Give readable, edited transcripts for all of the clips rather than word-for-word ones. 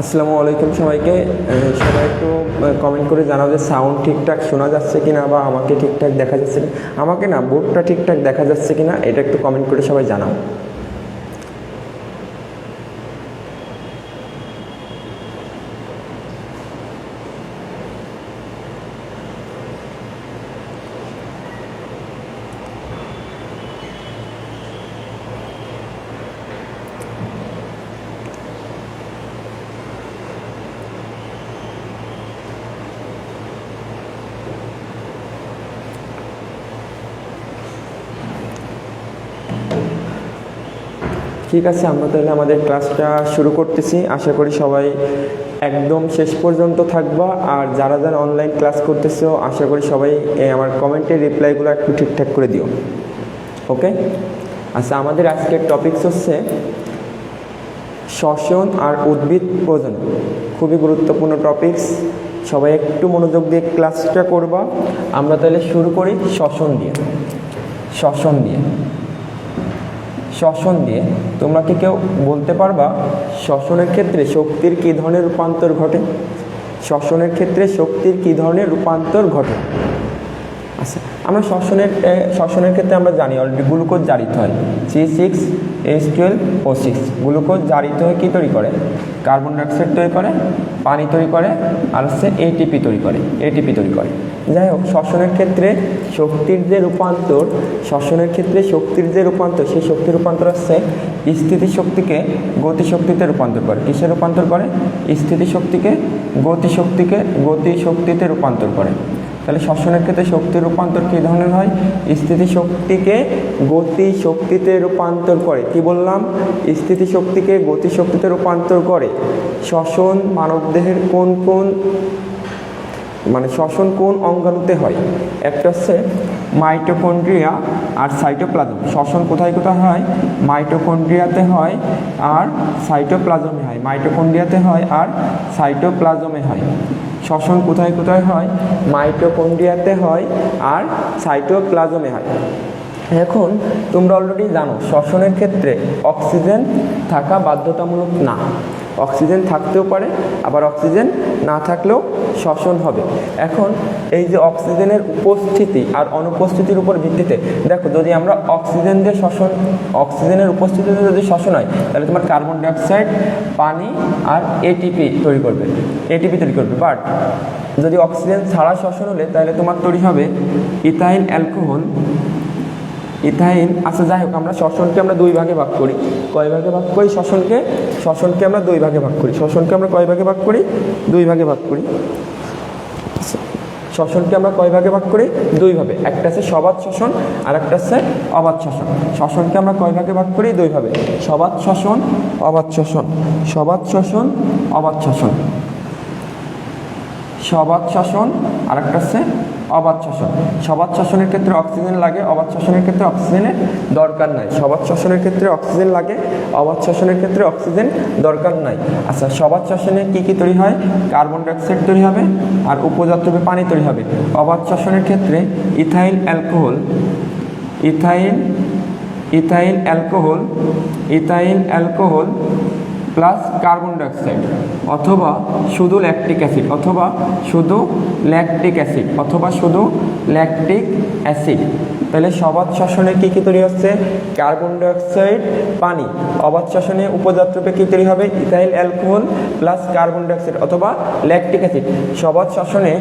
আসসালামু আলাইকুম সবাইকে। সবাই একটু কমেন্ট করে জানাও যে সাউন্ড ঠিকঠাক শোনা যাচ্ছে কিনা বা আমাকে ঠিকঠাক দেখা যাচ্ছে কিনা। আমাকে না বোর্ডটা ঠিকঠাক দেখা যাচ্ছে কিনা এটা একটু কমেন্ট করে সবাই জানাও। ঠিক আছে, আমরা তাহলে আমাদের ক্লাসটা শুরু করতেছি। আশা করি সবাই একদম শেষ পর্যন্ত থাকবা। আর যারা যারা অনলাইন ক্লাস করতেছো আশা করি সবাই আমার কমেন্টের রিপ্লাইগুলো একটু ঠিকঠাক করে দিও। ওকে, আচ্ছা, আমাদের আজকের টপিকস হচ্ছে শ্বসন আর উদ্ভিদ প্রজনন। খুবই গুরুত্বপূর্ণ টপিকস, সবাই একটু মনোযোগ দিয়ে ক্লাসটা করবা। আমরা তাহলে শুরু করি শ্বসন দিয়ে। শ্বসন দিয়ে তোমরা কি কেউ বলতে পারবা শ্বসনের ক্ষেত্রে শক্তির কী ধরনের রূপান্তর ঘটে? শ্বসনের ক্ষেত্রে শক্তির কী ধরনের রূপান্তর ঘটে? আচ্ছা, আমরা শ্বসনের ক্ষেত্রে আমরা জানি অলরেডি গ্লুকোজ জারিত হয়, C6H12O6। গ্লুকোজ জারিত হয়ে কী তৈরি করে? কার্বন ডাইঅক্সাইড তৈরি করে, পানি তৈরি করে, আর হচ্ছে এটিপি তৈরি করে। যাই হোক, শ্বসনের ক্ষেত্রে শক্তির যে রূপান্তর সেই শক্তির রূপান্তর হচ্ছে স্থিতিশক্তিকে গতিশক্তিতে রূপান্তর করে। কিসে রূপান্তর করে? স্থিতিশক্তিকে গতিশক্তিতে রূপান্তর করে। তাহলে শ্বসনের ক্ষেত্রে শক্তির রূপান্তর কী ধরনের হয়? স্থিতিশক্তিকে গতিশক্তিতে রূপান্তর করে। কি বললাম? স্থিতিশক্তিকে গতিশক্তিতে রূপান্তর করে। শ্বসন মানবদেহের শ্বসন কোন অঙ্গাণুতে হয়? একটা হচ্ছে মাইটোকন্ড্রিয়া আর সাইটোপ্লাজম। শ্বসন কোথায় কোথায় হয়? মাইটোকন্ড্রিয়াতে হয় আর সাইটোপ্লাজমে হয়। মাইটোকন্ড্রিয়াতে হয় আর সাইটোপ্লাজমে হয়। শ্বসন কোথায় কোথায় হয়? মাইটোকন্ড্রিয়াতে হয় আর সাইটোপ্লাজমে হয়। এখন তোমরা অলরেডি জানো শ্বসনের ক্ষেত্রে অক্সিজেন থাকা বাধ্যতামূলক না। অক্সিজেন থাকতেও পারে, আবার অক্সিজেন না থাকলেও শ্বসন হবে। এখন এই যে অক্সিজেনের উপস্থিতি আর অনুপস্থিতির উপর ভিত্তিতে দেখো, যদি আমরা অক্সিজেনের উপস্থিতিতে যদি শ্বসন হয় তাহলে তোমার কার্বন ডাইঅক্সাইড, পানি আর এটিপি তৈরি করবে। বাট যদি অক্সিজেন ছাড়া শ্বসন হলে তাহলে তোমার তৈরি হবে ইথাইল অ্যালকোহল। আচ্ছা, যাই হোক, আমরা শ্বসনকে আমরা দুই ভাগে ভাগ করি। কয় ভাগে ভাগ করি? শ্বসনকে আমরা দুই ভাগে ভাগ করি। শ্বসনকে আমরা কয় ভাগে ভাগ করি? দুই ভাগে ভাগ করি। শ্বসনকে আমরা কয় ভাগে ভাগ করি? দুই ভাবে। একটা আছে সবাত শ্বসন আর একটা আছে অবাত শ্বসন। শ্বসনকে আমরা কয় ভাগে ভাগ করি? দুই ভাবে, সবাত শ্বসন, অবাত শ্বসন। সবাত শ্বসন আর একটা আছে অবাত শ্বসন। সবাত শ্বসনের ক্ষেত্রে অক্সিজেন লাগে, অবাত শ্বসনের ক্ষেত্রে অক্সিজেনের দরকার নাই। সবাত শ্বসনের ক্ষেত্রে অক্সিজেন লাগে, অবাত শ্বসনের ক্ষেত্রে অক্সিজেন দরকার নাই। আচ্ছা, সবাত শ্বসনে কি কি তৈরি হয়? কার্বন ডাইঅক্সাইড তৈরি হবে আর উপজাত রূপে পানি তৈরি হবে। অবাত শ্বসনের ক্ষেত্রে ethyl alcohol plus carbon dioxide অথবা শুধু ল্যাকটিক অ্যাসিড তাহলে সবাত শ্বসনে কী কী তৈরি হচ্ছে? কার্বন ডাইঅক্সাইড, পানি। অবাত শ্বসনে উপজাত রূপে কী তৈরি হবে? Ethyl alcohol plus carbon dioxide অথবা ল্যাকটিক অ্যাসিড। সবাত শ্বসনে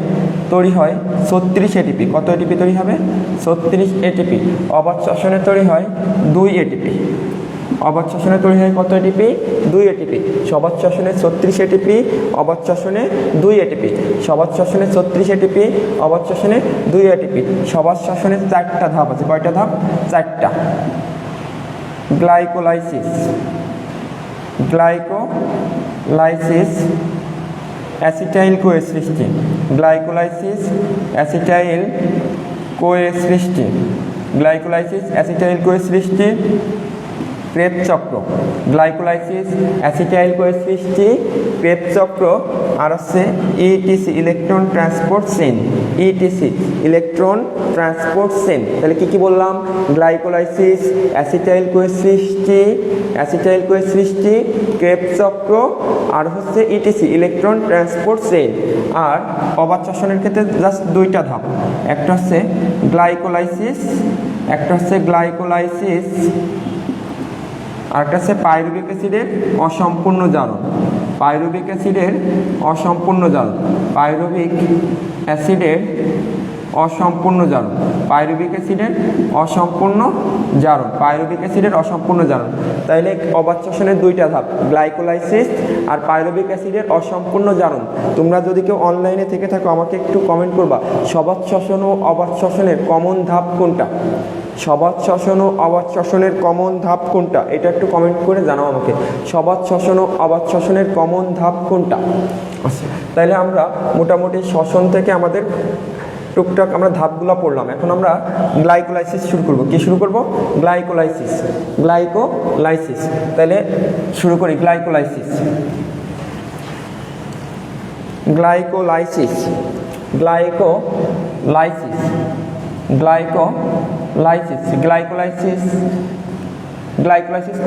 তৈরি হয় 36 এটিপি। কত এটিপি তৈরি হবে? 36 এটিপি। অবাত শ্বসনে তৈরি হয় 2 এটিপি। অবাত শ্বসনে তৈরি হয় কত এটিপি? 2 এটিপি। সবাত শ্বসনে 36 এটিপি, অবাত শ্বসনে 2 এটিপি। সবাত শ্বসনে 36 এটিপি, অবাত শ্বসনে 2 এটিপি। সবাত শ্বসনে 4টা ধাপ আছে। কয়টা ধাপ? 4টা। গ্লাইকোলাইসিস, অ্যাসিটাইল কোয়ের সৃষ্টি, ক্রেবস চক্র। গ্লাইকোলাইসিস, অ্যাসিটাইল কোয়ের সৃষ্টি, ক্রেবস চক্র, আর হচ্ছে etc, electron transport chain. Etc electron transport chain. তাহলে কি বললাম? গ্লাইকোলাইসিস, অ্যাসিটাইল কোয়ের সৃষ্টি, ক্রেবস চক্র, আর হচ্ছে ইটিসি ইলেকট্রন ট্রান্সপোর্ট চেইন। আর অবাত শ্বসনের ক্ষেত্রে জাস্ট দুইটা ধাপ, একটা হচ্ছে গ্লাইকোলাইসিস, আর একটা হচ্ছে পাইরুভিক অ্যাসিডের অসম্পূর্ণ জারণ। পাইরুভিক অ্যাসিডের অসম্পূর্ণ জারণ। তাইলে অবাত শ্বসনের দুইটা ধাপ, গ্লাইকোলাইসিস আর পাইরুভিক অ্যাসিডের অসম্পূর্ণ জারণ। তোমরা যদি কেউ অনলাইনে থেকে থাকো আমাকে একটু কমেন্ট করবা, সবাত শ্বসন ও অবাত শ্বসনের কমন ধাপ কোনটা? সবাত শ্বসন ও অবাত শ্বসনের কমন ধাপ কোনটা? এটা একটু কমেন্ট করে জানাও আমাকে। সবাত শ্বসন ও অবাত শ্বসনের কমন ধাপ কোনটা? আচ্ছা, তাইলে আমরা মোটামুটি শ্বসন থেকে আমাদের টুকটাক আমরা ধাপগুলো পড়লাম। এখন আমরা গ্লাইকোলাইসিস শুরু করব। কি শুরু করব? গ্লাইকোলাইসিস। তাহলে শুরু করি। গ্লাইকোলাইসিস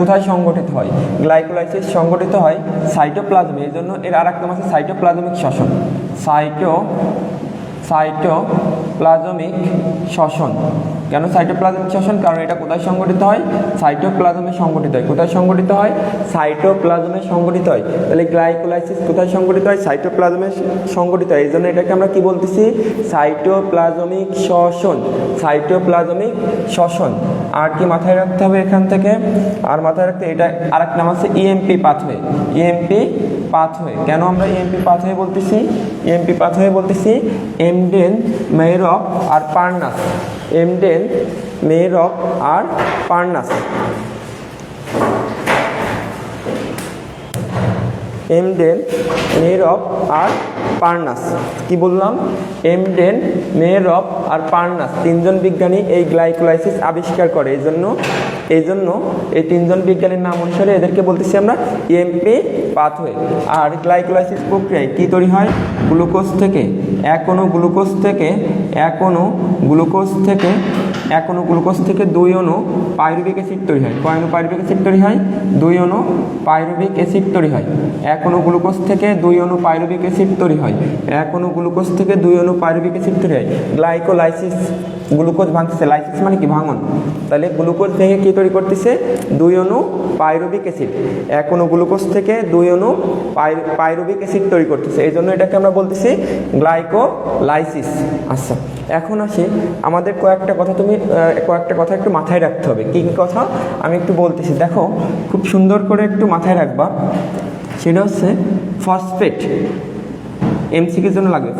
কোথায় সংগঠিত হয়? গ্লাইকোলাইসিস সংগঠিত হয় সাইটোপ্লাজমে। এই জন্য এর আরেক নাম আছে সাইটোপ্লাজমিক শ্বসন। সাইটোপ্লাজমিক শ্বসন। কেন সাইটোপ্লাজমিক শ্বসন? কারণ এটা কোথায় সংগঠিত হয়? সাইটোপ্লাজমে সংগঠিত হয়। কোথায় সংগঠিত হয়? সাইটোপ্লাজমে সংগঠিত হয়। তাহলে গ্লাইকোলাইসিস কোথায় সংগঠিত হয়? সাইটোপ্লাজমে সংগঠিত হয়। এই জন্য এটাকে আমরা কি বলতেছি? সাইটোপ্লাজমিক শ্বসন। আর কি মাথায় রাখতে হবে এখান থেকে? আর মাথায় রাখতে এটা আরেক নাম আছে ইএমপি পাথওয়ে। কেন আমরা ইএমপি পাথওয়ে বলতেছি? এমডেন, মেয়রফ আর পার্নাস। কি বললাম? এমডেন, মেয়রফ আর পার্নাস তিনজন বিজ্ঞানী এই গ্লাইকোলাইসিস আবিষ্কার করে। এই জন্য এই তিনজন বিজ্ঞানীর নাম অনুসারে এদেরকে বলতেছি আমরা ইএমপি পাথওয়ে। আর গ্লাইকোলাইসিস প্রক্রিয়ায় কি তৈরি হয়? গ্লুকোজ থেকে এক অণু গ্লুকোজ থেকে 2 অণু পাইরুভিক অ্যাসিড তৈরি হয়। কয় অণু পাইরুভিক অ্যাসিড তৈরি হয়? 2 অণু পাইরুভিক অ্যাসিড তৈরি হয়। এক অণু গ্লুকোজ থেকে 2 অণু পাইরুভিক অ্যাসিড তৈরি হয়। Glycolysis, glucose ভাঙতেছে। লাইসিস মানে কি? ভাঙন। তাহলে গ্লুকোজ ভেঙে কি তৈরি করতেছে? 2 অণু পাইরুভিক অ্যাসিড। এক অণু গ্লুকোজ থেকে 2 অণু পাইরুভিক অ্যাসিড তৈরি করতেছে। এই জন্য এটাকে আমরা বলতেছি গ্লাইকোলাইসিস। আচ্ছা, এখন আসি আমাদের কয়েকটা কথা একটু মাথায় রাখতে হবে। কি কথা আমি একটু বলতেছি, দেখো খুব সুন্দর করে একটু মাথায় রাখবা। সেটা হচ্ছে ফসফেট। এমসিকিউর জন্য লাগবে।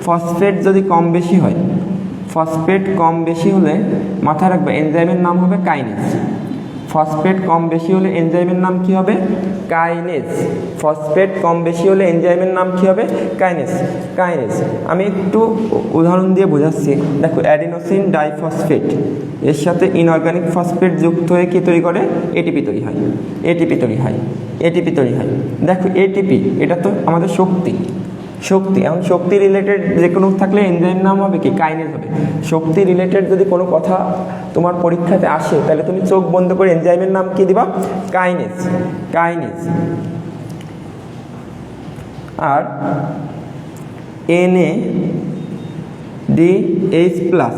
ফসফেট যদি কম বেশি হলে মাথায় রাখবে এনজাইমের নাম হবে কাইনেজ। ফসফেট কম বেশি হলে এনজাইমের নাম কি হবে? কাইনেজ। আমি একটু উদাহরণ দিয়ে বোঝাচ্ছি। দেখো অ্যাডিনোসিন ডাইফসফেট এর সাথে ইনঅর্গানিক ফসফেট যুক্ত হয়ে কি তৈরি করে? এটিপি তৈরি হয়। দেখো এটিপি এটা তো আমাদের শক্তি। এখন শক্তি রিলেটেড যে কোনো থাকলে এনজাইম নাম হবে কি? কাইনেজ হবে। শক্তি রিলেটেড যদি কোনো কথা তোমার পরীক্ষাতে আসে তাহলে তুমি চোখ বন্ধ করে এনজাইমের নাম কি দিবা? কাইনেজ। আর NADH প্লাস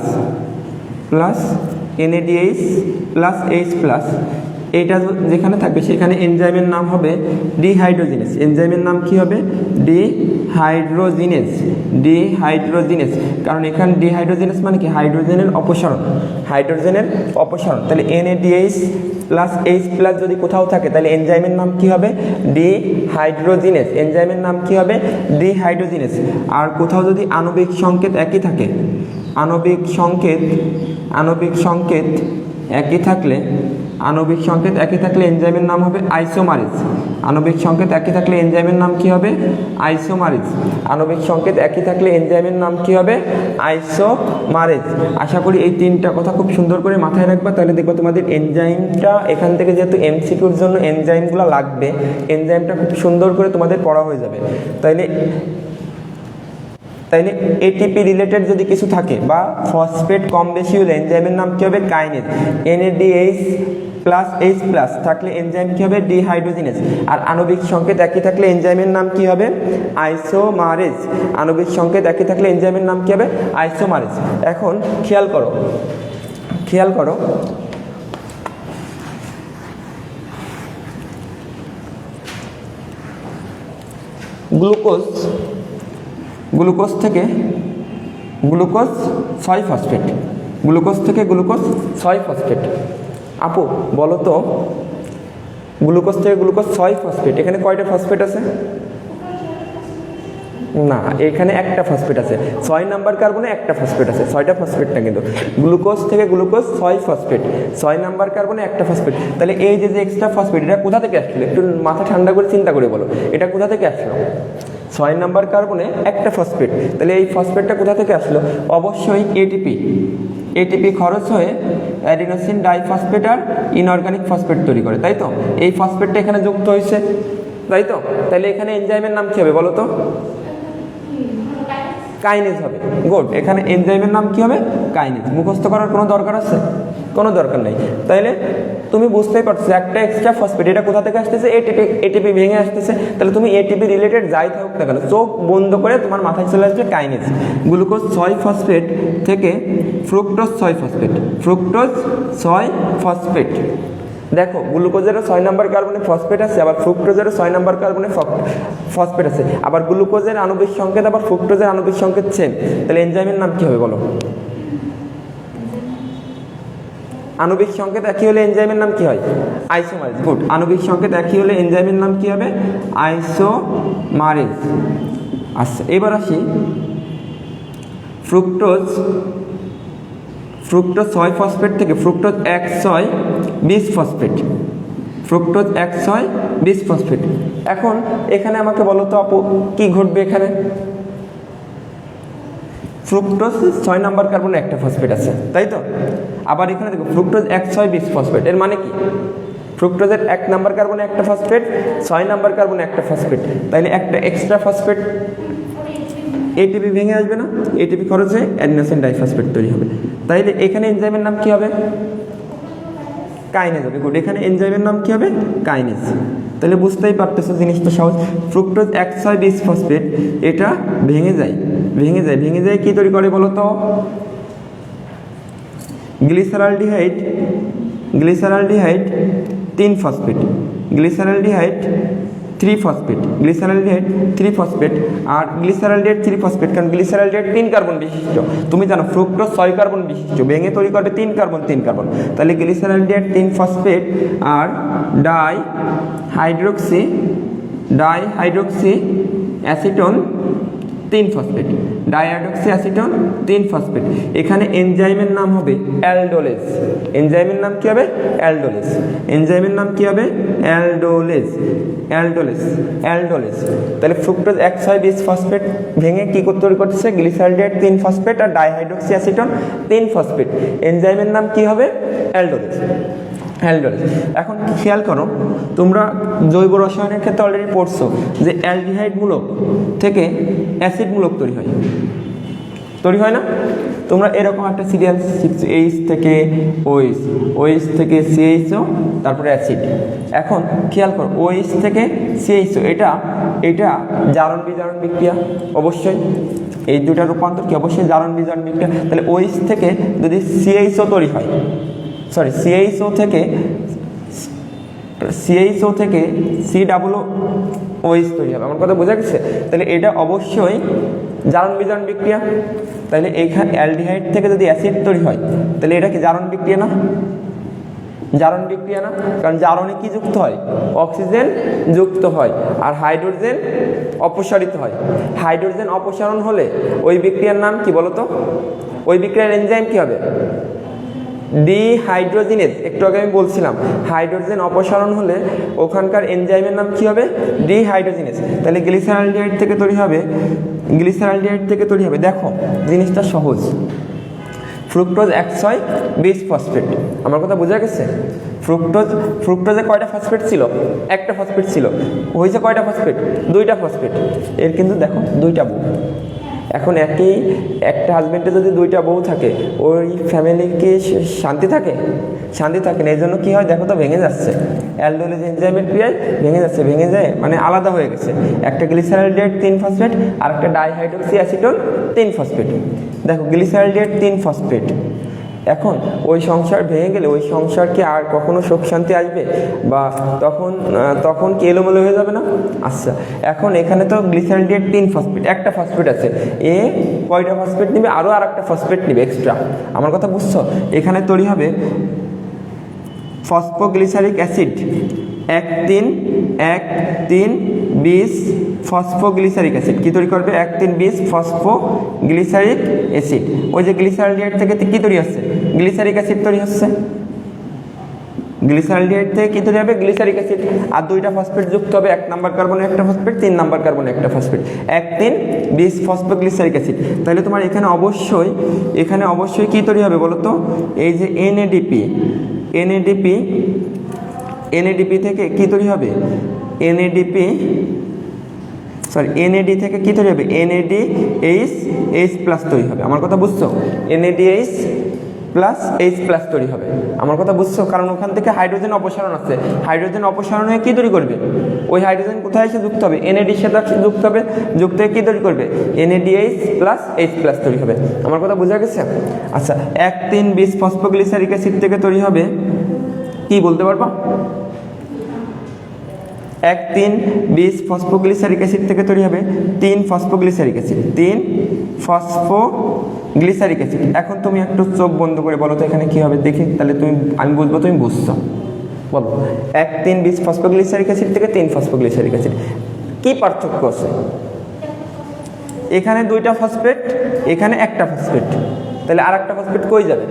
H প্লাস এটা যেখানে থাকবে সেখানে এনজাইমের নাম হবে ডিহাইড্রোজিনেস। এনজাইমের নাম কি হবে? ডিহাইড্রোজিনেস। কারণ এখানে ডিহাইড্রোজিনেস মানে কি? হাইড্রোজেনের অপসারণ। তাহলে NADH প্লাস H প্লাস যদি কোথাও থাকে তাহলে এনজাইমের নাম কি হবে? ডিহাইড্রোজিনেস। আর কোথাও যদি আণবিক সংকেত একই থাকে, আণবিক সংকেত একই থাকলে এনজাইমের নাম হবে আইসোমারেজ। আণবিক সংকেত একই থাকলে এনজাইমের নাম কি হবে? আইসোমারেজ। আশা করি এই তিনটা কথা খুব সুন্দর করে মাথায় রাখবা, তাহলে দেখবা তোমাদের এনজাইমটা এখান থেকে যেহেতু এমসিকিউর জন্য এনজাইমগুলো লাগবে, এনজাইমটা খুব সুন্দর করে তোমাদের পড়া হয়ে যাবে। তাইলে তাইলে এটিপি রিলেটেড যদি কিছু থাকে বা ফসফেট কম বেশি হলে এনজাইমের নাম কী হবে? Kinase. NADH plus H plus থাকলে এনজাইম কী হবে? ডিহাইড্রোজিনেজ। আর আণবিক সংকেত একই থাকলে এনজাইমের নাম কী হবে? আইসোমারেজ। আণবিক সংকেত একই থাকলে এনজাইমের নাম কী হবে? আইসোমারেজ। এখন খেয়াল করো গ্লুকোজ থেকে গ্লুকোজ 6 ফসফেট, গ্লুকোজ থেকে গ্লুকোজ 6 ফসফেট। আপু বলো তো, গ্লুকোজ থেকে গ্লুকোজ 6 ফসফেট, এখানে কয়টা ফসফেট আছে? না, এখানে একটা ফসফেট আছে। 6 নাম্বার কার্বনে একটা ফসফেট আছে, 6টা ফসফেট না কিন্তু। গ্লুকোজ থেকে গ্লুকোজ 6 ফসফেট, 6 নাম্বার কার্বনে একটা ফসফেট। তাহলে এই যে এক্সট্রা ফসফেট, এটা কোথা থেকে আসলো? একটু মাথা ঠান্ডা করে চিন্তা করে বলো, এটা কোথা থেকে আসলো? 6 নাম্বার কার্বনে একটা ফসফেট, তাহলে এই ফসফেটটা কোথা থেকে আসলো? অবশ্যই এটিপি খরচ হয়ে অ্যাডিনোসিন ডাইফসফেট আর ইনঅর্গানিক ফসফেট তৈরি করে, তাই তো? এই ফসফেটটা এখানে যুক্ত হয়েছে, তাই তো? তাহলে এখানে এনজাইমের নাম কী হবে বলো তো? কাইনেজ হবে। গুড, এখানে এনজাইমের নাম কী হবে? কাইনেজ। মুখস্থ করার কোনো দরকার আছে? কোনো দরকার নেই। তাইলে তুমি বুঝতেই পারছো একটা এক্সট্রা ফসফেট, এটা কোথা থেকে আসতেছে? এটিপি ভেঙে আসতেছে। তাহলে তুমি এটিপি রিলেটেড যাই থাকুক না কেন, চোখ বন্ধ করে তোমার মাথায় চলে আসবে কাইনেজ। গ্লুকোজ 6 ফসফেট থেকে ফ্রুক্টোজ 6 ফসফেট, ফ্রুক্টোজ 6 ফসফেট। দেখো গ্লুকোজেরও 6 নাম্বার কার্বনে ফসফেট আছে, আবার ফ্রুক্টোজেরও 6 নাম্বার কার্বনে ফসফেট আছে। আবার গ্লুকোজের আণবিক সংকেত আবার ফ্রুক্টোজের আণবিক সংকেত সেম। তাহলে এনজাইমের নাম কী হবে বলো? আণবিক সংকেত একই হলে এনজাইমের নাম কী হয়? আইসোমারেজ। গুড, আণবিক সংকেত একই হলে এনজাইমের নাম কী হবে? আইসোমারেজ। আচ্ছা, এবার আসি ফ্রুক্টোজ 6 ফসফেট থেকে ফ্রুক্টোজ 1,6,20 ফসফেট, ফ্রুক্টোজ 1,6,20 ফসফেট। এখন এখানে আমাকে বলো তো আপু, কি ঘটবে এখানে? ফ্রুক্টোজ 6 নাম্বার কার্বনে একটা ফসফেট আছে, তাই তো? আবার এখানে দেখো ফ্রুক্টোজ 1,6,20 ফসফেট, এর মানে কি? ফ্রুক্টোজের 1 নাম্বার কার্বনে একটা ফসফেট, 6 নাম্বার কার্বনে একটা ফসফেট, তাইলে একটা এক্সট্রা ফসফেট এটিপি ভেঙে আসবে না? এটিপি খরচে অ্যাডিনোসিন ডাইফসফেট তৈরি হবে। তাইলে এখানে এনজাইমের নাম কী হবে? কাইনেজ হবে। গুড, এখানে এনজাইমের নাম কী হবে? কাইনেজ। তাহলে বুঝতেই পারতেছো জিনিসটা সহজ। ফ্রুক্টোজ 1,6,20 ফসফেট, এটা ভেঙে যায় কি তৈরি করে বলো তো? Glyceraldehyde 3 phosphate, glyceraldehyde 3 phosphate, glyceraldehyde 3 phosphate. আর গ্লিসারালডিহাইড 3 ফসফেট কারণ গ্লিসারালডিহাইড 3 কার্বন বিশিষ্ট। তুমি জানো ফ্রুক্টোজ 6 কার্বন বিশিষ্ট, ভেঙে তৈরি করে 3 কার্বন। তাহলে গ্লিসারালডিহাইড 3 ফসফেট আর dihydroxyacetone 3 phosphate, dihydroxyacetone 3 phosphate. এখানে এনজাইমের নাম হবে অ্যালডোলেজ। এনজাইমের নাম কি হবে? অ্যালডোলেজ। এনজাইমের নাম কি হবে? অ্যালডোলেজ। তাহলে ফ্রুক্টোজ 1,6,20 ফসফেট ভেঙে কি তৈরি করতেছে? গ্লিসারালডিহাইড 3 ফসফেট আর ডাইহাইড্রোক্সি অ্যাসিটোন 3 ফসফেট। এনজাইমের নাম কি হবে? অ্যালডোলেজ। এখন খেয়াল করো, তোমরা জৈব রসায়নের ক্ষেত্রে অলরেডি পড়ছো যে অ্যালডিহাইড মূলক থেকে অ্যাসিড মূলক তৈরি হয় না? তোমরা এরকম একটা সিরিয়াল শিখছো, এইচ থেকে OH থেকে CHO, তারপরে অ্যাসিড। এখন খেয়াল করো, OH থেকে CHO, এটা জারণ বিজারণ বিক্রিয়া। অবশ্যই এই দুটার রূপান্তর কি? অবশ্যই জারণ বিজারণ বিক্রিয়া। তাহলে OH থেকে যদি CHO তৈরি হয়, CHO থেকে COOH তৈরি হবে। আমার কথা বোঝা গেছে? তাহলে এটা অবশ্যই জারণ বিজারণ বিক্রিয়া। তাহলে এইখানে অ্যালডিহাইড থেকে যদি অ্যাসিড তৈরি হয়, তাহলে এটা কি জারণ বিক্রিয়া না? কারণ জারণে কি যুক্ত হয়? অক্সিজেন যুক্ত হয় আর হাইড্রোজেন অপসারিত হয়। হাইড্রোজেন অপসারণ হলে ওই বিক্রিয়ার নাম কি বলতো? ওই বিক্রিয়ার এনজাইম কি হবে? ডিহাইড্রোজিনেজ। একটু আগে আমি বলছিলাম হাইড্রোজেন অপসারণ হলে ওখানকার এনজাইমের নাম কি হবে? ডিহাইড্রোজিনেজ। তাহলে গ্লিসারালডিহাইড থেকে তৈরি হবে। দেখো জিনিসটা সহজ। Fructose 1,6,20 phosphate. আমার কথা বোঝা গেছে? ফ্রুক্টোজে কয়টা ফসফেট ছিল? একটা ফসফেট ছিল। হয়েছে কয়টা ফসফেট? 2টা ফসফেট। এর কিন্তু দেখো 2টা বুক, এখন একটা হাজবেন্ডে যদি দুইটা বউ থাকে, ওই ফ্যামিলি কি শান্তি থাকে? শান্তি থাকে না। এই জন্য কী হয় দেখো তো, ভেঙে যাচ্ছে। অ্যালডোলিজ এনজাইমের ক্রিয়ায় ভেঙে যাচ্ছে, ভেঙে যায় মানে আলাদা হয়ে গেছে। একটা গ্লিসারলডিহাইড 3 ফসফেট আর একটা ডাইহাইড্রোক্সি অ্যাসিটোন 3 ফসফেট। দেখো গ্লিসারলডিহাইড 3 ফসফেট, এখন ওই সংসার ভেঙে গেলে ওই সংসার কি আর কখনো সুখ শান্তি আসবে? বা তখন কি এলোমেলো হয়ে যাবে না? আচ্ছা, এখন এখানে তো গ্লিসারলডিহাইড 3 ফসফেট, একটা ফসফেট আছে, এ কয়টা ফসফেট নেবে? আরও আর একটা ফসফেট নেবে এক্সট্রা। আমার কথা বুঝছো? এখানে তৈরি হবে ফসফোগ্লিসারিক অ্যাসিড 1,3,1,3,20 ফসফোগ্লিসারিক অ্যাসিড। কী তৈরি করবে? 1,3,20 ফসফোগ্লিসারিক অ্যাসিড। ওই যে গ্লিসারলডিহাইড থেকে কী তৈরি হচ্ছে? গ্লিসারিক অ্যাসিড তৈরি হচ্ছে। গ্লিসারলডিহাইড থেকে কী তৈরি হবে? Glyceric acid. আর দুইটা ফসফেট যুক্ত হবে, 1 নম্বর কার্বনে একটা ফসফেট, 3 নম্বর কার্বনে একটা ফসফেট, 1,3,20 ফসফোগ্লিসারিক অ্যাসিড। তাহলে তোমার এখানে অবশ্যই কী তৈরি হবে বলো তো? এই যে এনএডিপি থেকে কী তৈরি হবে? এনএডি থেকে কী তৈরি হবে? NADH+ তৈরি হবে। আমার কথা বুঝছো? NADH+H+ তৈরি হবে। আমার কথা বুঝছো? কারণ ওখান থেকে হাইড্রোজেন অপসারণ আছে, হাইড্রোজেন অপসারণ হয়ে কী তৈরি করবে? ওই হাইড্রোজেন কোথায় এসে যুক্ত হবে? NAD সাথে যুক্ত হবে, যুক্ত হয়ে কী তৈরি করবে? NADH+H+ তৈরি হবে। আমার কথা বোঝা গেছে? আচ্ছা, 1,3,20 ফসফোগ্লিসারিক অ্যাসিড থেকে তৈরি হবে কি বলতে পারবা? 1,3,20 ফসফোগ্লিসারিক অ্যাসিড থেকে তৈরি হবে 3 ফসফোগ্লিসারিক অ্যাসিড, 3 ফসফোগ্লিসারিক অ্যাসিড। এখন তুমি একটু চোখ বন্ধ করে বলো তো এখানে কী হবে দেখি, তাহলে আমি বুঝবো তুমি বুঝছো। বলো, 1,3,20 ফসফোগ্লিসারিক অ্যাসিড থেকে 3 ফসফোগ্লিসারিক অ্যাসিড, কী পার্থক্য আছে? এখানে 2টা ফসফেট, এখানে একটা ফসফেট, তাহলে আর একটা ফসফেট কই যাবে?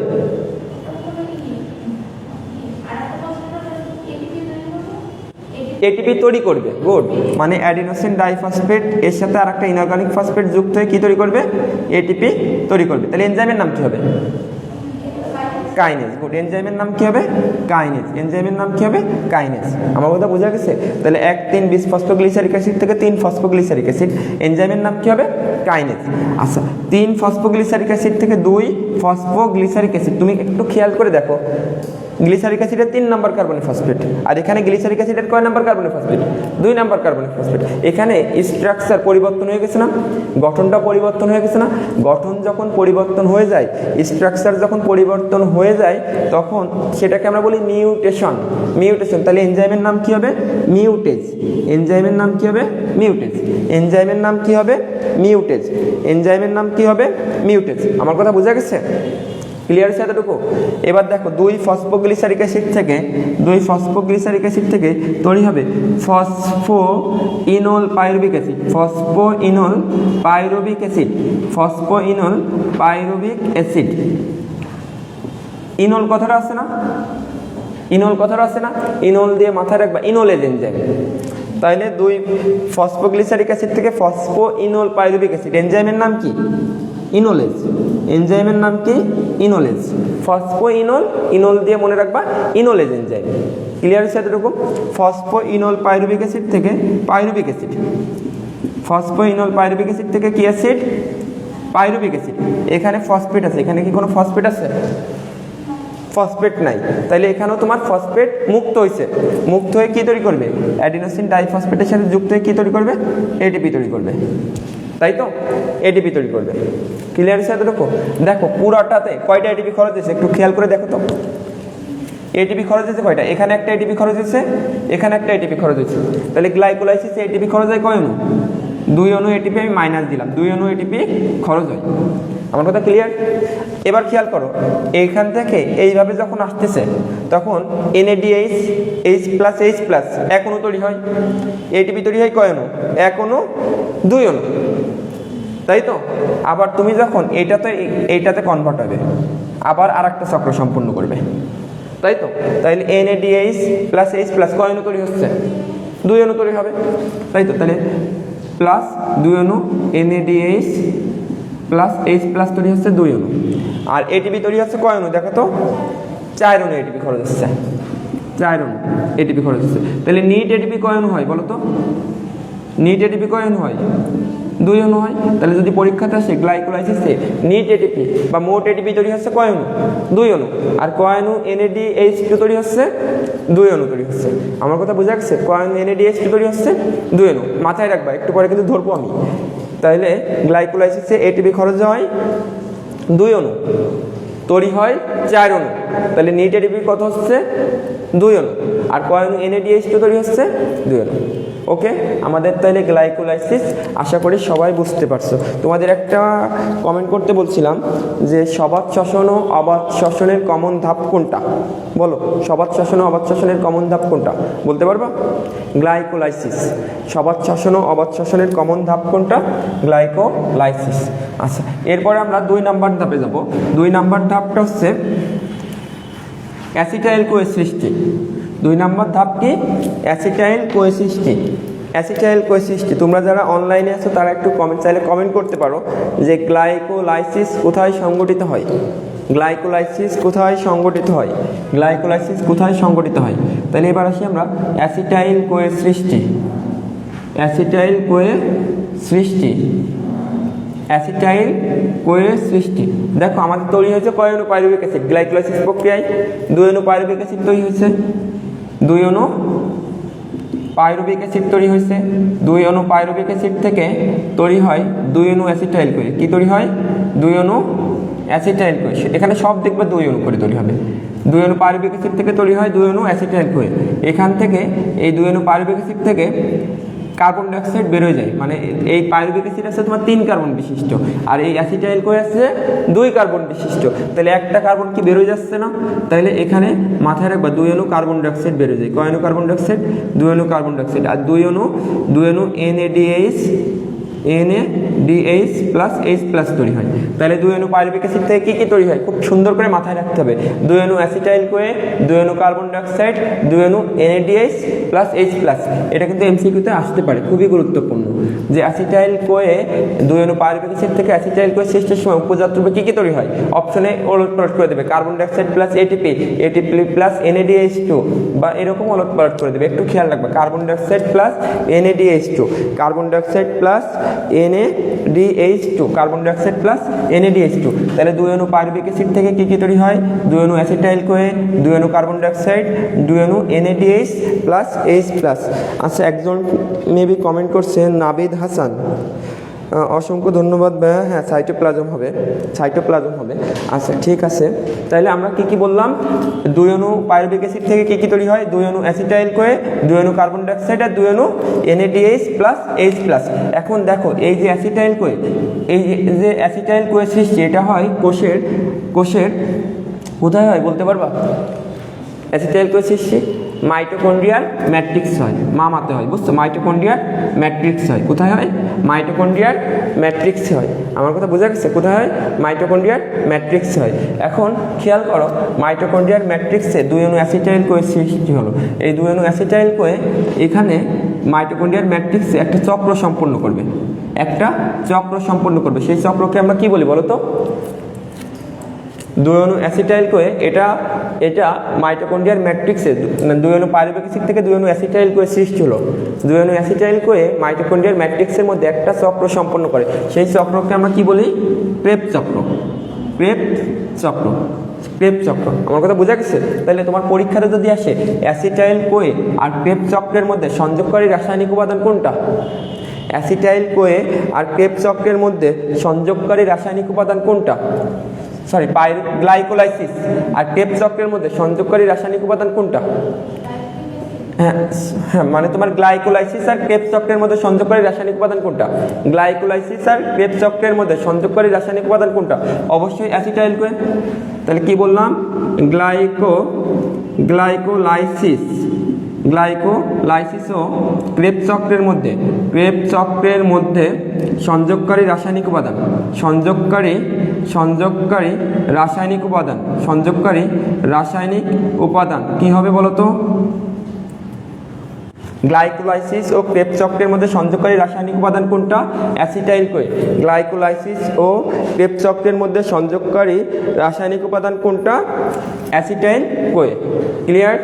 এটিপি তৈরি করবে। গুড, মানে অ্যাডিনোসিন ডাইফসফেট এর সাথে আর একটা ইনঅর্গানিক ফসফেট যুক্ত হয়ে কী তৈরি করবে? এটিপি তৈরি করবে। তাহলে এনজাইমের নাম কী হবে? কাইনেজ। গুড, এনজাইমের নাম কী হবে? কাইনেজ। এনজাইমের নাম কী হবে? কাইনেজ। আমার কথা বোঝা গেছে? তাহলে 1,3,20 ফসফোগ্লিসারিক অ্যাসিড থেকে 3 ফসফোগ্লিসারিক অ্যাসিড, এনজাইমের নাম কী হবে? কাইনেজ। আচ্ছা, 3 ফসফোগ্লিসারিক অ্যাসিড থেকে 2 ফসফোগ্লিসারিক অ্যাসিড, তুমি একটু খেয়াল করে দেখো, গ্লিসারিক অ্যাসিডের 3 নম্বর কার্বনিক ফসফেট, আর এখানে গ্লিসারিক অ্যাসিডের কয় নম্বর কার্বনিক ফসফেট? 2 নম্বর কার্বনিক ফসফেট। এখানে স্ট্রাকচার পরিবর্তন হয়ে গেছে না? গঠনটা পরিবর্তন হয়ে গেছে না? গঠন যখন পরিবর্তন হয়ে যায়, স্ট্রাকচার যখন পরিবর্তন হয়ে যায়, তখন সেটাকে আমরা বলি মিউটেশন। তাহলে এনজাইমের নাম কি হবে? মিউটেজ। এনজাইমের নাম কি হবে? মিউটেজ। এনজাইমের নাম কি হবে? মিউটেজ। এনজাইমের নাম কি হবে? মিউটেজ। আমার কথা বোঝা গেছে? ক্লিয়ার আছে এতটুকু? এবার দেখো 2 ফসফোগ্লিসারিক অ্যাসিড থেকে তৈরি হবে phosphoenolpyruvic acid. Phosphoenolpyruvic acid. Enol কথাটা আছে না? ইনোল দিয়ে মাথায় রাখবা, ইনোলেজ এনজাইম। তাহলে 2 ফসফোগ্লিসারিক অ্যাসিড থেকে ফসফোইনোল পাইরুভিক অ্যাসিড, এনজাইমের নাম কি? ইনোলেজ। এনজাইমের নাম কি? ইনোলেজ। ইনোল দিয়ে মনে রাখবা, ইনোলেজ এনজাইম। ক্লিয়ার হচ্ছে এতটুকু? ফসফোইনোল পাইরুভিক অ্যাসিড থেকে pyruvic acid. Phosphoenolpyruvic acid থেকে কি অ্যাসিড? Pyruvic acid. এখানে ফসফেট আছে, এখানে কি কোনো ফসফেট আছে? ফসফেট নাই। তাহলে এখানেও তোমার ফসফেট মুক্ত হয়েছে, মুক্ত হয়ে কী তৈরি করবে? অ্যাডিনোসিন ডাইফসফেটের সাথে যুক্ত হয়ে কী তৈরি করবে? এটিপি তৈরি করবে, তাই তো? এটিপি তৈরি করবে। ক্লিয়ার আছে এতটুকু? দেখো পুরাটাতে কয়টা এটিপি খরচ হয়েছে একটু খেয়াল করে দেখো তো। এটিপি খরচ হয়েছে কয়টা? এখানে একটা এটিপি খরচ হয়েছে, এখানে একটা এটিপি খরচ হয়েছে। তাহলে গ্লাইকোলাইসিসে এটিপি খরচ হয় কয় অণু? 2 অণু এটিপি আমি মাইনাস দিলাম, 2 অণু এটিপি খরচ হয়। আমার কথা ক্লিয়ার? এবার খেয়াল করো, এইখান থেকে এইভাবে যখন আসতেছে তখন NADH H+H+ 1 অণু তৈরি হয়। এটিপি তৈরি হয় কয় অণু? 1 অণু, 2 অণু, তাই তো? আবার তুমি যখন এইটাতে কনভার্ট হবে, আবার আর একটা চক্র সম্পূর্ণ করবে, তাই তো? তাইলে NADH+H+ কয় অণু তৈরি হচ্ছে? 2 অণু তৈরি হবে, তাই তো? তাহলে প্লাস 2 অণু, NADH+H+ তৈরি হচ্ছে 2 অণু। আর এটিপি তৈরি হচ্ছে কয় অণু দেখো তো? 4 অণু এটিপি খরচ হচ্ছে, 4 অণু এটিপি খরচ হচ্ছে। তাহলে নিট এটিপি কয় অণু হয় বলো তো? নিট এটিপি কয় অণু হয়? 2 অণু হয়। তাহলে যদি পরীক্ষাতে আসে গ্লাইকোলাইসিসে নিট এটিপি বা মোট এটিপি তৈরি হচ্ছে কয় অণু? 2 অণু। আর কয় অণু NADH2 তৈরি হচ্ছে? 2 অণু তৈরি হচ্ছে। আমার কথা বোঝা যাচ্ছে? কয় অণু NADH2 তৈরি হচ্ছে? 2 অণু। মাথায় রাখবা, একটু পরে কিন্তু ধরবো আমি। তাহলে গ্লাইকোলাইসিসে এটিপি খরচ হয় 2 অণু, তৈরি হয় 4 অণু। তাহলে নিট এটিপি কত হচ্ছে? 2 অণু। আর কয় অণু NADH2 তৈরি হচ্ছে? 2 অণু। ওকে, আমাদের তাহলে গ্লাইকোলাইসিস আশা করি সবাই বুঝতে পারছো। তোমাদের একটা কমেন্ট করতে বলছিলাম যে সবাত শ্বসন ও অবাত শ্বসনের কমন ধাপ কোনটা? বলো, সবাত শ্বসন ও অবাত শ্বসনের কমন ধাপ কোনটা বলতে পারবা? গ্লাইকোলাইসিস। সবাত শ্বসন ও অবাত শ্বসনের কমন ধাপ কোনটা? গ্লাইকোলাইসিস। আচ্ছা, এরপরে আমরা 2 নাম্বার ধাপে যাব। 2 নাম্বার ধাপটা হচ্ছে অ্যাসিটাইল কোয়ে সৃষ্টি। 2 নাম্বার ধাপ কি? অ্যাসিটাইল কোয়ে সৃষ্টি। অ্যাসিটাইল কোয়ে সৃষ্টি। তোমরা যারা অনলাইনে আছো তারা একটু চাইলে কমেন্ট করতে পারো যে গ্লাইকোলাইসিস কোথায় সংগঠিত হয়? গ্লাইকোলাইসিস কোথায় সংগঠিত হয়? গ্লাইকোলাইসিস কোথায় সংগঠিত হয়? তাহলে এবার আসি আমরা অ্যাসিটাইল কোয়ে সৃষ্টি। অ্যাসিটাইল কোয়ে সৃষ্টি। অ্যাসিটাইল কোয়ে সৃষ্টি। দেখো আমাদের তৈরি হয়েছে কয় অণু পাইরুভিক অ্যাসিড? গ্লাইকোলাইসিস প্রক্রিয়ায় 2 অণু পাইরুভিক অ্যাসিড তৈরি হয়েছে। 2 অণু পাইরুভিক অ্যাসিড তৈরি হয়েছে। 2 অণু পাইরুভিক অ্যাসিড থেকে তৈরি হয় 2 অণু অ্যাসিটাইল কোয়ে। কি তৈরি হয়? 2 অণু অ্যাসিটাইল কোয়ে। এখানে সব দেখবে 2 অণু করে তৈরি হবে। 2 অণু পাইরুভিক অ্যাসিড থেকে তৈরি হয় 2 অণু অ্যাসিটাইল কোয়ে। এখান থেকে এই 2 অণু পাইরুভিক অ্যাসিড থেকে কার্বন ডাইঅক্সাইড বেরোয় যায়। মানে এই পাইরুভিক অ্যাসিড আছে তোমার 3 কার্বন বিশিষ্ট, আর এই অ্যাসিটাইল কোয়ে আছে 2 কার্বন বিশিষ্ট। তাহলে একটা কার্বন কি বেরোয় যাচ্ছে না? তাহলে এখানে মাথায় রাখবা 2 অণু কার্বন ডাইঅক্সাইড বেরোয় যায়। কয় অণু কার্বন ডাইঅক্সাইড? 2 অণু কার্বন ডাইঅক্সাইড। আর 2 অণু NADH প্লাস H প্লাস তৈরি হয়। তাহলে 2 অণু পাইরুভিক অ্যাসিড থেকে কি কি তৈরি হয়? খুব সুন্দর করে মাথায় রাখতে হবে। 2 অণু অ্যাসিটাইল কোয়ে, 2 অণু কার্বন ডাইঅক্সাইড, 2 অণু NADH প্লাস H প্লাস। এটা কিন্তু এমসিকিউতে আসতে পারে, খুবই গুরুত্বপূর্ণ যে অ্যাসিটাইল কোয়ে 2 অণু পাইরুভিক অ্যাসিড থেকে অ্যাসিটাইল কোয়ে সৃষ্টির সময় উপজাত রূপে কি কি তৈরি হয়? অপশনে ওলটপালট করে দেবে, carbon dioxide plus ATP plus NADH2 বা এরকম ওলটপালট করে দেবে। একটু খেয়াল রাখবে, carbon dioxide plus NADH2, carbon dioxide plus NADH2, carbon dioxide plus NADH2। তাহলে 2 অণু পাইরুভিক অ্যাসিড থেকে কি কি তৈরি হয়? 2 অণু অ্যাসিটাইল কোয়ে, 2 অণু কার্বন ডাইঅক্সাইড, 2 অণু NADH প্লাস H প্লাস। আচ্ছা, একজন মেবি কমেন্ট করছে নাবিদ হাসান, অসংখ্য ধন্যবাদ ভাইয়া। হ্যাঁ, সাইটোপ্লাজম হবে, সাইটোপ্লাজম হবে। আচ্ছা ঠিক আছে, তাহলে আমরা কি কি বললাম? 2 অণু পাইরুভিক অ্যাসিড থেকে কি কি তৈরি হয়? 2 অণু অ্যাসিটাইল কোয়ে, 2 অণু কার্বন ডাইঅক্সাইড আর 2 অণু NADH প্লাস H প্লাস। এখন দেখো এই যে অ্যাসিটাইল কোয়ে, এই যে অ্যাসিটাইল কোয়ে সৃষ্টি, এটা হয় কোষের কোথায় হয় বলতে পারবা? অ্যাসিটাইল কোয়ে সৃষ্টি মাইটোকন্ড্রিয়াল ম্যাট্রিক্স হয়, মামাতে হয়, বুঝছো? মাইটোকন্ড্রিয়াল ম্যাট্রিক্স হয়। কোথায় হয়? মাইটোকন্ড্রিয়াল ম্যাট্রিক্স হয়। আমার কথা বোঝা গেছে? কোথায় হয়? মাইটোকন্ড্রিয়াল ম্যাট্রিক্স হয়। এখন খেয়াল করো, মাইটোকন্ড্রিয়াল ম্যাট্রিক্সে 2 অণু অ্যাসিটাইল কোয়ে সৃষ্টি হলো। এই 2 অণু অ্যাসিটাইল কোয়ে এখানে মাইটোকন্ড্রিয়াল ম্যাট্রিক্সে একটা চক্র সম্পন্ন করবে, একটা চক্র সম্পন্ন করবে। সেই চক্রকে আমরা কি বলি বলো তো? 2 অণু অ্যাসিটাইল কোয়ে এটা মাইটোকন্ড্রিয়াল ম্যাট্রিক্সে 2 অণু পাইরুভিক অ্যাসিড থেকে 2 অণু অ্যাসিটাইল কোয়ে সৃষ্টি হলো। 2 অণু অ্যাসিটাইল কোয়ে মাইটোকন্ড্রিয়াল ম্যাট্রিক্সের মধ্যে একটা চক্র সম্পন্ন করে। সেই চক্রকে আমরা কি বলি? ক্রেবস চক্র। ক্রেবস চক্র, ক্রেবস চক্র। আমার কথা বোঝা গেছে? তাহলে তোমার পরীক্ষাতে যদি আসে অ্যাসিটাইল কোয়ে আর ক্রেবস চক্রের মধ্যে সংযোগকারী রাসায়নিক উপাদান কোনটা? অ্যাসিটাইল কোয়ে আর ক্রেবস চক্রের মধ্যে সংযোগকারী রাসায়নিক উপাদান কোনটা? সরি, গ্লাইকোলাইসিস আর ক্রেবস চক্রের মধ্যে সংযোগকারী রাসায়নিক উপাদান কোনটা? হ্যাঁ, মানে তোমার গ্লাইকোলাইসিস আর ক্রেবস চক্রের মধ্যে সংযোগকারী রাসায়নিক উপাদান কোনটা? গ্লাইকোলাইসিস আর ক্রেবস চক্রের মধ্যে সংযোগকারী রাসায়নিক উপাদান কোনটা? অবশ্যই অ্যাসিটাইল কোয়ে। তাহলে কি বললাম? গ্লাইকোলাইসিস ও ক্রেবস চক্রের মধ্যে সংযোগকারী রাসায়নিক উপাদান, সংযোগকারী রাসায়নিক উপাদান কি হবে বলো তো? গ্লাইকোলাইসিস ও ক্রেবস চক্রের মধ্যে সংযোগকারী রাসায়নিক উপাদান কোনটা? Acetyl CoA. গ্লাইকোলাইসিস ও ক্রেবস চক্রের মধ্যে সংযোগকারী রাসায়নিক উপাদান কোনটা? Acetyl CoA. ক্লিয়ার?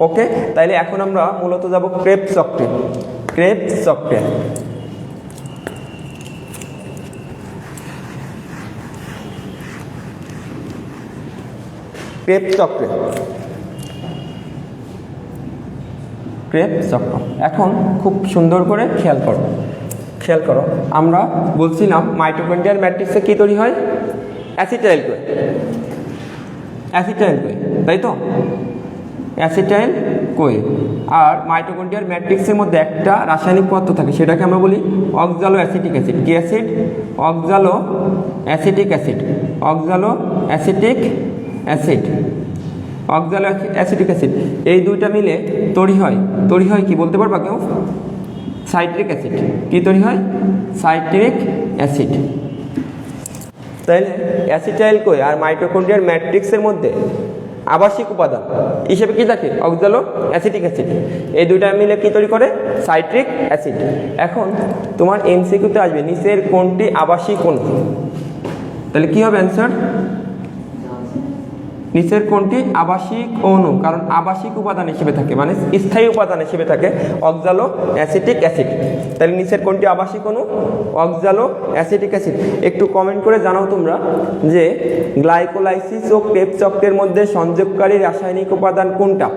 ওকে, তাইলে এখন আমরা মূলত যাব ক্রেবস চক্রে। ক্রেবস চক্রে, ক্রেবস চক্র। এখন খুব সুন্দর করে খেয়াল করো, আমরা বলছিলাম মাইটোকন্ড্রিয়াল ম্যাট্রিক্সে কি তৈরি হয়? অ্যাসিটাইল কোয়ে, তাই তো? Acetyl CoA. আর মাইটোকন্ড্রিয়াল ম্যাট্রিক্সের মধ্যে একটা রাসায়নিক পদার্থ থাকে, সেটাকে আমরা বলি অক্সালো অ্যাসিটিক অ্যাসিড। কি acid? অক্সালো acetic acid. অক্সালো acetic acid. এই দুইটা মিলে তৈরি হয় কি বলতে পারবা কেউ? Citric acid. কি তৈরি হয়? Citric acid. তাইলে অ্যাসিটাইল কোয়ে আর মাইটোকন্ড্রিয়াল ম্যাট্রিক্সের মধ্যে আবাসিক উপাদান হিসেবে কি থাকে? অক্সালো অ্যাসিটিক অ্যাসিড। এই দুইটা মিলে কি তৈরি করে? Citric acid. এখন তোমার এমসিকিউতে আসবে নিচের কোনটি আবাসিক অণু? তাহলে কি হবে অ্যান্সার? নিচের কোনটি আবাসিক অণু? কারণ আবাসিক উপাদান হিসেবে থাকে, মানে স্থায়ী উপাদান হিসেবে থাকে অক্সালো অ্যাসিটিক অ্যাসিড। তাহলে নিচের কোনটি আবাসিক অণু? অক্সালো অ্যাসিটিক অ্যাসিড। একটু কমেন্ট করে জানাও তোমরা যে গ্লাইকোলাইসিস ও ক্রেবস চক্রের মধ্যে সংযোগকারী রাসায়নিক উপাদান কোনটা?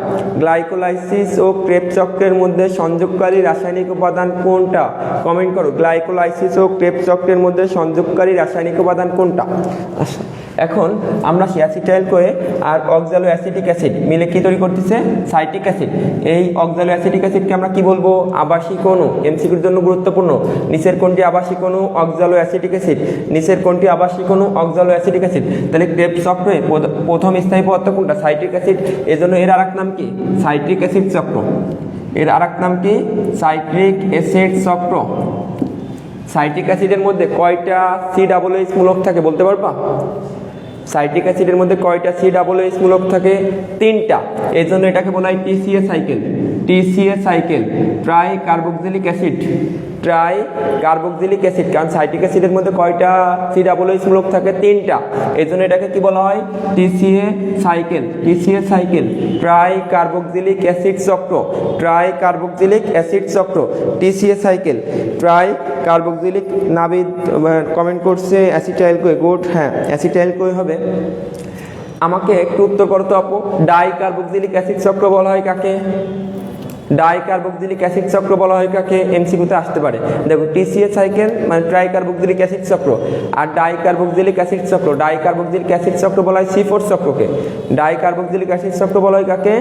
গ্লাইকোলাইসিস ও ক্রেবস চক্রের মধ্যে সংযোগকারী রাসায়নিক উপাদান কোনটা? কমেন্ট করো, গ্লাইকোলাইসিস ও ক্রেবস চক্রের মধ্যে সংযোগকারী রাসায়নিক উপাদান কোনটা? আচ্ছা, এখন আমরা অ্যাসিটাইল কোয়ে আর অক্সালো অ্যাসিটিক অ্যাসিড মিলে কি তৈরি করতেছে? Citric acid. এই অক্সালো অ্যাসিটিক অ্যাসিডকে আমরা কি বলবো? আবাসিক অণু। এমসিকিউর জন্য গুরুত্বপূর্ণ। নিচের কোনটি আবাসিক অণু? অক্সালো অ্যাসিটিক অ্যাসিড। নিচের কোনটি আবাসিক অণু? অক্সালো অ্যাসিটিক অ্যাসিড। তাহলে ক্রেবস চক্রে প্রথম স্থায়ী পদার্থ কোনটা? Citric acid. এজন্য এর আরেক নাম কি? সাইট্রিক অ্যাসিড চক্র। এর আরেক নাম কি? সাইট্রিক অ্যাসিড চক্র। সাইট্রিক অ্যাসিডের মধ্যে কয়টা COOH মূলক থাকে বলতে পারবা? সাইট্রিক অ্যাসিডের মধ্যে কয়টা COOH মূলক থাকে? 3টা। এই জন্য এটাকে বলা হয় TCA cycle. TCA cycle, tricarboxylic acid. Try carboxylic acid. কারণ সাইট্রিক অ্যাসিডের মধ্যে কয়টা COOH মূলক থাকে? 3টা। এই জন্য এটাকে কি বলা হয়? TCA cycle. TCA cycle, tricarboxylic acid চক্র। ট্রাই কার্বক্সিলিক অ্যাসিড চক্র, TCA cycle, tricarboxylic. Nabid comment করছে অ্যাসিটাইল কোয়ে। গুড, হ্যাঁ অ্যাসিটাইল কোয়ে হবে। আমাকে একটু উত্তর করতে আপু, ডাই কার্বক্সিলিক অ্যাসিড চক্র বলা হয় কাকে? ডাই কার্বক্সিলিক অ্যাসিড চক্র বলা হয় কাকে? এমসিকিউতে আসতে পারে। দেখো, TCA সাইকেল মানে ট্রাই কার্বক্সিলিক অ্যাসিড চক্র, আর ডাই কার্বক্সিলিক অ্যাসিড চক্র। ডাই কার্বক্সিলিক অ্যাসিড চক্র বলা হয় C4 চক্রকে। ডাই কার্বক্সিলিক অ্যাসিড চক্র বলা হয় কাকে?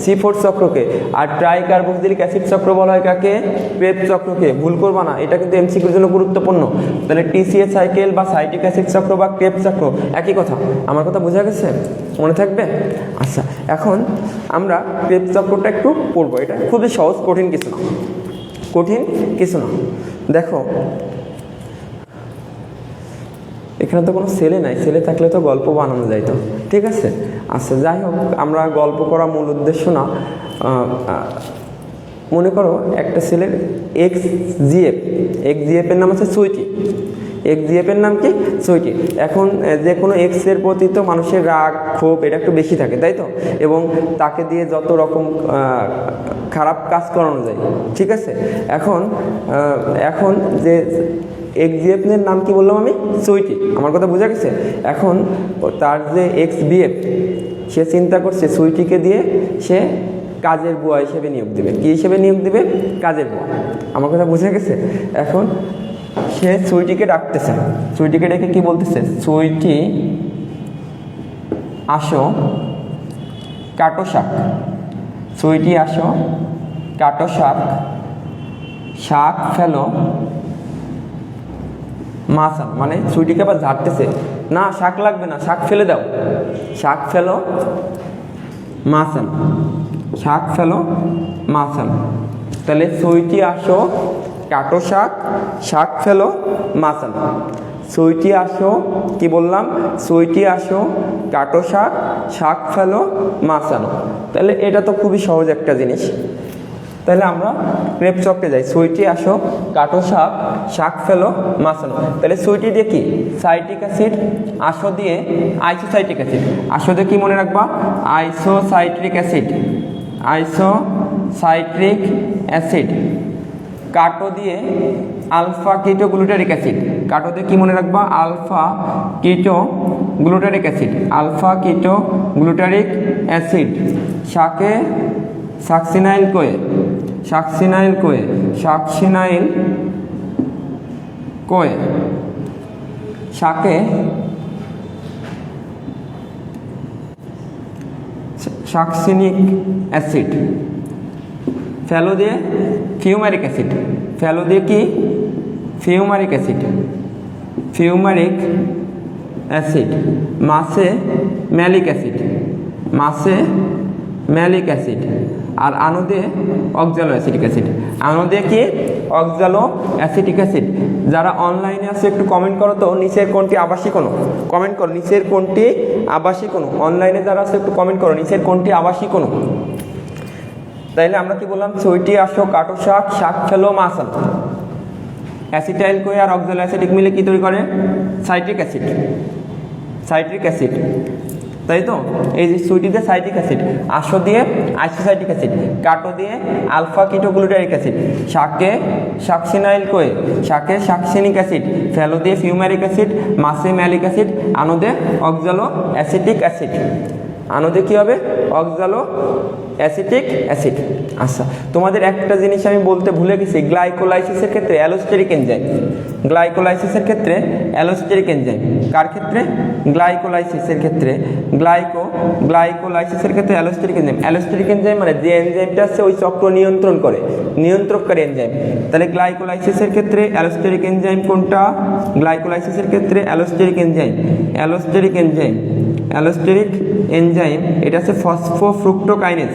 C4 চক্রকে। আর ট্রাই কার্বক্সিলিক অ্যাসিড চক্র বলা হয় কাকে? ক্রেবস চক্রকে। ভুল করবা না, এটা কিন্তু এমসিকিউর জন্য গুরুত্বপূর্ণ। তাহলে TCA সাইকেল বা সাইট্রিক অ্যাসিড চক্র বা ক্রেবস চক্র একই কথা। আমার কথা বোঝা গেছে? মনে থাকবে? আচ্ছা, এখন আমরা ক্রেবস চক্রটা একটু পড়বো। এটা খুবই সহজ, কঠিন কিছু না। দেখো, এখানে তো কোনো ছেলে নাই, ছেলে থাকলে তো গল্প বানানো যাইতো, ঠিক আছে? আচ্ছা, যাই হোক, আমরা গল্প করা মূল উদ্দেশ্য না। মনে করো একটা ছেলের XGF এর নাম আছে সুইটি। XGF এর নাম কি? সুইটি। এখন যে কোনো এক্স এর প্রতি তো মানুষের রাগ ক্ষোভ এটা একটু বেশি থাকে, তাই তো? এবং তাকে দিয়ে যত রকম খারাপ কাজ করানো যায়, ঠিক আছে? এখন যে XGF এর নাম কি বললাম আমি? সুইটি। আমার কথা বোঝা গেছে? এখন তার যে XBF, সে চিন্তা করছে সুইটিকে দিয়ে সে কাজের বুয়া হিসেবে নিয়োগ দেবে। কি হিসেবে নিয়োগ দেবে? কাজের বুয়া। আমার কথা বোঝা গেছে? এখন সে সুইটিকে ডাকতেছে, সুইটিকে ডেকে কি বলতেছে? সুইটি আসো কাটো শাক। সুইটি আসো কাটো শাক, শাক ফেলো মাছ আনো। মানে সুইটিকে আবার ঝাড়তেছে, না শাক লাগবে না, শাক ফেলে দাও। শাক ফেলো মাছ আনো, শাক ফেলো মাছ আনো। তাহলে সুইটি আসো কাটো শাক, শাক ফেলো মাছ আনো। সুইটি আসো, কি বললাম? সুইটি আসো কাটো শাক, শাক ফেলো মাছ আনো। তাহলে এটা তো খুবই সহজ একটা জিনিস। তাহলে আমরা ক্রেবস চক্রে যাই। সুইটি আসো কাটো শাক, শাক ফেলো মাছ আনো। তাহলে সুইটি দিয়ে কি? Citric acid. আসো দিয়ে আইসোসাইট্রিক অ্যাসিড। আসো দিয়ে কি মনে রাখবা? আইসোসাইট্রিক অ্যাসিড। আইসোসাইট্রিক অ্যাসিড। কাটো দিয়ে আলফা কিটো গ্লুটারিক অ্যাসিড। কাটোতে কি মনে রাখবা? আলফা কিটো গ্লুটারিক অ্যাসিড, আলফা কিটো গ্লুটারিক অ্যাসিড। শাকে succinyl CoA, succinyl CoA, succinyl CoA. শাকে সাকসিনিক অ্যাসিড। ফেলো দিয়ে ফিউমারিক অ্যাসিড, ফেলো দিয়ে কি? Fumaric acid, fumaric acid. মাসে ম্যালিক অ্যাসিড, মাসে ম্যালিক অ্যাসিড। আর আনোদে অক্সালো অ্যাসিটিক অ্যাসিড, আনোদে কি? অক্সালো অ্যাসিটিক অ্যাসিড। যারা অনলাইনে আছে একটু কমেন্ট করো তো, নিচের কোনটি আবাসিক অণু? কমেন্ট করো নিচের কোনটি আবাসিক অণু। অনলাইনে যারা আছে একটু কমেন্ট করো নিচের কোনটি আবাসিক অণু। তাইলে আমরা কি বললাম? ছয়টি আসো, কাটো শাক, শাক ফেলো, মাছ আনো। অ্যাসিটাইল কোয়ে আর অক্সালো অ্যাসিটিক মিলে কি তৈরি করে? সাইট্রিক অ্যাসিড, সাইট্রিক অ্যাসিড, তাই তো? এই যে সুইটিতে সাইট্রিক অ্যাসিড, আসো দিয়ে আইসোসাইটিক অ্যাসিড, কাটো দিয়ে আলফা কিটো গ্লুটারিক অ্যাসিড। শাকে সাকসিনাইল কোয়ে, শাকে সাকসিনিক অ্যাসিড। ফেলো দিয়ে ফিউমারিক অ্যাসিড, মাসে ম্যালিক অ্যাসিড, আনোদে অক্সালো অ্যাসিটিক অ্যাসিড। আনোদে কি হবে? Oxaloacetic acid. আচ্ছা, তোমাদের একটা জিনিস আমি বলতে ভুলে গেছি, গ্লাইকোলাইসিসের ক্ষেত্রে অ্যালোস্টেরিক এনজাইম, গ্লাইকোলাইসিসের ক্ষেত্রে অ্যালোস্টেরিক এনজাইম। কার ক্ষেত্রে? গ্লাইকোলাইসিসের ক্ষেত্রে। গ্লাইকোলাইসিসের ক্ষেত্রে অ্যালোস্টেরিক এনজাইম। অ্যালোস্টেরিক এনজাইম মানে যে এনজাইমটা আছে ওই চক্র নিয়ন্ত্রণ করে, নিয়ন্ত্রককারী এনজাইম। তাহলে গ্লাইকোলাইসিসের ক্ষেত্রে অ্যালোস্টেরিক এনজাইম কোনটা? গ্লাইকোলাইসিসের ক্ষেত্রে allosteric enzyme, allosteric enzyme, allosteric enzyme এটা হচ্ছে ফসফোফ্রুক্টোকাইনেজ।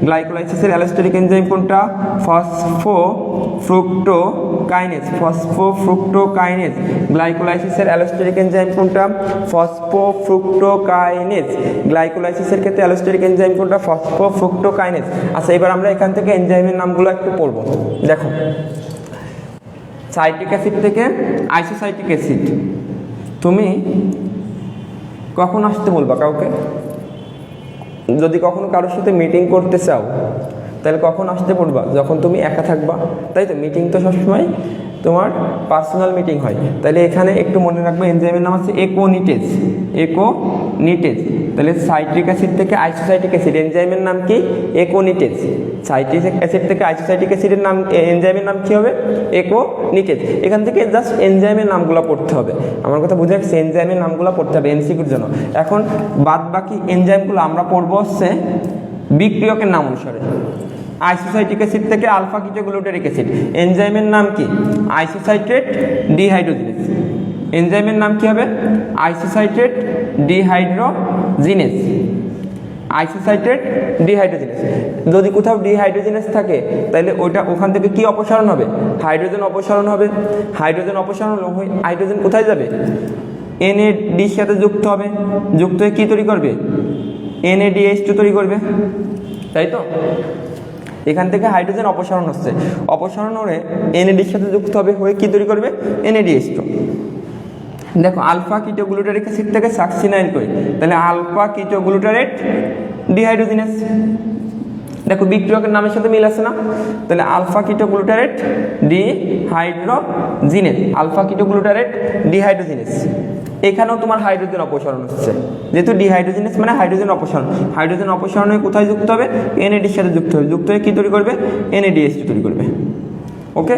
গ্লাইকোলাইসিসের অ্যালোস্টেরিক এনজাইম কোনটা? ফসফোফ্রুক্টোকাইনেজ, ফসফোফ্রুক্টোকাইনেজ। গ্লাইকোলাইসিসের অ্যালোস্টেরিক এনজাইম কোনটা? ফসফোফ্রুক্টোকাইনেজ। গ্লাইকোলাইসিসের ক্ষেত্রে অ্যালোস্টেরিক এনজাইম কোনটা? ফসফোফ্রুক্টোকাইনেজ। আচ্ছা, এবার আমরা এখান থেকে এনজাইমের নামগুলো একটু পড়ব। দেখো, সাইট্রিক অ্যাসিড থেকে আইসোসাইটিক অ্যাসিড। তুমি কখন আসতে বলবা কাউকে? যদি কখনো কারোর সাথে মিটিং করতে চাও তাহলে কখন আসতে বলবা? যখন তুমি একা থাকবা, তাই তো? মিটিং তো সবসময় তোমার পার্সোনাল মিটিং হয়। তাহলে এখানে একটু মনে রাখবে এনজাইমের নাম আছে একোনিটেজ, একোনিটেজ। তাহলে সাইট্রিক অ্যাসিড থেকে আইসোসাইটিক অ্যাসিড এনজাইমের নাম কি? একোনিটেজ। সাইট্রিক অ্যাসিড থেকে আইসোসাইটিক অ্যাসিডের নাম, এনজাইমের নাম কি হবে? একোনিটেজ। এখান থেকে জাস্ট এনজাইমের নামগুলো পড়তে হবে। আমার কথা বুঝে গেছে? এনজাইমের নামগুলো পড়তে হবে এমসিকিউর জন্য। এখন বাদ বাকি এনজাইমগুলো আমরা পড়বো হচ্ছে বিক্রিয়কের নাম অনুসারে। আইসোসাইটিক অ্যাসিড থেকে আলফা কিটো গ্লুটারিক অ্যাসিড এনজাইমের নাম কি? আইসোসাইট্রেট ডিহাইড্রোজিনেস। এনজাইমের নাম কি হবে? আইসোসাইট্রেট ডিহাইড্রোজিনেস, আইসোসাইট্রেট ডিহাইড্রোজিনেস। যদি কোথাও ডিহাইড্রোজিনেস থাকে তাহলে ওইটা ওখান থেকে কি অপসারণ হবে? হাইড্রোজেন অপসারণ হবে। হাইড্রোজেন অপসারণ হলে হাইড্রোজেন কোথায় যাবে? NADর সাথে যুক্ত হবে, যুক্ত হয়ে কি তৈরি করবে? NADH2 তৈরি করবে, তাই তো? এখান থেকে হাইড্রোজেন অপসারণ হচ্ছে, অপসারণ হয়ে NADর সাথে যুক্ত হবে, হয়ে কি তৈরি করবে? NADH2। দেখো, আলফা কিটো গ্লুটারিক অ্যাসিড থেকে সাকসিনাইল কোয়ে, তাহলে আলফা কিটো গ্লুটারেট ডিহাইড্রোজিনেস। দেখো বিক্রিয়কের নামের সাথে মিল আছে না? তাহলে আলফা কিটো গ্লুটারেট ডিহাইড্রোজিনেস, আলফা কিটো গ্লুটারেট ডিহাইড্রোজিনেস। এখানেও তোমার হাইড্রোজেন অপসারণ হচ্ছে, যেহেতু ডিহাইড্রোজিনেস মানে হাইড্রোজেন অপসারণ। হাইড্রোজেন অপসারণ হয়ে কোথায় যুক্ত হবে? NADর সাথে যুক্ত হবে, যুক্ত হয়ে কি তৈরি করবে? NADH2 তৈরি করবে। ওকে,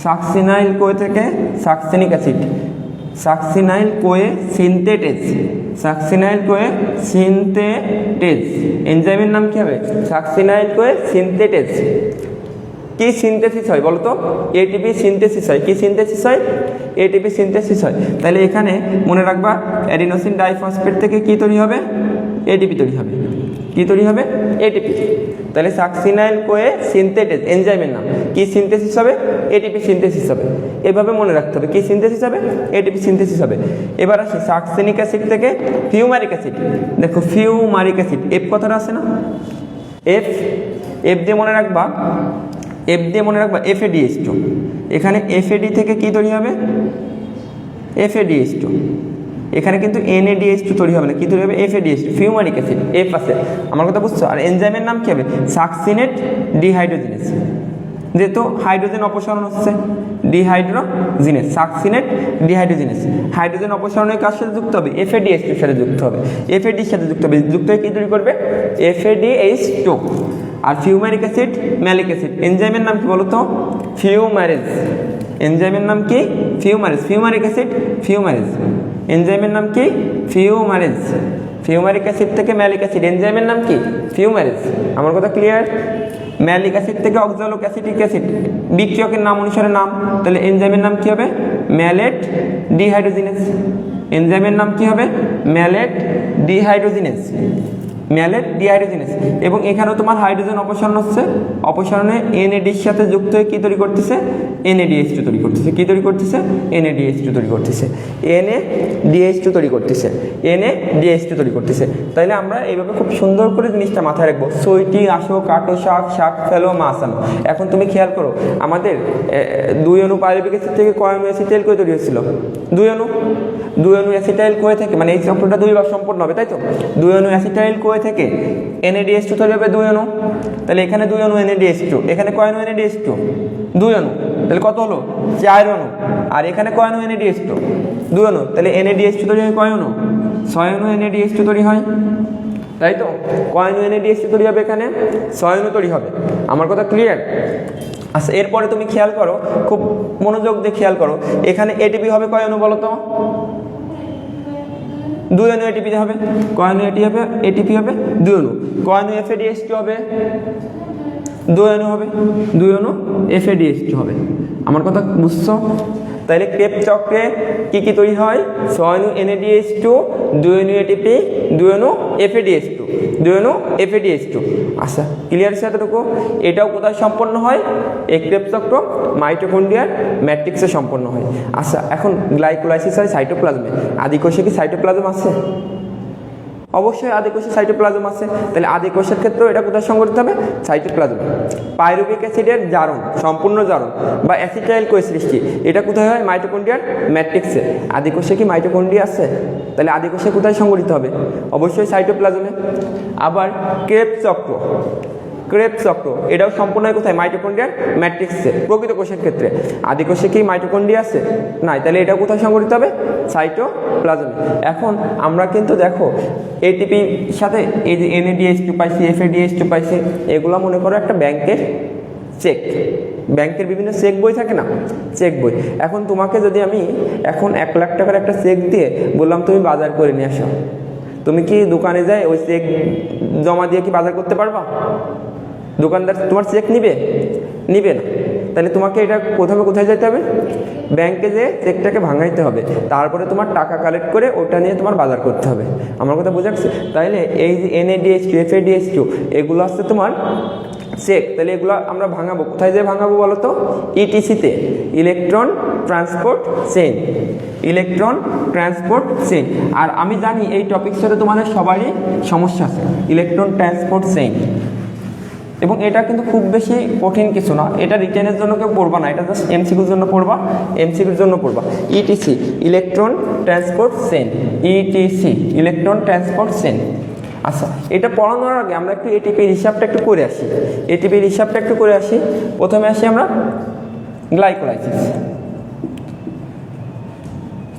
সাকসিনাইল কোয়ে থেকে succinic acid, succinyl Koi synthetase, succinyl Koi synthetase. এনজাইমের নাম কি হবে? Succinyl Koi synthetase. কি সিনথেসিস হয় বলো তো? ATP সিনথেসিস হয়। কি সিনথেসিস হয়? ATP সিনথেসিস হয়। তাহলে এখানে মনে রাখবা অ্যাডিনোসিন ডাইফসফেট থেকে কি তৈরি হবে? ATP তৈরি হবে। কি তৈরি হবে? ATP। তাহলে সাকসিনাইল কোয়ে সিনথেটেজ এনজাইমের নাম। কি সিনথেসিস হবে? ATP সিনথেসিস হবে। এভাবে মনে রাখতে হবে। কি সিনথেসিস হবে? ATP সিনথেসিস হবে। এবার আসি সাকসিনিক অ্যাসিড থেকে ফিউমারিক অ্যাসিড। দেখো ফিউমারিক অ্যাসিড, এফ কথাটা আছে না? এফ, এফ দিয়ে মনে রাখবা, এফ দিয়ে মনে রাখবা FADH2। এখানে FAD থেকে কি তৈরি হবে? FADH2। এখানে কিন্তু NADH2 তৈরি হবে না, কি তৈরি হবে? FADH2, ফিউমারিক অ্যাসিড, এফ আছে। আমার কথা বুঝছো? আর এনজাইমের নাম কি হবে? Succinate dehydrogenase. যেহেতু হাইড্রোজেন অপসারণ হচ্ছে, ডিহাইড্রোজিনেস, সাকসিনেট ডিহাইড্রোজিনেস। হাইড্রোজেন অপসারণের কার সাথে যুক্ত হবে? FADH2 এর সাথে যুক্ত হবে, FAD এর সাথে যুক্ত হবে, যুক্ত হয়ে কি তৈরি করবে? FADH2। আর ফিউমারিক অ্যাসিড, ম্যালিক অ্যাসিড, এনজাইমের নাম কি বলো তো? ফিউমারেজ। এনজাইমের নাম কি? ফিউমারেজ। Fumaric acid, fumarase. এনজাইমের নাম কি? ফিউমারেজ। ফিউমারিক অ্যাসিড থেকে ম্যালিক অ্যাসিড, এনজাইমের নাম কি? ফিউমারেজ। আমার কথা ক্লিয়ার? ম্যালিক অ্যাসিড থেকে অক্সালোক অ্যাসিটিক অ্যাসিড, বিক্রিয়কের নাম অনুসারে নাম, তাহলে এনজাইমের নাম কি হবে? Mallet dehydrogenase. এনজাইমের নাম কি হবে? Mallet dehydrogenase, mallet dehydrogenase. এবং এখানেও তোমার হাইড্রোজেন অপসারণ হচ্ছে, অপসারণে NAD এর সাথে যুক্ত হয়ে কি তৈরি করতেছে? NADH2 তৈরি করতেছে। কি তৈরি করতেছে? NADH2 তৈরি করতেছে, NADH2 তৈরি করতেছে, NADH2 তৈরি করতেছে। তাইলে আমরা এইভাবে খুব সুন্দর করে জিনিসটা মাথায় রাখবো, সইটি আসো, কাটো শাক, শাক ফেলো, মাছ আনো। এখন তুমি খেয়াল করো, আমাদের 2 অণু পাইরুভিক অ্যাসিড থেকে কয় অণু অ্যাসিটাইল কই তৈরি হয়েছিল? 2 অণু। 2 অণু অ্যাসিটাইল কই থেকে, মানে এই চক্রটা 2 বার সম্পূর্ণ হবে, তাই তো? 2 অণু অ্যাসিটাইল কই থেকে? NADH2 তৈরি হবে 2 অণু। তাহলে এখানে 2 অণু NADH2, এখানে কয় অণু NADH2? 2 অণু। তাহলে কত হলো? 4 অণু। আর এখানে কয় অণু NADH2? 2 অণু। তাহলে NADH2 তৈরি হয় কয় অণু? 6 অণু NADH2 তৈরি হয়, তাই তো? কয় অণু NADH2 তৈরি হবে? এখানে 6 অণু তৈরি হবে। আমার কথা ক্লিয়ার? আচ্ছা, এরপরে তুমি খেয়াল করো, খুব মনোযোগ দিয়ে খেয়াল করো, এখানে ATP হবে কয় অণু বলো তো? 2 অণু ATP হবে। কয় অণু ATP হবে? 2 অণু। কয় অণু FADH2 হবে? 2 অণু হবে। 2 অণু FADH2 হবে। আমার কথা বুঝছো? তাহলে ক্রেবস চক্রে কি কি তৈরি হয়? 6 অণু NADH2, 2 অণু ATP, 2 অণু FADH2, 2 অণু FADH2। আচ্ছা, ক্লিয়ার আছে এতটুকু? এটাও কোথায় সম্পন্ন হয়? এই ক্রেবস চক্র মাইটোকন্ড্রিয়ার ম্যাট্রিক্সে সম্পন্ন হয়। আচ্ছা, এখন গ্লাইকোলাইসিস হয় সাইটোপ্লাজমে। আদিকোষে কি সাইটোপ্লাজম আছে? অবশ্যই আদিকোষে সাইটোপ্লাজম আছে। তাহলে আদিকোষের ক্ষেত্রেও এটা কোথায় সংঘটিত হবে? সাইটোপ্লাজমে। পাইরুভিক অ্যাসিডের জারণ, সম্পূর্ণ জারণ বা অ্যাসিটাইল কোষ সৃষ্টি, এটা কোথায় হয়? মাইটোকন্ড্রিয়ার ম্যাট্রিক্সে। আদিকোষে কি মাইটোকন্ড্রিয়া আছে? তাহলে আদিকোষে কোথায় সংঘটিত হবে? অবশ্যই সাইটোপ্লাজমে। আবার ক্রেবস চক্র, ক্রেবস চক্র এটাও সম্পূর্ণ হয় কোথায়? মাইটোকন্ড্রিয়ার ম্যাট্রিক্সে। প্রকৃত কোষের ক্ষেত্রে আদিকোষে কি মাইটোকন্ড্রিয়া আছে? নাই। তাহলে এটা কোথায় সংঘটিত হবে? সাইটোপ্লাজমে। এখন আমরা কিন্তু দেখো ATPর সাথে এই যে NADH2 পাইছি, FADH2 পাইছি, এগুলো মনে করো একটা ব্যাংকের চেক। ব্যাংকের বিভিন্ন চেক বই থাকে না, চেক বই। এখন তোমাকে যদি আমি এখন 1 লাখ টাকার একটা চেক দিয়ে বললাম তুমি বাজার করে নিয়ে আসো, তুমি কি দোকানে যাই ওই চেক জমা দিয়ে কি বাজার করতে পারবা? দোকানদার তোমার চেক নিবে? নিবে না। তাহলে তোমাকে এটা কোথায় যেতে হবে? ব্যাংকে যেয়ে চেকটাকে ভাঙাইতে হবে, তারপরে তোমার টাকা কালেক্ট করে ওটা নিয়ে তোমার বাজার করতে হবে। আমার কথা বোঝাচ্ছে? তাইলে এই যে NADH2, FADH2 এগুলো আসছে তোমার চেক। তাহলে এগুলো আমরা ভাঙাবো কোথায় যেয়ে ভাঙাবো বলো তো? ETC-তে, electron transport chain, electron transport chain. আর আমি জানি এই টপিকের সাথে তোমাদের সবারই সমস্যা আছে, ইলেকট্রন ট্রান্সপোর্ট চেইন। এবং এটা কিন্তু খুব বেশি কঠিন কিছু না, এটা রিটেনের জন্য কেউ পড়বা না, এটা জাস্ট MCQর জন্য পড়বা, MCQর জন্য পড়বা। ETC, electron transport chain, ETC, electron transport chain. আচ্ছা, এটা পড়ানোর আগে আমরা একটু ATPর হিসাবটা একটু করে আসি, ATPর হিসাবটা একটু করে আসি। প্রথমে আসি আমরা গ্লাইকোলাইসিস।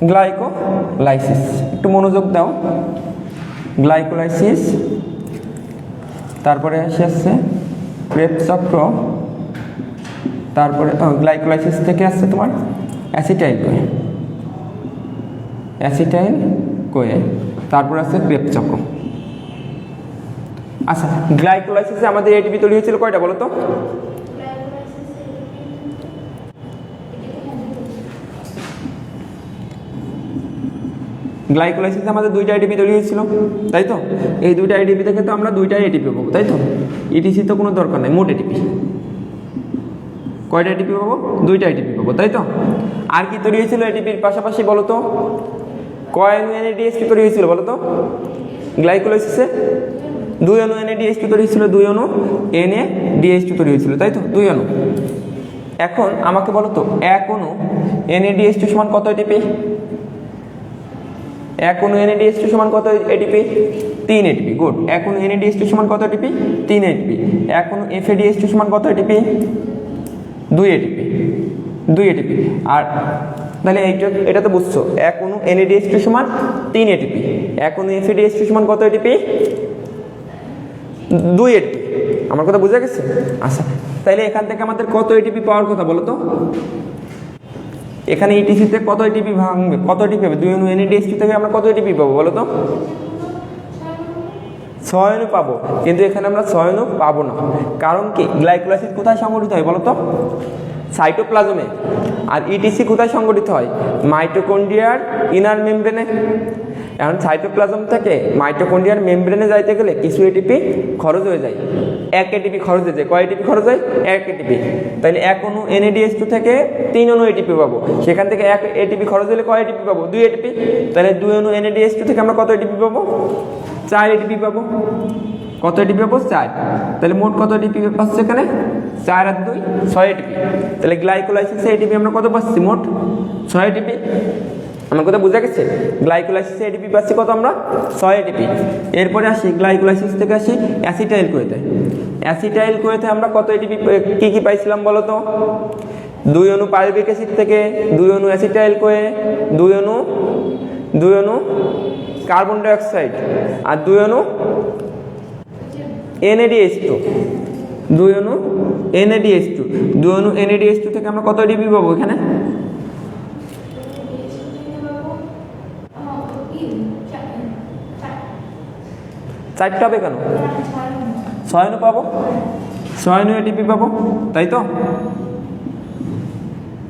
গ্লাইকোলাইসিস একটু মনোযোগ দাও। গ্লাইকোলাইসিস, তারপরে আসছে ক্রেবস চক্র, তারপরে গ্লাইকোলাইসিস থেকে আসছে তোমার অ্যাসিটাইল কোয়ে, অ্যাসিটাইল কোয়ে, তারপরে আসছে ক্রেবস চক্র। আচ্ছা, গ্লাইকোলাইসিসে আমাদের ATP তৈরি হয়েছিল কয়টা বলো তো? গ্লাইকোলাইসিসে আমাদের 2টা ATP তৈরি হয়েছিল, তাই তো? এই 2টা ATP থেকে তো আমরা 2টাই ATP পাবো, তাই তো? ETC তো কোনো দরকার নেই, মোট ATP কয়টা ATP পাবো? 2টা ATP পাবো, তাই তো? আর কি তৈরি হয়েছিল ATPর পাশাপাশি বলো তো? কয় অণু NADH2 তৈরি হয়েছিল বলো তো? গ্লাইকোলাইসিসে 2 অণু NADH2 তৈরি হয়েছিল, 2 অণু NADH2 তৈরি হয়েছিল, তাই তো? 2 অণু। এখন আমাকে বলো তো 1 অণু NADH2 সমান কত ATP? 1 অণু NADH2 সমান কত ATP? 3 ATP। গুড। 1 অণু NADH2 সমান কত ATP? 3 ATP। 1 অণু FADH2 সমান কত ATP? 2 ATP, 2 ATP. আর তাহলে এটা তো বুঝছো, এক অণু NADH2 সমান 3 এটিপি, এক অণু FADH2 সমান কত এটিপি? 2 এটিপি। আমার কথা বুঝা গেছে? আচ্ছা, তাহলে এখান থেকে আমাদের কত এটিপি পাওয়ার কথা বলো তো? এখানে ইটিসিতে কত এটিপি ভাঙবে, কত এটিপি পাবে? 2 অণু NADH2 থেকে আমরা কত এটিপি পাবো বলো তো? 6 অণু পাবো, কিন্তু এখানে আমরা 6 অণু পাবো না। কারণ কি? গ্লাইকোলাইসিস কোথায় সংগঠিত হয় বলো তো? সাইটোপ্লাজমে। আর ইটিসি কোথায় সংগঠিত হয়? মাইটোকন্ড্রিয়ার ইনার মেমব্রেনে। এখন সাইটোপ্লাজম থেকে মাইটোকন্ড্রিয়ার মেমব্রেনে যাইতে গেলে কিছু এটিপি খরচ হয়ে যায়, 1 এটিপি খরচ হয়ে যায়। কয় এটিপি খরচ হয়? 1 এটিপি। তাহলে এক অণু NADH2 থেকে 3 অণু এটিপি পাবো, সেখান থেকে 1 এটিপি খরচ হলে কয় এটিপি পাবো? 2 এটিপি। তাহলে 2 অণু NADH2 থেকে আমরা কত এটিপি পাবো? 4 এটিপি পাবো। কত এটিপি পাবো? 4। তাহলে মোট কত এটিপি পাচ্ছে এখানে? 4 আর 2 6 এটিপি। তাহলে গ্লাইকোলাইসিসে এটিপি আমরা কত পাচ্ছি? মোট 6 এটিপি। আমার কথা বুঝা গেছে? গ্লাইকোলাইসিসে এটিপি পাচ্ছি কত আমরা? 6 এটিপি। এরপরে আসি গ্লাইকোলাইসিস থেকে আসি অ্যাসিটাইল কোয়েতে। অ্যাসিটাইল কোয়েতে আমরা কত এটিপি কি পাইছিলাম বলো তো? 2 অণু পাইরুভিক অ্যাসিড থেকে 2 অণু অ্যাসিটাইল কোয়ে, 2 অণু কার্বন ডাইঅক্সাইড আর 2 অণু NADH2, 2 অণু NADH2, 2 অণু NADH2 থেকে আমরা কত এটিপি পাবো এখানে? 4টা হবে কেন? 6 অণু পাবো, 6 অণু এটিপি পাবো, তাই তো?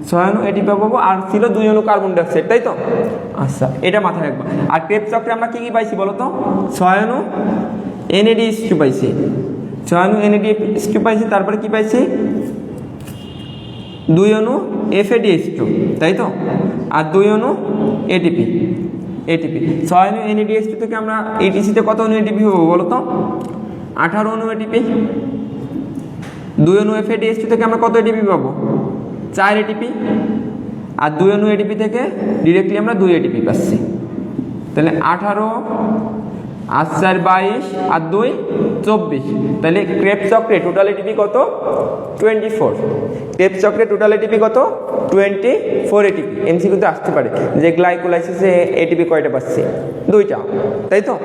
6 অণু এটিপি পাবো, আর ছিল 2 অণু কার্বন ডাইঅক্সাইড, তাই তো? আচ্ছা, এটা মাথায় রাখবা। আর ক্রেবস চক্রে আমরা কি পাইছি বলো তো? 6 অণু NADH2 পাইছি, 6 অণু NADH2 পাইছি। তারপরে কি পাইছি? 2 অণু FADH2, তাই তো? আর 2 অণু এটিপি। 6 অণু NADH2 থেকে আমরা ETC-তে কত অণু এটিপি পাবো বলো তো? 18 অণু এটিপি। 2 অণু FADH2 থেকে আমরা কত এটিপি পাবো? 4 এটিপি। আর 2 অণু এটিপি থেকে ডিরেক্টলি আমরা 2 এটিপি পাচ্ছি। তাহলে 18 আর 4 22 আর 2 24। তাহলে ক্রেবস চক্রে টোটাল এটিপি কত? 24। ক্রেবস চক্রে টোটাল এটিপি কত? 24 এটিপি। এমসিকিউতে আসতে পারে যে গ্লাইকোলাইসিসে এটিপি কয়টা পাচ্ছি? 2টা, তাই তো?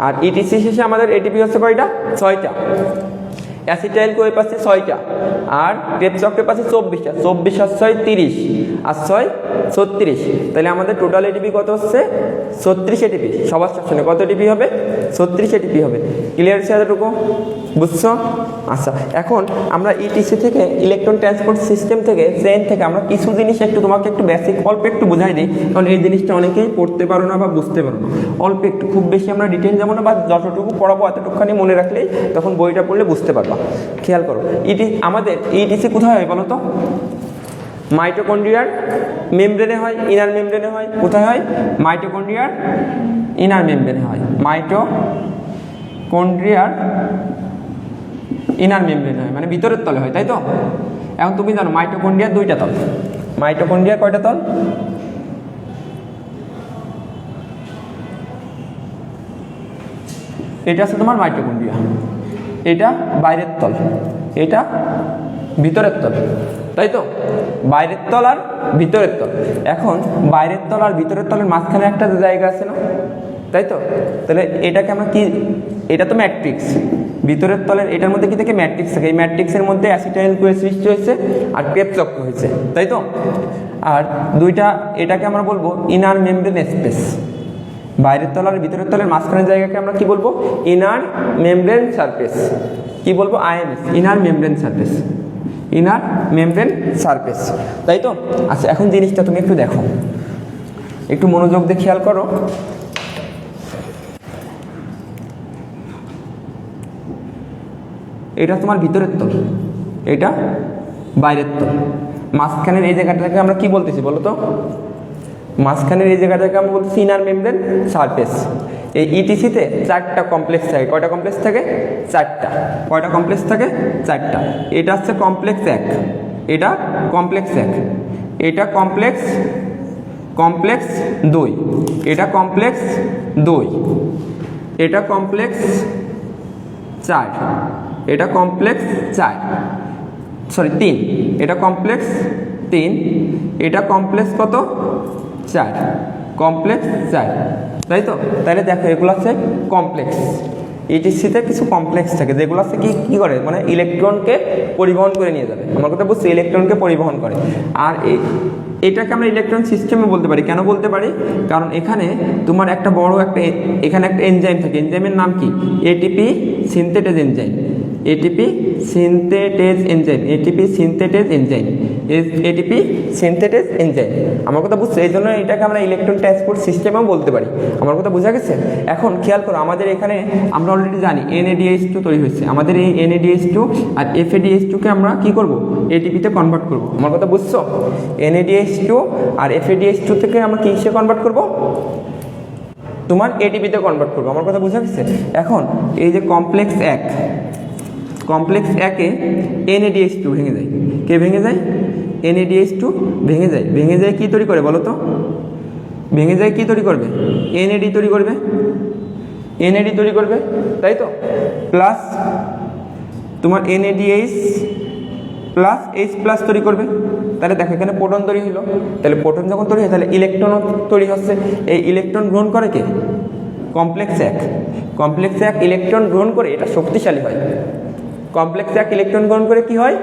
আর ইটিসি শেষে আমাদের এটিপি হচ্ছে কয়টা? 6টা। অ্যাসিটাইল কোয়ে পাচ্ছি 6টা, আর ক্রেবস চক্রে পাচ্ছি 24টা। 24 আর 6 30, আর 6 36। তাহলে আমাদের টোটাল এটিপি কত হচ্ছে? 36 এটিপি। সবার সেকশনে কত এটিপি হবে? 36 এটিপি হবে। ক্লিয়ার আছে এতটুকু? বুঝছো? আচ্ছা, এখন আমরা ইটিসি থেকে ইলেকট্রন ট্রান্সপোর্ট সিস্টেম থেকে চেইন থেকে আমরা কিছু জিনিস তোমাকে একটু বেসিক অল্প একটু বুঝাই দিই, কারণ এই জিনিসটা অনেকেই পড়তে পারো না বা বুঝতে পারো না। অল্প একটু, খুব বেশি আমরা ডিটেল যাবো না, বা যতটুকু পড়াবো এতটুকুখানি মনে রাখলেই তখন বইটা পড়লে বুঝতে পারবা। খেয়াল করো, আমাদের ইটিসি কোথায় হয় বলো তো? মাইটোকন্ড্রিয়ার মেমব্রেনে হয়, ইনার মেমব্রেনে হয়। কোথায় হয়? মাইটোকন্ড্রিয়ার ইনার মেমব্রেনে হয়। মাইটোকন্ড্রিয়ার ইনার মেমব্রেনে হয়, মানে ভিতরের তলে হয়, তাই তো? এখন তুমি জানো মাইটোকন্ড্রিয়ার 2টা তল। মাইটোকন্ড্রিয়ার কয়টা তল? এটা আছে তোমার মাইটোকন্ড্রিয়া, এটা বাইরের তল, এটা ভিতরের তল, তাই তো? বাইরের তল আর ভিতরের তল। এখন বাইরের তল আর ভিতরের তলের মাঝখানে একটা জায়গা আছে না, তাই তো? তাহলে এটাকে আমরা কি? এটা তো ম্যাট্রিক্স। ভিতরের তলের এটার মধ্যে কি থাকে? ম্যাট্রিক্স থাকে। এই ম্যাট্রিক্সের মধ্যে অ্যাসিটাইল কোয়ে সৃষ্টি হয়েছে আর ক্রেবস চক্র হয়েছে, তাই তো? আর 2টা, এটাকে আমরা বলবো ইনার মেমব্রেন স্পেস। বাইরের তল আর ভিতরের তলের মাঝখানের জায়গাকে আমরা কি বলবো? Inner membrane surface. কি বলবো? IMS, inner membrane surface. Inner membrane surface, তাই তো? আচ্ছা, এখন জিনিসটা তুমি একটু দেখো, একটু মনোযোগ দিয়ে খেয়াল করো। এটা তোমার ভিতরের তল, এটা বাইরের তল। মাঝখানের এই জায়গাটাকে আমরা কি বলতেছি বলো তো? মাঝখানের এই জায়গাটাকে আমরা বলতেছি ইনার মেমব্রেন সারফেস। এই ইটিসিতে 4টা কমপ্লেক্স থাকে। কয়টা কমপ্লেক্স থাকে? 4টা। কয়টা কমপ্লেক্স থাকে? 4টা। এটা হচ্ছে কমপ্লেক্স 1, এটা কমপ্লেক্স 1, এটা কমপ্লেক্স 2, এটা কমপ্লেক্স 2, এটা কমপ্লেক্স 4, এটা কমপ্লেক্স 4, সরি 3, এটা কমপ্লেক্স 3, এটা কমপ্লেক্স কত 4, কমপ্লেক্স 4, তাই তো? তাহলে দেখো এগুলো হচ্ছে কমপ্লেক্স। ইটিসিতে কিছু কমপ্লেক্স থাকে যেগুলো হচ্ছে কি করে, মানে ইলেকট্রনকে পরিবহন করে নিয়ে যাবে। আমার কথা বুঝছি, ইলেকট্রনকে পরিবহন করে। আর এটাকে আমরা ইলেকট্রন সিস্টেমে বলতে পারি। কেন বলতে পারি? কারণ এখানে তোমার একটা বড় এখানে একটা এনজাইম থাকে। এনজাইমের নাম কি? ATP synthetase enzyme. ATP synthetase enzyme. ATP synthetase enzyme. ATP synthetase enzyme. আমার কথা বুঝছো? এই জন্য এটাকে আমরা ইলেকট্রন ট্রান্সপোর্ট সিস্টেমেও বলতে পারি। আমার কথা বোঝা গেছে? এখন খেয়াল করো, আমাদের এখানে আমরা অলরেডি জানি NADH2 তৈরি হয়েছে। আমাদের এই NADH2 আর FADH2 আমরা কি করব? এটিপিতে কনভার্ট করব। আমার কথা বুঝছো? NADH2 আর FADH2 থেকে আমরা কিসে কনভার্ট করব? তোমার এটিপিতে কনভার্ট করবো। আমার কথা বোঝা গেছে? এখন এই যে কমপ্লেক্স 1, কমপ্লেক্স 1-এ NADH2 ভেঙে যায়। কে ভেঙে যায়? NADH2 ভেঙে যায়। ভেঙে যায় কি তৈরি করে বলো তো? ভেঙে যায় কি তৈরি করবে? NAD তৈরি করবে। NAD তৈরি করবে, তাই তো? প্লাস তোমার NADH প্লাস H+ তৈরি করবে। তাহলে দেখো এখানে প্রোটন তৈরি হলো। তাহলে প্রোটন যখন তৈরি হয় তাহলে ইলেকট্রনও তৈরি হচ্ছে। এই ইলেকট্রন গ্রহণ করে কে? কমপ্লেক্স 1। কমপ্লেক্স 1 ইলেকট্রন গ্রহণ করে, এটা শক্তিশালী হয়। কমপ্লেক্স 1 ইলেকট্রন গ্রহণ করে কি হয়?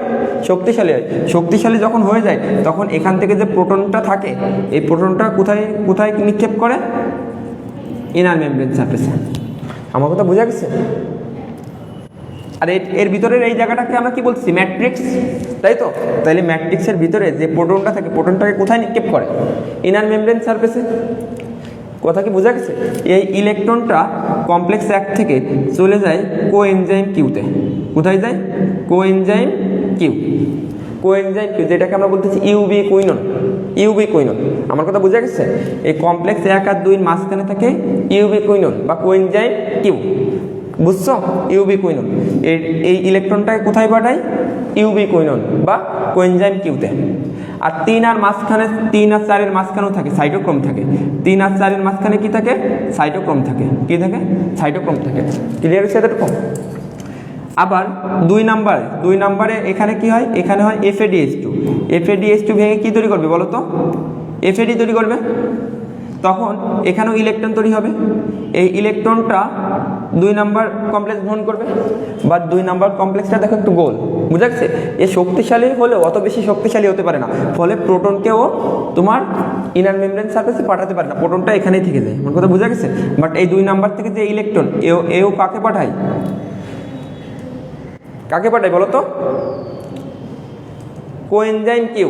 শক্তিশালী হয়। শক্তিশালী যখন হয়ে যায় তখন এখান থেকে যে প্রোটনটা থাকে, এই প্রোটনটা কোথায় কোথায় নিক্ষেপ করে? ইনার মেমব্রেন সারফেসে। আমার কথা বোঝা গেছে? আর এর ভিতরের এই জায়গাটাকে আমরা কি বলছি? ম্যাট্রিক্স, তাই তো? তাহলে ম্যাট্রিক্সের ভিতরে যে প্রোটনটা থাকে, প্রোটনটাকে কোথায় নিক্ষেপ করে? ইনার মেমব্রেন সারফেসে। কথা কি বোঝা গেছে? এই ইলেকট্রনটা কমপ্লেক্স 1 থেকে চলে যায় কোএনজাইম কিউতে। কোথায় যায়? Coenzyme Q. কোএনজাইম কিউ, যেটাকে আমরা বলতেছি ইউবি কুইনন। UV quinone. আমার কথা বোঝা গেছে? এই কমপ্লেক্স 1 আর 2 মাঝখানে থাকে ইউবি কুইনন বা কোএনজাইম কিউ। বুঝছো? UV quinone. এই ইলেকট্রনটাকে কোথায় পাঠায়? ইউবি কুইনন বা কোএনজাইম কিউতে। আর 3 আর মাঝখানে, 3 আর 4-এর মাঝখানেও থাকে সাইটোক্রোম থাকে। 3 আর 4-এর মাঝখানে কি থাকে? সাইটোক্রোম থাকে। কি থাকে? সাইটোক্রোম থাকে। ক্লিয়ার হচ্ছে এতটুকু? আবার 2 নাম্বারে এখানে কি হয়? এখানে হয় FADH2। FADH2 ভেঙে কি তৈরি করবে বলো তো? FAD তৈরি করবে। তখন এখানেও ইলেকট্রন তৈরি হবে। এই ইলেকট্রনটা 2 নাম্বার কমপ্লেক্স গ্রহণ করবে। বা 2 নাম্বার কমপ্লেক্সটা দেখো একটু গোল। বুঝা গেছে? এ শক্তিশালী হলেও অত বেশি শক্তিশালী হতে পারে না, ফলে প্রোটনকেও তোমার ইনার মেমব্রেন সারফেসে পাঠাতে পারে না। প্রোটনটা এখানেই থেকে যায়। আমার কথা বোঝা গেছে? বাট এই 2 নাম্বার থেকে যে ইলেকট্রন, এও কাকে পাঠায়? কাকে পাঠায় বলো তো? Coenzyme Q.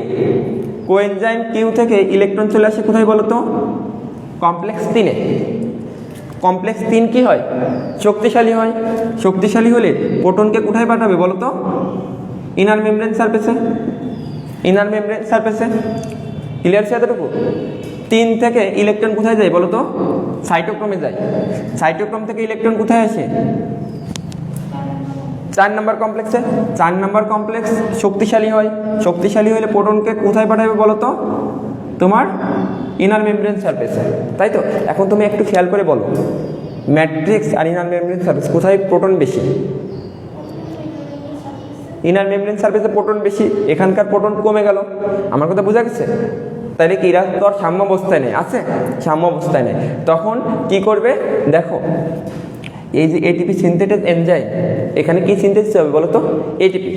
কোএনজাইম কিউ থেকে ইলেকট্রন চলে আসে কোথায় বলো তো? কমপ্লেক্স 3-এ। কমপ্লেক্স 3 কি হয়? শক্তিশালী হয়। শক্তিশালী হলে প্রোটনকে কোথায় পাঠাবে বলো তো? ইনার মেমব্রেন সারফেসে। ইনার মেমব্রেন সারফেসে। ক্লিয়ার আছে এতটুকু? 3 থেকে ইলেকট্রন কোথায় যায় বলো তো? সাইটোক্রোমে যায়। সাইটোক্রোম থেকে ইলেকট্রন কোথায় আসে? 4 নাম্বার কমপ্লেক্সে। 4 নাম্বার কমপ্লেক্স শক্তিশালী হয়। শক্তিশালী হলে প্রোটনকে কোথায় পাঠাবে বলো তো? তোমার ইনার মেমব্রেন সারফেসে, তাই তো? এখন তুমি একটু খেয়াল করে বলো, ম্যাট্রিক্স আর ইনার মেমব্রেন সারফেস কোথায় প্রোটন বেশি? ইনার মেমব্রেন সারফেসে প্রোটন বেশি। এখানকার প্রোটন কমে গেল। আমার কথা বোঝা গেছে? তাহলে কি এরা তো আর সাম্য অবস্থায় নেই? আছে, সাম্য অবস্থায় নেই। তখন কি করবে দেখো, এই যে এটিপি সিনথেটেজ এনজাইম, এখানে কি সিনথেসিস হবে বলো তো? এটিপি।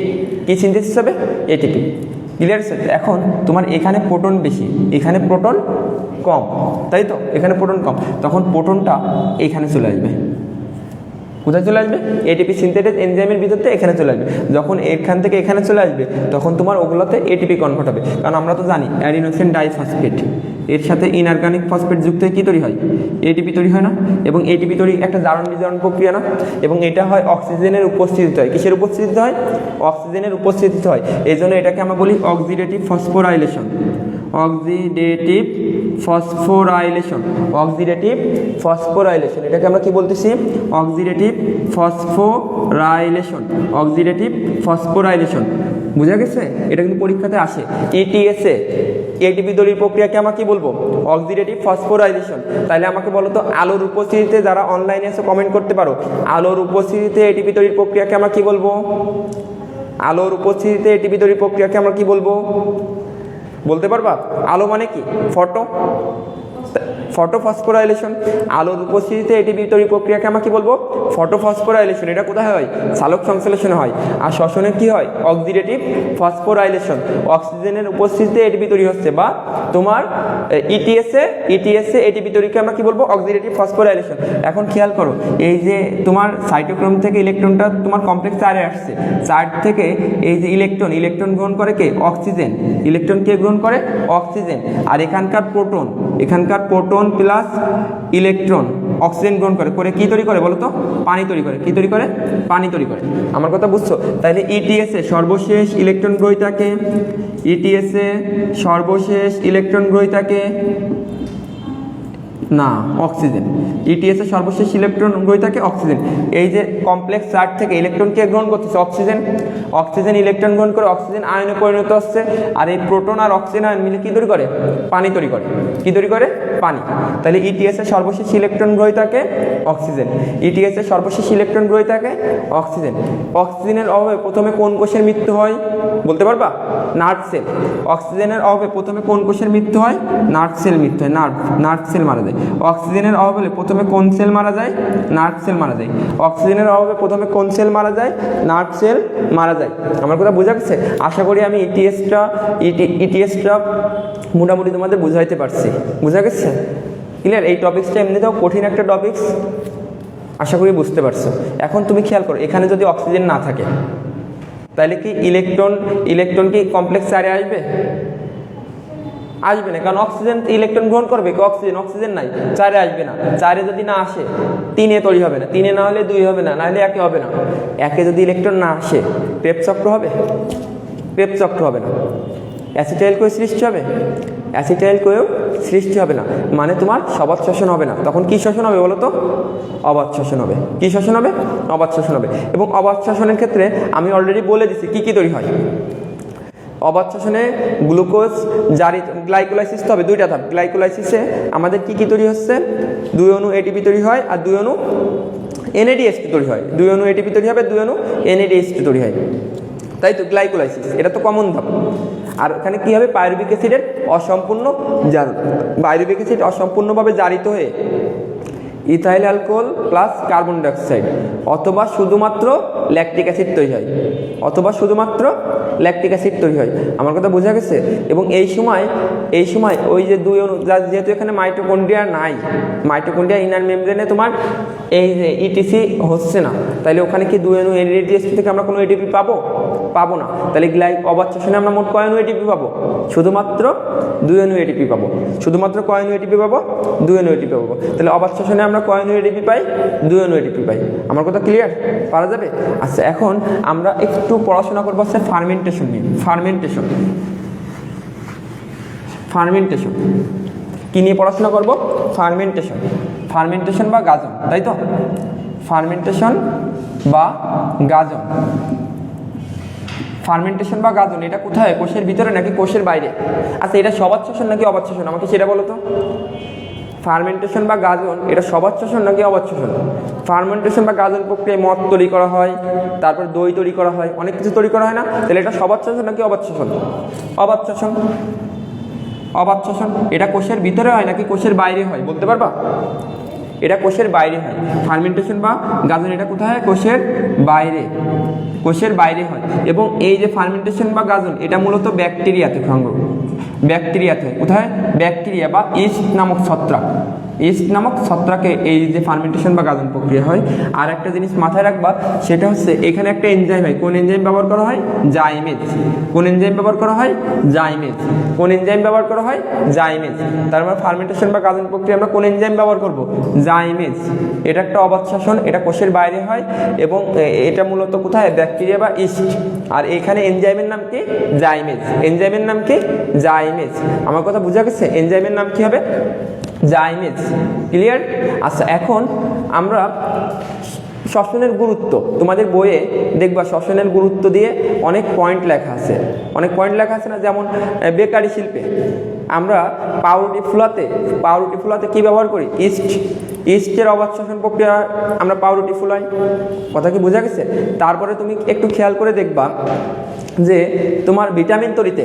কি সিনথেসিস হবে? এটিপি। ক্লিয়ার আছে? এখন তোমার এখানে প্রোটন বেশি, এখানে প্রোটন কম, তাই তো? এখানে প্রোটন কম, তখন প্রোটনটা এখানে চলে আসবে। কোথায় চলে আসবে? এটিপি সিনথেটেজ এনজাইমের ভিতরতে এখানে চলে আসবে। যখন এখান থেকে এখানে চলে আসবে তখন তোমার ওগুলোতে এটিপি কনভার্ট হবে। কারণ আমরা তো জানি অ্যাডিনোসিন ডাইফসফেট, এর সাথে ইনঅর্গানিক ফসফেট যুক্ত হয়ে কী তৈরি হয়? এটিপি তৈরি হয় না? এবং এটিপি তৈরি একটা জারণ বিজারণ প্রক্রিয়া না? এবং এটা হয় অক্সিজেনের উপস্থিতিতে হয়। কিসের উপস্থিতিতে হয়? অক্সিজেনের উপস্থিতিতে হয়। এই জন্য এটাকে আমরা বলি oxidative phosphorylation. Oxidative phosphorylation. Oxidative phosphorylation, এটাকে আমরা কি বলতেছি? Oxidative phosphorylation. Oxidative phosphorylation. বুঝা গেছে? এটা কিন্তু পরীক্ষাতে আসে। ইটিএসএ এটিপি তৈরির প্রক্রিয়াকে আমরা কি বলবো? Oxidative phosphorylation. তাহলে আমাকে বলো তো, আলোর উপস্থিতিতে, যারা অনলাইনে এসে কমেন্ট করতে পারো, আলোর উপস্থিতিতে এটিপি তৈরির প্রক্রিয়াকে আমরা কি বলবো? আলোর উপস্থিতিতে এটিপি তৈরি প্রক্রিয়াকে আমরা কি বলবো? বলতে পারবা? আলো মানে কি? ফটোফসফোরাইলেশন। আলোর উপস্থিতিতে এটিপি তৈরি প্রক্রিয়াকে আমরা কি বলবো? ফটোফসফোরাইলেশন। এটা কোথায় হয়? সালোক সংশ্লেষণে হয়। আর শ্বসনে কি হয়? Oxidative phosphorylation. অক্সিজেনের উপস্থিতিতে এটিপি তৈরি হচ্ছে, বা তোমার ইটিএসে এটিপি তৈরিকে আমরা কি বলবো? Oxidative phosphorylation. এখন খেয়াল করো, এই যে তোমার সাইটোক্রোম থেকে ইলেকট্রনটা তোমার কমপ্লেক্স চারে আসছে, চার থেকে এই যে ইলেকট্রন গ্রহণ করে কে? অক্সিজেন। ইলেকট্রন কে গ্রহণ করে? অক্সিজেন। আর এখানকার প্রোটন প্লাস ইলেকট্রন অক্সিজেন গ্রহণ করে কি তৈরি করে বলো তো? পানি তৈরি করে। কি তৈরি করে? পানি তৈরি করে। আমার কথা বুঝছো? তাহলে ইটিএসে সর্বশেষ ইলেকট্রন গ্রহীতাকে, না, অক্সিজেন। ইটিএস এর সর্বশেষ ইলেকট্রন গ্রহীতাকে অক্সিজেন। এই যে কমপ্লেক্স চার্জ থেকে ইলেকট্রন কে গ্রহণ করতেছে? অক্সিজেন ইলেকট্রন গ্রহণ করে অক্সিজেন আয়নে পরিণত হচ্ছে। আর এই প্রোটন আর অক্সিজেন আয়ন মিলে কি তৈরি করে? পানি তৈরি করে। কি তৈরি করে? পানি। তাহলে ইটিএস এর সর্বশেষ ইলেকট্রন গ্রহীতাকে অক্সিজেন, অক্সিজেনের অভাবে প্রথমে কোন কোষের মৃত্যু হয় বলতে পারবা? Nerve cell. অক্সিজেনের অভাবে প্রথমে কোন কোষের মৃত্যু হয়? নার্ভ সেল মৃত্যু হয়। নার্ভ সেল মারা যায়। অক্সিজেনের অভাবে প্রথমে কোন সেল মারা যায়? নার্ভ সেল মারা যায়। অক্সিজেনের অভাবে প্রথমে কোন সেল মারা যায়? নার্ভ সেল মারা যায়। আমার কথা বোঝা গেছে? আশা করি আমি ইটিএসটা মোটামুটি তোমাদের বুঝাইতে পারছি। বোঝা গেছে? ক্লিয়ার? এই টপিক্সটা এমনিতেও কঠিন একটা টপিক্স, আশা করি বুঝতে পারছো। এখন তুমি খেয়াল করো, এখানে যদি অক্সিজেন না থাকে তাহলে কি ইলেকট্রন কি কমপ্লেক্স চারে আসবে? আসবে না, কারণ অক্সিজেন ইলেকট্রন গ্রহণ করবে। অক্সিজেন নাই, চারে আসবে না। চারে যদি না আসে তিনে তৈরি হবে না, তিনে না হলে দুই হবে না, নাহলে একে হবে না। একে যদি ইলেকট্রন না আসে ক্রেবস চক্র হবে? ক্রেবস চক্র হবে না। অ্যাসিটাইল কোয়ে সৃষ্টি হবে? অ্যাসিটাইল কোয়েও সৃষ্টি হবে না। মানে তোমার সবাত শ্বসন হবে না। তখন কি শ্বসন হবে বলো তো? অবাত শ্বসন হবে। কি শ্বসন হবে? অবাত শ্বসন হবে। এবং অবাত শ্বসনের ক্ষেত্রে আমি অলরেডি বলে দিচ্ছি কি তৈরি হয়। অবাত শ্বসনে গ্লুকোজ গ্লাইকোলাইসিস তো হবে, দুইটা ধাপ। গ্লাইকোলাইসিসে আমাদের কি তৈরি হচ্ছে? 2 অণু এটিপি তৈরি হয় আর 2 অণু NADH তৈরি হয়। 2 অণু এটিপি তৈরি হবে, 2 অণু NADH তৈরি হয়, তাই তো? গ্লাইকোলাইসিস, এটা তো কমন ধাপ। আর ওখানে কি হবে? পাইরুভিক অ্যাসিডের অসম্পূর্ণ জারণ। পাইরুভিক অ্যাসিড অসম্পূর্ণভাবে জারিত হয়ে ethyl alcohol plus carbon dioxide অথবা শুধুমাত্র ল্যাকটিক অ্যাসিড তৈরি হয়, আমার কথা বোঝা গেছে? এবং এই সময় ওই যে 2 অণু, যেহেতু এখানে মাইটোকন্ড্রিয়া নাই, মাইটোকন্ড্রিয়া ইনার মেমব্রেনে তোমার এই যে ইটিসি হচ্ছে না, তাহলে ওখানে কি 2 অণু NADH থেকে আমরা কোনো এটিপি পাবো না। তাহলে অবাত শ্বসনে আমরা মোট কয় অণু এটিপি পাবো? শুধুমাত্র 2 অণু এটিপি পাবো। শুধুমাত্র কয় অণু এটিপি পাবো? 2 অণু এটিপি পাবো। তাহলে অবাত শ্বসনে আমরা কয় অণু এটিপি পাই? 2 অণু এটিপি পাই। আমার কথা ক্লিয়ার? পারা যাবে? আচ্ছা, এখন আমরা একটু পড়াশোনা করবো হচ্ছে ফার্মেন্টেশন নিয়ে। ফার্মেন্টেশন কি নিয়ে পড়াশোনা করব? ফার্মেন্টেশন বা গাজন, তাই তো? ফার্মেন্টেশন বা গাজন এটা কোথায়? কোষের ভিতরে নাকি কোষের বাইরে? আচ্ছা, এটা সবাত শ্বসন নাকি অবাত শ্বসন? আমাকে সেটা বলো তো। ফার্মেন্টেশন বা গাজন এটা সবাত শ্বসন নাকি অবাত শ্বসন? ফার্মেন্টেশন বা গাজন প্রক্রিয়ায় মদ তৈরি করা হয়, তারপর দই তৈরি করা হয়, অনেক কিছু তৈরি করা হয় না? তাহলে এটা সবাত শ্বসন নাকি অবাত শ্বসন? অবাত শ্বসন। এটা কোষের ভিতরে হয় নাকি কোষের বাইরে হয় বলতে পারবা? এটা কোষের বাইরে হয়। ফার্মেন্টেশন বা গাজন এটা কোথায় হয়? কোষের বাইরে হয়। এবং এই যে ফার্মেন্টেশন বা গাজন এটা মূলত ব্যাকটেরিয়াতে কোথায়? ব্যাকটেরিয়া বা ইস্ট নামক ছত্রাকে এই যে ফার্মেন্টেশন বা গাজন প্রক্রিয়া হয়। আর একটা জিনিস মাথায় রাখবা, সেটা হচ্ছে এখানে একটা এনজাইম হয়। কোন এনজাইম ব্যবহার করা হয়? জাইমেজ। কোন এনজাইম ব্যবহার করা হয়? জাইমেজ। তার মানে ফার্মেন্টেশন বা গাজন প্রক্রিয়া আমরা কোন এনজাইম ব্যবহার করব? জাইমেজ। এটা একটা অবাত শ্বসন, এটা কোষের বাইরে হয় এবং এটা মূলত কোথায়? ব্যাকটেরিয়া বা ইস্ট। আর এখানে এনজাইমের নাম কি? জাইমেজ। আমার কথা বোঝা গেছে? এনজাইমের নাম কি হবে? জাইমেজ। ক্লিয়ার? আচ্ছা, এখন আমরা শ্বসনের গুরুত্ব, তোমাদের বইয়ে দেখবা শ্বসনের গুরুত্ব দিয়ে অনেক পয়েন্ট লেখা আছে না? যেমন বেকারি শিল্পে আমরা পাউরুটি ফুলাতে কি ব্যবহার করি? ইস্ট। ইস্টের অবাধ শ্বসন প্রক্রিয়া আমরা পাউরুটি ফুলাই, কথা কি বোঝা গেছে? তারপরে তুমি একটু খেয়াল করে দেখবা যে তোমার ভিটামিন তৈরিতে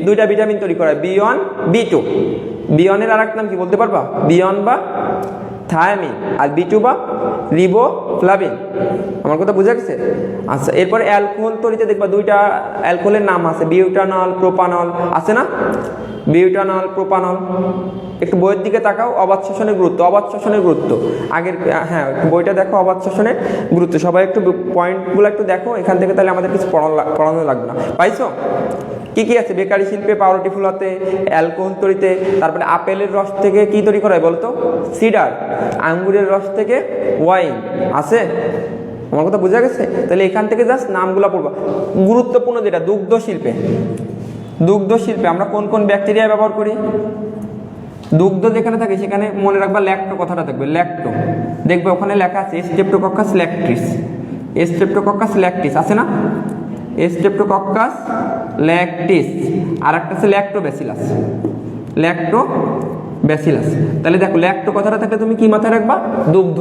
দুইটা ভিটামিন তৈরি করা হয়, B1 B2। B1-এর আর এক নাম কি বলতে পারবা? B1 বা থায়ামিন, আর B2 বা রিবোফ্লাভিন। আমার কথা বোঝা গেছে? আচ্ছা, এরপরে অ্যালকোহল তৈরিতে দেখবা দুইটা অ্যালকোহলের নাম আছে, বিউটানল, প্রোপানল, আছে না? Butanol, propanol. একটু বইয়ের দিকে তাকাও, অবাধ শ্বসনের গুরুত্ব, অবাধ শ্বসনের গুরুত্ব আগের, হ্যাঁ বইটা দেখো, অবাধ শ্বসনের গুরুত্ব। সবাই একটু পয়েন্টগুলো একটু দেখো এখান থেকে, তাহলে আমাদের কিছু পড়ানো লাগবে না। পাইছো? কি কি আছে? বেকারি শিল্পে পাউরুটি ফুলাতে, অ্যালকোহল তৈরিতে, তারপরে আপেলের রস থেকে কি তৈরি করা হয় বলতো? সিডার। আঙ্গুরের রস থেকে ওয়াইন, আছে? আমার কথা বোঝা গেছে? তাহলে এখান থেকে জাস্ট নামগুলো পড়বা। গুরুত্বপূর্ণ যেটা, দুগ্ধ শিল্পে, দুগ্ধ শিল্পে আমরা কোন কোন ব্যাকটেরিয়া ব্যবহার করি? দুগ্ধ যেখানে থাকে সেখানে মনে রাখবা ল্যাক্টো কথাটা থাকবে, ল্যাক্টো। দেখবে ওখানে লেখা আছে স্ট্রেপ্টোকক্কাস ল্যাকটিস, স্ট্রেপ্টোকক্কাস ল্যাকটিস, আছে না? Streptococcus lactis. আর একটা আছে ল্যাক্টোব্যাসিলাস, ল্যাক্টোব্যাসিলাস। তাহলে দেখো ল্যাক্টো কথাটা থাকলে তুমি কি মাথায় রাখবা? দুগ্ধ।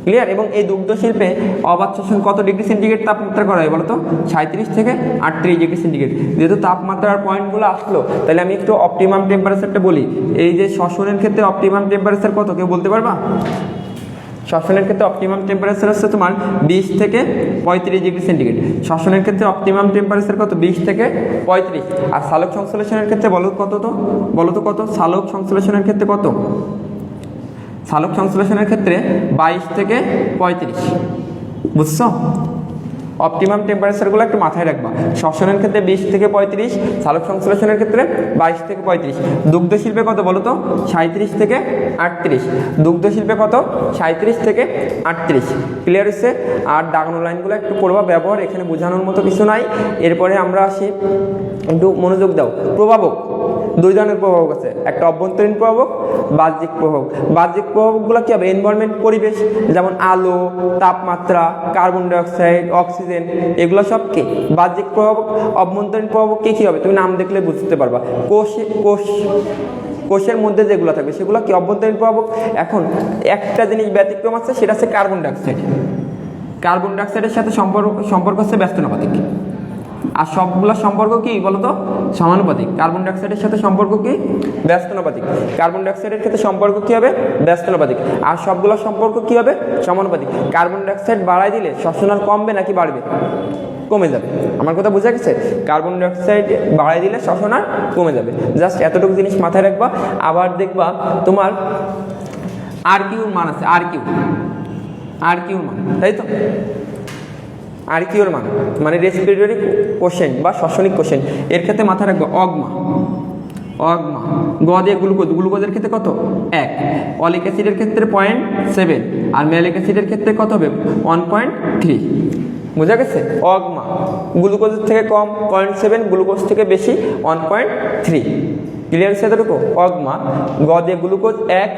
ক্লিয়ার? এবং এই দুগ্ধ শিল্পে অবাধ শ্বসন কত ডিগ্রি সেন্টিগ্রেড তাপমাত্রা করা হয় বলতো? 37 থেকে 38 ডিগ্রি সেন্টিগ্রেড। যেহেতু তাপমাত্রার পয়েন্টগুলো আসলো, তাহলে আমি একটু অপটিমাম টেম্পারেচারটা বলি। এই যে শ্বসনের ক্ষেত্রে অপটিমাম টেম্পারেচার কত, কেউ বলতে পারবা? শ্বসনের ক্ষেত্রে অপটিমাম টেম্পারেচার হচ্ছে তোমার 20 থেকে 35 ডিগ্রি সেন্টিগ্রেড। শ্বসনের ক্ষেত্রে অপটিমাম টেম্পারেচার কত? 20 থেকে 35। আর সালোক সংশ্লেষণের ক্ষেত্রে বলো তো কত? সালোক সংশ্লেষণের ক্ষেত্রে কত? সালোক সংশ্লেষণের ক্ষেত্রে 22 থেকে 35। বুঝছো? অপটিমাম টেম্পারেচারগুলো একটু মাথায় রাখবা। শ্বসনের ক্ষেত্রে 20 থেকে 35, সালোক সংশ্লেষণের ক্ষেত্রে 22 থেকে 35। দুগ্ধ শিল্পে কত বলো তো? 37 থেকে 38। দুগ্ধ শিল্পে কত? 37 থেকে 38। ক্লিয়ার হচ্ছে? আর দাগানো লাইনগুলো একটু পড়বা, ব্যবহার এখানে বোঝানোর মতো কিছু নাই। এরপরে আমরা আসি, একটু মনোযোগ দাও। প্রভাবক, দুই ধরনের প্রভাবক আছে, একটা অভ্যন্তরীণ প্রভাবক, বাহ্যিক প্রভাবক। বাহ্যিক প্রভাবকগুলো কি হবে? এনভায়রনমেন্ট, পরিবেশ, যেমন আলো, তাপমাত্রা, কার্বন ডাইঅক্সাইড, অক্সিজেন, এগুলো সব কি বাহ্যিক প্রভাবক। অভ্যন্তরীণ প্রভাবক কি হবে? তুমি নাম দেখলে বুঝতে পারবা। কোষের মধ্যে যেগুলো থাকবে সেগুলো কি অভ্যন্তরীণ প্রভাবক। এখন একটা জিনিস ব্যতিক্রম আছে, সেটা হচ্ছে কার্বন ডাইঅক্সাইড। কার্বন ডাইঅক্সাইডের সাথে সম্পর্ক হচ্ছে ব্যস্তনাপাতিক। আর সবগুলো সম্পর্ক কি বলতো? সমানুপাতিক। কার্বন ডাইঅক্সাইডের সাথে সম্পর্ক কি? ব্যস্তনাপাতিক। কার্বন ডাইঅক্সাইডের ক্ষেত্রে সম্পর্ক কি হবে? ব্যস্তনাপাতিক। আর সবগুলো সম্পর্ক কি হবে? সমানুপাতিক। কার্বন ডাইঅক্সাইড বাড়াই দিলে শ্বসনাল কমবে নাকি বাড়বে? কমে যাবে। আমার কথা বোঝা গেছে? কার্বন ডাইঅক্সাইড বাড়াই দিলে শ্বসনাল কমে যাবে। জাস্ট এতটুকু জিনিস মাথায় রাখবা। আবার দেখবা তোমার আরকিউর মান আছে, আরকিউর মান, তাই তো? আরকিউর মান মানে রেসপিরেটরি কোশেন্ট বা শ্বসনিক কোশেন্ট। এর ক্ষেত্রে মাথায় রাখবো অগমা, গ দিয়ে গ্লুকোজের ক্ষেত্রে কত? 1। অলিক অ্যাসিডের ক্ষেত্রে 0.7, আর ম্যালিক অ্যাসিডের ক্ষেত্রে কত হবে? 1.3। বোঝা গেছে? অগমা গ্লুকোজের থেকে কম 0.7, গ্লুকোজ থেকে বেশি 1.3। ক্লিয়ার আছে এতটুকু? অগমা, গ দিয়ে গ্লুকোজ 1,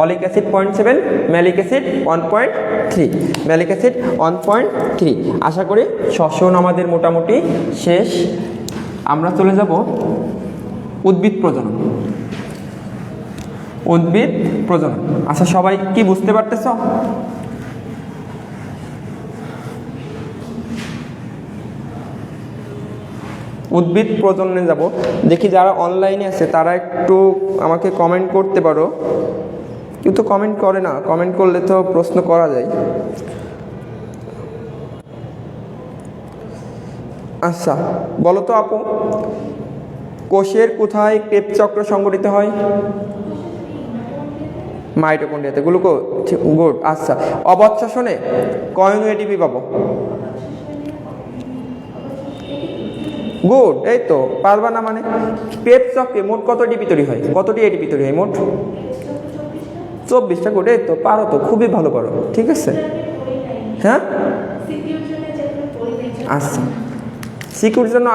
অলিক অ্যাসিড 0.7, ম্যালিক অ্যাসিড 1.3। আশা করি শ্বসন আমাদের মোটামুটি শেষ। আমরা চলে যাব উদ্ভিদ প্রজনন। আচ্ছা, সবাই কি বুঝতে পারতেছ? উদ্ভিদ প্রজননে যাব। দেখি যারা অনলাইনে আছে তারা একটু আমাকে কমেন্ট করতে পারো। কেউ তো কমেন্ট করে না, কমেন্ট করলে তো প্রশ্ন করা যায়। আচ্ছা বলো তো আপু, কোষের কোথায় ক্রেবস চক্র সংঘটিত হয়? মাইটোকন্ড্রিয়াতে। গুড। আচ্ছা, অবাধ শ্বসনে কয় অণু এটিপি পাবো? গুড, এই তো পারবা না মানে। ক্রেবস চক্রে মোট কত এটিপি তৈরি হয়? কতটি এটিপি তৈরি হয় মোট? 24টা। গুড, এই তো পারো, তো খুবই ভালো পারো। ঠিক আছে, হ্যাঁ। আচ্ছা, সিকিউর জন্য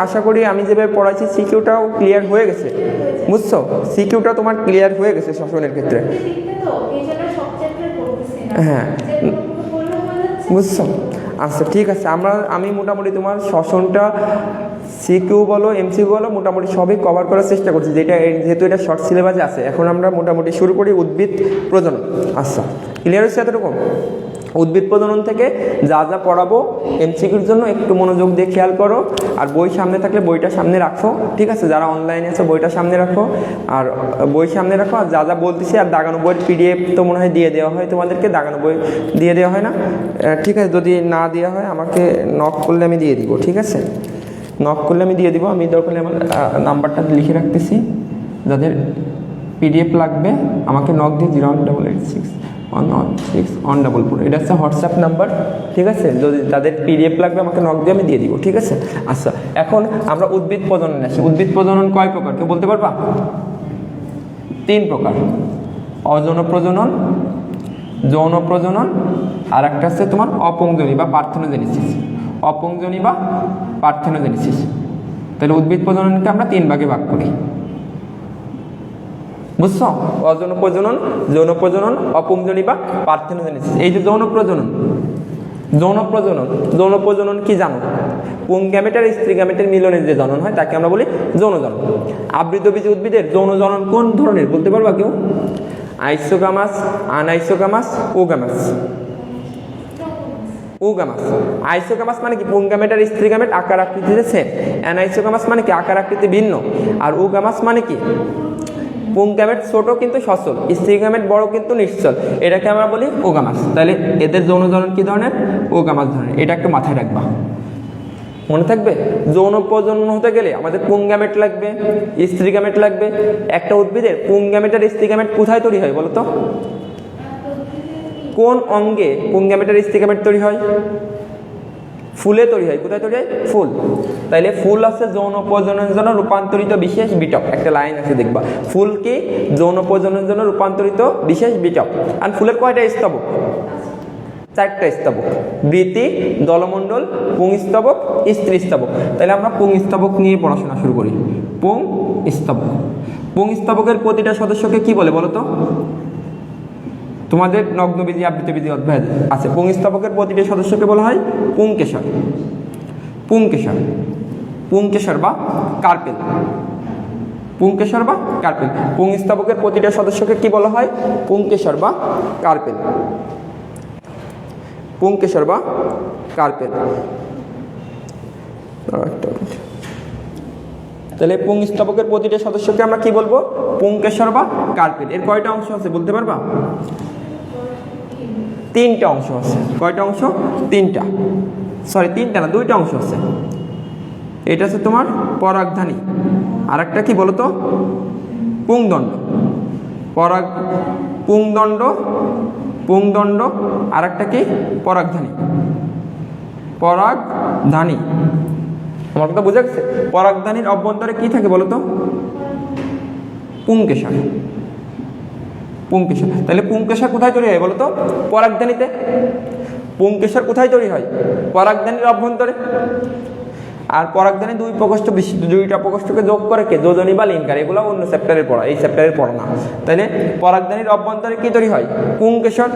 আশা করি আমি যেভাবে পড়াইছি সিকিউটাও ক্লিয়ার হয়ে গেছে। বুঝছো? সিকিউটা তোমার ক্লিয়ার হয়ে গেছে শ্বসনের ক্ষেত্রে। হ্যাঁ, বুঝছো? আচ্ছা ঠিক আছে, আমি মোটামুটি তোমার শ্বসনটা সিকিউ বলো এমসিকিউ বলো মোটামুটি সবই কভার করার চেষ্টা করছি, যেহেতু এটা শর্ট সিলেবাসে আছে। এখন আমরা মোটামুটি শুরু করি উদ্ভিদ প্রজনন। আচ্ছা ক্লিয়ার হচ্ছে এতটুকু? উদ্ভিদ প্রজনন থেকে যা যা পড়াবো এমসিকিউর জন্য একটু মনোযোগ দিয়ে খেয়াল করো, আর বই সামনে থাকলে বইটা সামনে রাখো, ঠিক আছে? যারা অনলাইনে আছে বইটা সামনে রাখো, আর বই সামনে রাখো, আর যা যা বলতেছি, আর দাগানো বইয়ের পিডিএফ তো মনে হয় দিয়ে দেওয়া হয় তোমাদেরকে, দাগানো বই দিয়ে দেওয়া হয় না? ঠিক আছে, যদি না দেওয়া হয় আমাকে নক করলে আমি দিয়ে দিব, ঠিক আছে? নক করলে আমি দিয়ে দিব। আমি দরকার হলে আমার নাম্বারটা লিখে রাখতেছি, যাদের পিডিএফ লাগবে আমাকে নক দিয়ে 01886 এটা হচ্ছে হোয়াটসঅ্যাপ নাম্বার, ঠিক আছে? যদি তাদের পিডিএফ লাগবে আমাকে নক দিয়ে আমি দিয়ে দিব, ঠিক আছে? আচ্ছা এখন আমরা উদ্ভিদ প্রজনন আসি। উদ্ভিদ প্রজনন কয় প্রকার কেউ বলতে পারবা? 3 প্রকার। অযৌন প্রজনন, যৌন প্রজনন, আর একটা হচ্ছে তোমার অপুংজনী বা পার্থেনোজেনেসিস। অপুংজনী বা পার্থেনোজেনেসিস। তাহলে উদ্ভিদ প্রজননকে আমরা 3 ভাগে ভাগ করি, বুঝছো? অযৌন প্রজনন, যৌন প্রজনন, অপুংজনী বা পার্থেনোজেনেসিস। এই যে যৌন প্রজনন, যৌন প্রজনন কি জানো? পুংগ্যামেট আর স্ত্রী গ্যামেটের মিলনের যে জনন হয় তাকে আমরা বলি যৌন জনন। আবৃতবীজী উদ্ভিদের যৌন জনন কোন ধরনের বলতে পারবা কেউ? আইসোগামাস, আনাইসোগামাস, ওগামাস। ওগামাস। আইসোগামাস মানে কি পুংগ্যামেট আর স্ত্রী গ্যামেট আকার আকৃতিতে সেম। অ্যানাইসোগামাস মানে কি আকার আকৃতি ভিন্ন। আর ওগামাস মানে কি পুংগ্যামেট ছোট কিন্তু সচল, স্ত্রী গ্যামেট বড় কিন্তু নিশ্চল, এটাকে আমরা বলি ওগামাস। তাহলে এদের যৌন জনন কি ধরনের? ওগামাস ধরনের। এটা একটু মাথায় রাখবা, মনে থাকবে। যৌন প্রজনন হতে গেলে আমাদের পুংগ্যামেট লাগবে, স্ত্রী গ্যামেট লাগবে। একটা উদ্ভিদের পুংগ্যামেট আর স্ত্রী গ্যামেট কোথায় তৈরি হয় বলো তো? কোন অঙ্গে পুংগ্যামেট আর স্ত্রী গ্যামেট তৈরি হয়? ফুলে তৈরি হয়। কোথায় তৈরি হয়? ফুল। তাইলে ফুল আছে যৌন প্রজননের জন্য রূপান্তরিত বিশেষ বিটক। একটা লাইন আছে দেখবা, ফুল কি যৌন প্রজননের জন্য রূপান্তরিত বিশেষ বিটক। আর ফুলের কয়টা স্তবক? 4টা স্তবক, বৃতি, দলমণ্ডল, পুংস্তবক, স্ত্রী স্তবক। তাহলে আমরা পুংস্তবক নিয়ে পড়াশোনা শুরু করি। পুংস্তবক। পুংস্তবকের প্রতিটা সদস্যকে কি বলে বলো তো? তোমাদের নগ্নবীজি আবৃতবীজি অধ্যায় আছে। পুংস্তবকের প্রতিটি সদস্যকে বলা হয় পুংকেশর। পুংকেশর, পুংকেশর বা কার্পেল। পুংকেশর বা কার্পেল। পুংস্তবকের প্রতিটা সদস্যকে কি বলা হয়? পুংকেশর বা কার্পেল। পুংকেশর বা কার্পেল। তাহলে পুংস্তবকের প্রতিটা সদস্যকে আমরা কি বলবো? পুংকেশর বা কার্পেল। এর কয়টা অংশ আছে বলতে পারবা? 3টা অংশ আছে। কয়টা অংশ? 3টা। সরি 3টা না, 2টা অংশ আছে। এটা আছে তোমার পরাগধানী, আর একটা কি বলতো? পুংদণ্ড। পুংদণ্ড, পুংদণ্ড, আর একটা কি? পরাগধানী। পরাগধানী। আমার কথা বোঝা গেছে? পরাগধানীর অভ্যন্তরে কি থাকে বলতো? পুংকেশর। পুংকেশর। তাহলে পুংকেশর কোথায় তৈরি হয় বলতো? পরাগধানীতে। পুংকেশর কোথায় তৈরি হয়? পরাগধানীর অভ্যন্তরে। আর পরাগধানী 2 প্রকোষ্ঠ বিশিষ্ট। 2টা প্রকোষ্ঠকে যোগ করে কে? যোজনী বা লিঙ্গার। এগুলো অন্য চ্যাপ্টারের পড়া, এই চ্যাপ্টারের পড়া না। তাইলে পরাগধানীর অভ্যন্তরে কি তৈরি হয়? পুংকেশর।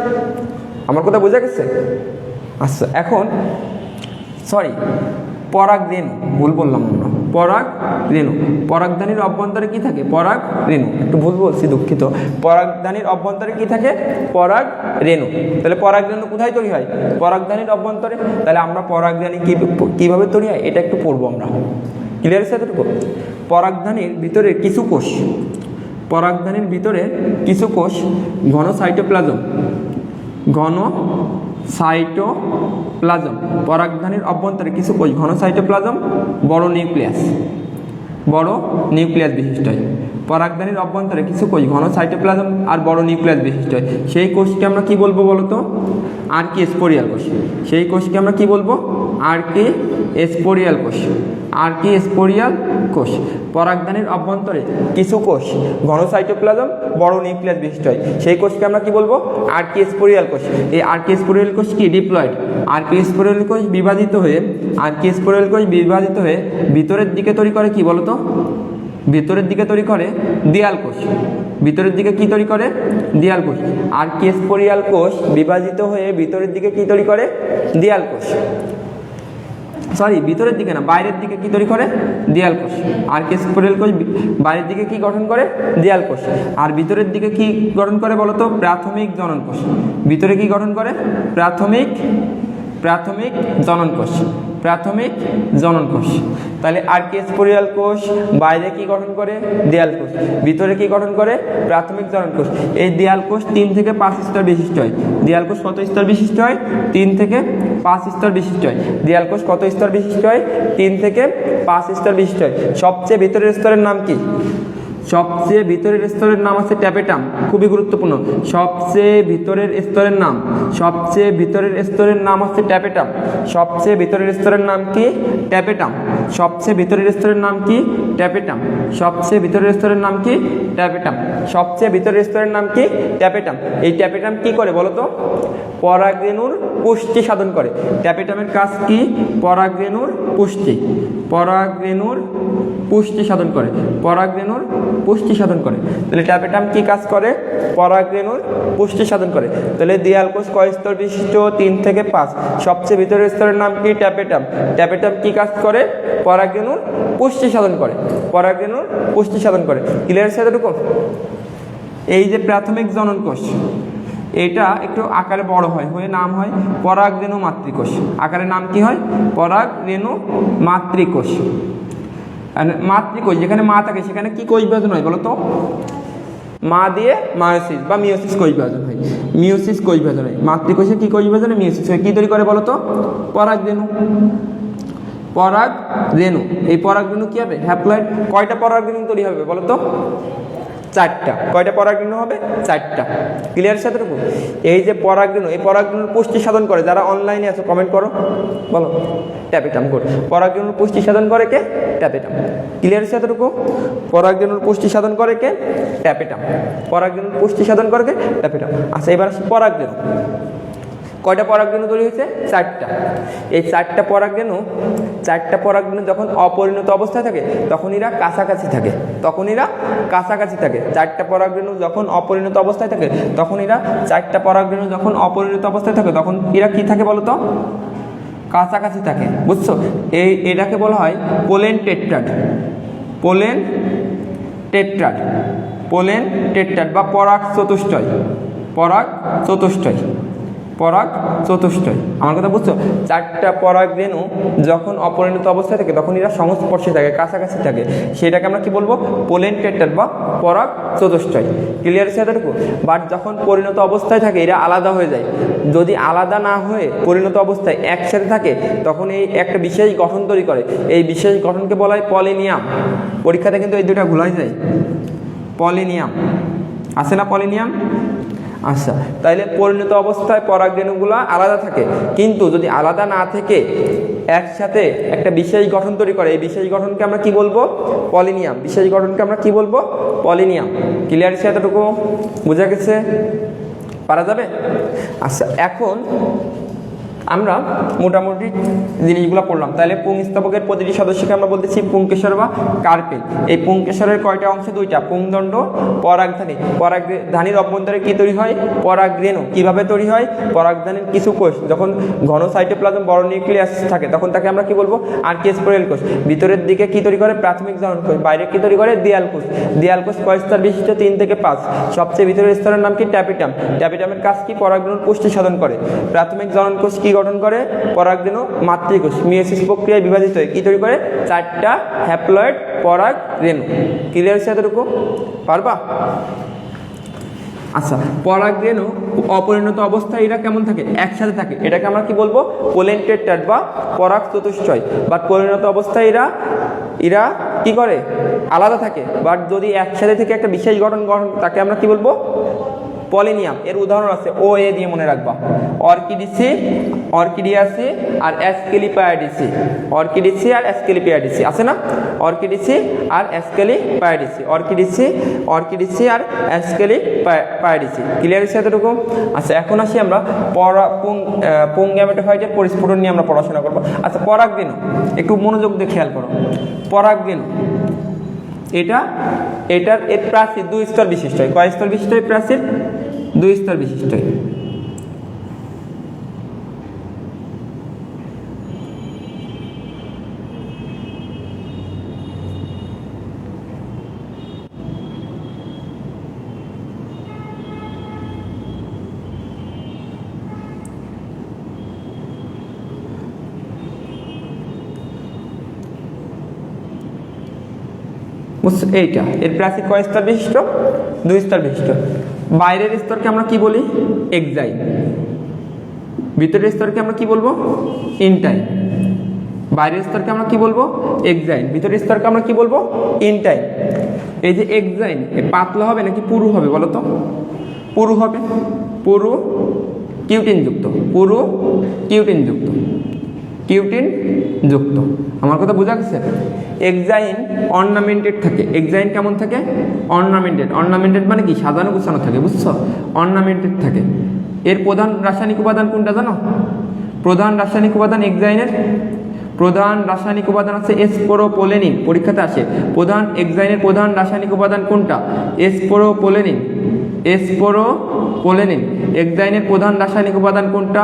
আমার কথা বোঝা গেছে? আচ্ছা এখন সরি পরাগ রেণু, ভুল বললাম আমরা। পরাগ রেণু। পরাগধানীর অভ্যন্তরে কি থাকে? পরাগ রেণু। একটু ভুল বলছি, দুঃখিত। পরাগধানীর অভ্যন্তরে কি থাকে? পরাগ রেণু। তাহলে পরাগ রেণু কোথায় তৈরি হয়? পরাগধানীর অভ্যন্তরে। তাহলে আমরা পরাগধানী কিভাবে তৈরি হয় এটা একটু পড়বো আমরা। ক্লিয়ার আছে এতটুকু? পরাগধানীর ভিতরে কিছু কোষ, পরাগধানীর ভিতরে কিছু কোষ ঘন সাইটোপ্লাজম, ঘন সাইটোপ্লাজম। পরাগধানীর অভ্যন্তরে কিছু কোষ ঘন সাইটোপ্লাজম, বড় নিউক্লিয়াস, বড় নিউক্লিয়াস বিশিষ্ট হয়। পরাগধানীর অভ্যন্তরে কিছু কোষ ঘন সাইটোপ্লাজম আর বড় নিউক্লিয়াস বিশিষ্ট হয়। সেই কোষকে আমরা কি বলবো বলতো? আর্কিস্পোরিয়াল কোষ। সেই কোষকে আমরা কি বলবো? আর্কিস্পোরিয়াল কোষ। আর্কিস্পোরিয়াল কোষ। পরাগধানীর অভ্যন্তরে কিছু কোষ ঘন সাইটোপ্লাজম, বড় নিউক্লিয়াস বিশিষ্ট হয়। সেই কোষকে আমরা কি বলবো? আর্কিস্পোরিয়াল কোষ। এই আর্কিস্পোরিয়াল কোষ কি? ডিপ্লয়েড। আর্কিস্পোরিয়াল কোষ বিভাজিত হয়ে, আর্কিস্পোরিয়াল কোষ বিভাজিত হয়ে ভিতরের দিকে তৈরি করে কি বলতো? ভিতরের দিকে তৈরি করে দেয়াল কোষ। ভিতরের দিকে কি তৈরি করে? দেয়াল কোষ। আর কেস্পোরিয়াল কোষ বিভাজিত হয়ে ভিতরের দিকে কি তৈরি করে? দেয়াল কোষ। সরি, ভিতরের দিকে না, বাইরের দিকে কি তৈরি করে? দেয়াল কোষ। আর কেস্পোরিয়াল কোষ বাইরের দিকে কি গঠন করে? দেয়াল কোষ। আর ভিতরের দিকে কি গঠন করে বলতো? প্রাথমিক জনন কোষ। ভিতরে কি গঠন করে? প্রাথমিক জনন কোষ। প্রাথমিক জনন কোষ। তাহলে আর্কিস্পোরিয়াল কোষ বাইরে কি গঠন করে? দেয়াল কোষ। ভিতরে কি গঠন করে? প্রাথমিক জনন কোষ। এই দেয়াল কোষ 3 থেকে 5 স্তর বিশিষ্ট হয়। দেয়াল কোষ কত স্তর বিশিষ্ট হয়? 3 থেকে 5 স্তর বিশিষ্ট হয়। দেয়াল কোষ কত স্তর বিশিষ্ট হয়? 3 থেকে 5 স্তর বিশিষ্ট হয়। সবচেয়ে ভিতরের স্তরের নাম কি? সবচেয়ে ভিতরের স্তরের নাম আছে ট্যাপেটাম। খুবই গুরুত্বপূর্ণ। সবচেয়ে ভিতরের স্তরের নাম হচ্ছে ট্যাপেটাম। সবচেয়ে ভিতরের স্তরের নাম কি? ট্যাপেটাম। সবচেয়ে ভিতরের স্তরের নাম কি? ট্যাপেটাম। সবচেয়ে ভিতরের স্তরের নাম কি? ট্যাপেটাম। সবচেয়ে ভিতরের স্তরের নাম কি? ট্যাপেটাম। এই ট্যাপেটাম কি করে বলতো? পরাগরেণুর পুষ্টি সাধন করে। ট্যাপেটামের কাজ কি? পরাগরেণুর পুষ্টি সাধন করে। পরাগরেণুর পুষ্টি সাধন করে। তাহলে ট্যাপেটাম কি কাজ করে? পরাগরেণুর পুষ্টি সাধন করে। তাহলে দেয়াল কোষ কয় স্তর বিশিষ্ট? 3 থেকে 5। সবচেয়ে ভিতরের স্তরের নাম কি? ট্যাপেটাম। ট্যাপেটাম কি কাজ করে? পরাগরেণুর পুষ্টি সাধন করে। পরাগরেণুর পুষ্টি সাধন করে। ক্লিয়ার আছে এতটুকু? এই যে প্রাথমিক জনন কোষ, এটা একটু আকারে বড় হয়ে নাম হয় পরাগরেণু মাতৃকোষ। আকারে নাম কি হয়? পরাগরেণু মাতৃকোষ। মাতৃকোষ যেখানে মা থাকে সেখানে কি কোষ বিভাজন হয় বলতো? মা দিয়ে মায়োসিস বা মিওসিস কোষ বিভাজন হয়। মিওসিস কোষ বিভাজন হয়। মাতৃকোষে কি কোষ বিভাজন হয়? মিওসিস হয়। কি তৈরি করে বলতো? পরাগরেণু। এই পরাগরেণু কি হবে? হ্যাপ্লয়েড। কয়টা পরাগরেণু তৈরি হবে বলতো? 4টা। কয়টা পরাগরেণু হবে? 4টা। ক্লিয়ার সাথে? এই যে পরাগরেণু, এই পরাগরেণুর পুষ্টি সাধন করে, যারা অনলাইনে আছে কমেন্ট করো, বলো। ট্যাপেটাম করে। পরাগরেণুর পুষ্টি সাধন করে কে? ট্যাপেটাম। ক্লিয়ার সাথে? পরাগরেণুর পুষ্টি সাধন করে কে? ট্যাপেটাম। পরাগরেণুর পুষ্টি সাধন করে কে? ট্যাপেটাম। আচ্ছা, এবার আসি পরাগরেণু। কয়টা পরাগরেণু তৈরি হয়েছে? 4টা। এই 4টা পরাগরেণু যখন অপরিণত অবস্থায় থাকে তখন এরা কাছাকাছি থাকে। 4টা পরাগরেণু যখন অপরিণত অবস্থায় থাকে তখন এরা কি থাকে বলতো? কাছাকাছি থাকে। বুঝছো? এটাকে বলা হয় পোলেন টেট্রাড বা পরাগ চতুষ্টয়। আমার কথা বুঝছো? 4টা পরাগরেণু যখন অপরিণত অবস্থায় থাকে তখন এরা সংস্পর্শে থাকে, কাছাকাছি থাকে। সেটাকে আমরা কি বলবো? পোলেন টেট্রাড বা পরাগ চতুষ্টয়। ক্লিয়ার আছে এতটুকু? বাট যখন পরিণত অবস্থায় থাকে এরা আলাদা হয়ে যায়। যদি আলাদা না হয়ে পরিণত অবস্থায় একসাথে থাকে তখন এই একটা বিশেষ গঠন তৈরি করে। এই বিশেষ গঠনকে বলা হয় পলিনিয়াম। পরীক্ষাতে কিন্তু এই দুটা ভুল হয়ে যায়। পলিনিয়াম আছে না? পলিনিয়াম। আচ্ছা, তাইলে পরিণত অবস্থায় পরাগরেণুগুলো আলাদা থাকে, কিন্তু যদি আলাদা না থেকে একসাথে একটা বিশেষ গঠন তৈরি করে, এই বিশেষ গঠনকে আমরা কি বলবো? পলিনিয়াম। পলিনিয়াম। ক্লিয়ার আছে এতটুকু? বোঝা গেছে? পারা যাবে? আচ্ছা, এখন আমরা মোটামুটি জিনিসগুলো পড়লাম। তাহলে পুংস্তবকের প্রতিটি সদস্যকে আমরা বলতেছি পুংকেশর বা কার্পেল। এই পুংকেশরের কয়টা অংশ? 2টা। পুংদণ্ড, পরাগধানী। পরাগধানীর অভ্যন্তরে কি তৈরি হয়? পরাগরেণু। কিভাবে তৈরি হয়? পরাগধানীর কিছু কোষ যখন ঘন সাইটোপ্লাজম বড় নিউক্লিয়াস থাকে তখন তাকে আমরা কি বলবো? আর্কিস্পোরিয়াল কোষ। ভিতরের দিকে কি তৈরি করে? প্রাথমিক জনন কোষ। বাইরে কি তৈরি করে? দেয়াল কোষ। দেয়াল কোষ কয় স্তর বিশিষ্ট? 3 থেকে 5। সবচেয়ে ভিতরের স্তরের নাম কি? ট্যাপেটাম। ট্যাপেটামের কাজ কি? পরাগরেণুর পুষ্টি সাধন করে। প্রাথমিক জনন কোষ কি গঠন করে? পরাগরেণু মাতৃকোষ। মিওসিস প্রক্রিয়ায় বিভাজিত হয়ে কি তৈরি করে? 4টা হ্যাপ্লয়েড পরাগরেণু। ক্লিয়ার আছে এতটুকু? পারবা? আচ্ছা, পরাগরেণু অপরিণত অবস্থায় এরা কেমন থাকে? একসাথে থাকে। এটাকে আমরা কি বলবো? পোলেন টেট্রাড বা পরাগ চতুষ্টয়। বাট পরিণত অবস্থায় এরা কি করে? আলাদা থাকে। বাট যদি একসাথে থেকে একটা বিশেষ গঠন তাকে আমরা কি বলবো? পলিনিয়াম। এর উদাহরণ আছে, ও এ দিয়ে মনে রাখবা। অর্কিডিয়াসি আর অ্যাসকেলিপায়াডিসি। আছে না? অর্কিডিসি আর অ্যাসকেলিপায়াডিসি। ক্লিয়ার আছে এতটুকু? আচ্ছা, এখন আসি আমরা পুং গ্যামেটোফাইটের পরিস্ফুটন নিয়ে আমরা পড়াশোনা করবো। আচ্ছা, পরাগরেণু একটু মনোযোগ দিয়ে খেয়াল করো। পরাগরেণু এর প্রাচীর 2 স্তর বিশিষ্ট হয়। কয় স্তর বিশিষ্ট হয় প্রাচীর? 2 স্তর বিশিষ্ট হয়। এইটা এর প্রাচীর কয় স্তর বিশিষ্ট? 2 স্তর বিশিষ্ট। বাইরের স্তরকে আমরা কি বলি? এক্সাইন। ভিতরের স্তরকে আমরা কি বলবো? ইনটাইন। বাইরের স্তরকে আমরা কি বলবো? এক্সাইন। ভিতরের স্তরকে আমরা কি বলবো? ইনটাইন। এই যে এক্সাইন পাতলা হবে নাকি পুরু হবে বলো তো? পুরু হবে। পুরু কিউটিন যুক্ত, পুরু কিউটিন যুক্ত, কিউটিন যুক্ত। আমার কথা বোঝা গেছে? এক্সাইন অর্নামেন্টেড থাকে। এক্সাইন কেমন থাকে? অর্নামেন্টেড। অর্নামেন্টেড মানে কি? সাজানো গুছানো থাকে, বুঝছো? অর্নামেন্টেড থাকে। এর প্রধান রাসায়নিক উপাদান কোনটা জানো? প্রধান রাসায়নিক উপাদান এক্সাইনের প্রধান রাসায়নিক উপাদান আছে স্পোরোপোলেনিন। পরীক্ষাতে আসে প্রধান এক্সাইনের প্রধান রাসায়নিক উপাদান কোনটা? স্পোরোপোলেনিন। স্পোরোপোলেনিন। এক্সাইনের প্রধান রাসায়নিক উপাদান কোনটা?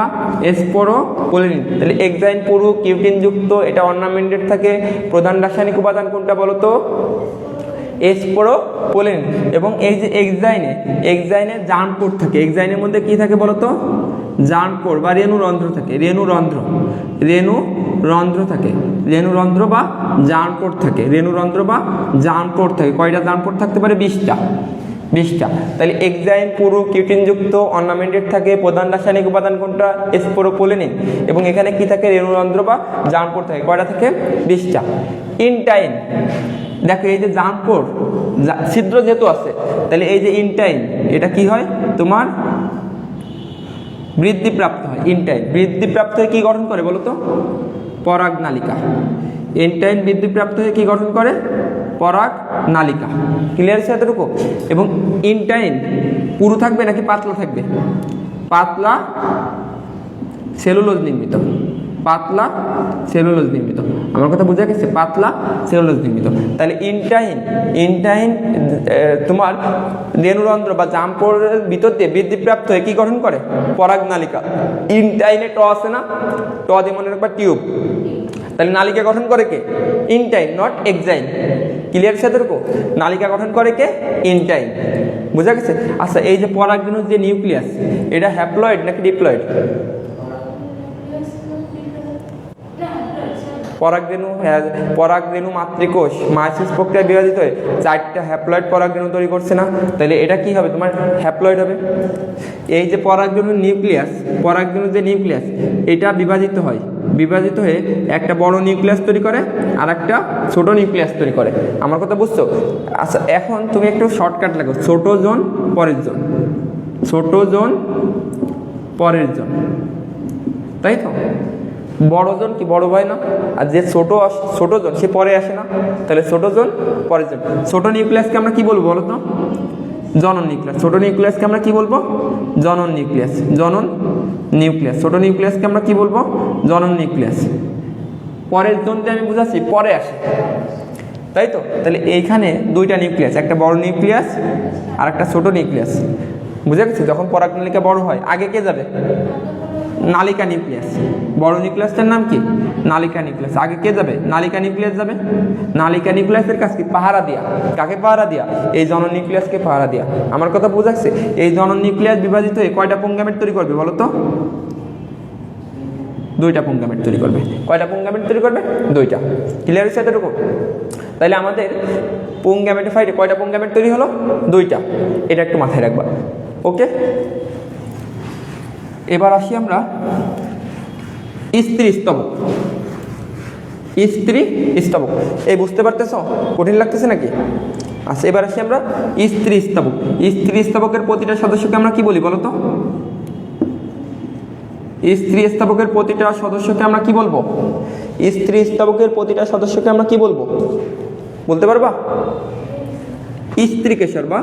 স্পোরোপোলেনিন। তাহলে এক্সাইন পুরু কিউটিন যুক্ত, এটা অর্নামেন্টেড থাকে। প্রধান রাসায়নিক উপাদান কোনটা বলো তো? স্পোরোপোলেনিন। এবং এই যে এক্সাইনে জার্মপোর থাকে। এক্সাইনের মধ্যে কি থাকে বলো তো? জার্মপোর বা রেণুরন্ধ্র থাকে। রেণুরন্ধ্র থাকে। রেণুরন্ধ্র বা জার্মপোর থাকে। রেণুরন্ধ্র বা জার্মপোর থাকে। কয়টা জার্মপোর থাকতে পারে? 20টা। তাহলে এক্সাইন পুরু কিউটিন যুক্ত, অর্নামেন্টেড থাকে। প্রধান রাসায়নিক উপাদান কোনটা? স্পোরোপোলেনিন। এবং এখানে কি থাকে? রেণুরন্ধ্র বা জার্মপোর থাকে। কয়টা থাকে? 20টা। ইনটাইন, দেখো এই যে জার্মপোর ছিদ্র যেহেতু আছে, তাহলে এই যে ইনটাইন এটা কি হয়? তোমার বৃদ্ধিপ্রাপ্ত হয়। ইনটাইন বৃদ্ধিপ্রাপ্ত হয়ে কি গঠন করে বলো তো? পরাগনালিকা। ইনটাইন বৃদ্ধিপ্রাপ্ত হয়ে কি গঠন করে? পরাগনালিকা। ক্লিয়ার আছে এতটুকু? এবং ইনটাইন পুরু থাকবে নাকি পাতলা থাকবে? পাতলা সেলুলোজ নির্মিত। পাতলা সেলুলোজ নির্মিত। আমার কথা বোঝা গেছে? পাতলা সেলুলোজ নির্মিত। তাহলে ইনটাইন তোমার রেণুরন্ধ্র বা জার্মপোরের ভিতর দিয়ে বৃদ্ধিপ্রাপ্ত হয়ে কি গঠন করে? পরাগনালিকা। ইনটাইনে ট আছে না? ট দিয়ে মনে রাখবা টিউব। তাহলে নালিকা গঠন করে কে? Intine, not exine. ক্লিয়ার সাথে রকম? নালিকা গঠন করে কে? ইনটাইন। বোঝা গেছে? আচ্ছা, এই যে পরাগরেণুর যে নিউক্লিয়াস, এটা হ্যাপ্লয়েড নাকি ডিপ্লয়েড? পরাগরেণু মাতৃকোষ মায়োসিস প্রক্রিয়ায় বিভাজিত হয়ে 4টা হ্যাপ্লয়েড পরাগরেণু তৈরি করছে না? তাহলে এটা কি হবে? তোমার হ্যাপ্লয়েড হবে। এই যে পরাগরেণুর যে নিউক্লিয়াস এটা বিভাজিত হয়ে একটা বড় নিউক্লিয়াস তৈরি করে আর একটা ছোট নিউক্লিয়াস তৈরি করে। আমার কথা বুঝছো? আচ্ছা, এখন তুমি একটু শর্টকাট লাগো। ছোট জোন পরের জোন, ছোট জোন পরের জোন, তাই তো? বড় জোন কি বড় হয় না? আর যে ছোট জোন সে পরে আসে না? তাহলে ছোট জোন পরের জোন। ছোট নিউক্লিয়াসকে আমরা কি বলবো বলো তো? জনন নিউক্লিয়াস। ছোট নিউক্লিয়াসকে আমরা কি বলবো? জনন নিউক্লিয়াস। ছোট নিউক্লিয়াসকে আমরা কি বলবো? জনন নিউক্লিয়াস। পরের জোনটা আমি বুঝাচ্ছি, পরে আসে, তাই তো? তাহলে এইখানে 2টা নিউক্লিয়াস, একটা বড় নিউক্লিয়াস আর একটা ছোট নিউক্লিয়াস। বুঝা গেছে? যখন পরাগনালিকা বড় হয় আগে কে যাবে? নালিকা নিউক্লিয়াস। বড় নিউক্লিয়াসটার নাম কি? নালিকা নিউক্লিয়াস। আগে কে যাবে? নালিকা নিউক্লিয়াস যাবে। নালিকা নিউক্লিয়াসের কাজ কি? পাহারা দিয়া। কাকে পাহারা দিয়া? এই জনন নিউক্লিয়াসকে পাহারা দিয়া। আমার কথা বোঝাচ্ছে? এই জনন নিউক্লিয়াস বিভাজিত হয়ে কয়টা পুংগামেট তৈরি করবে বলো তো? 2টা পুংগামেট তৈরি করবে। কয়টা পুংগামেট তৈরি করবে? 2টা। ক্লিয়ার হচ্ছে এতটুকু? তাহলে আমাদের পুংগামেটিফাইডে কয়টা পুংগামেট তৈরি হলো? 2টা। এটা একটু মাথায় রাখবা, ওকে? এবার আসি আমরা স্ত্রী স্তবক। এই বুঝতে পারতেছ? কঠিন লাগতেছে নাকি? আচ্ছা, এবার আসি আমরা স্ত্রী স্তবকের প্রতিটা সদস্যকে আমরা কি বলি বলো তো? স্ত্রী স্তবকের প্রতিটা সদস্যকে আমরা কি বলবো? বলতে পারবা? স্ত্রীকেশর বা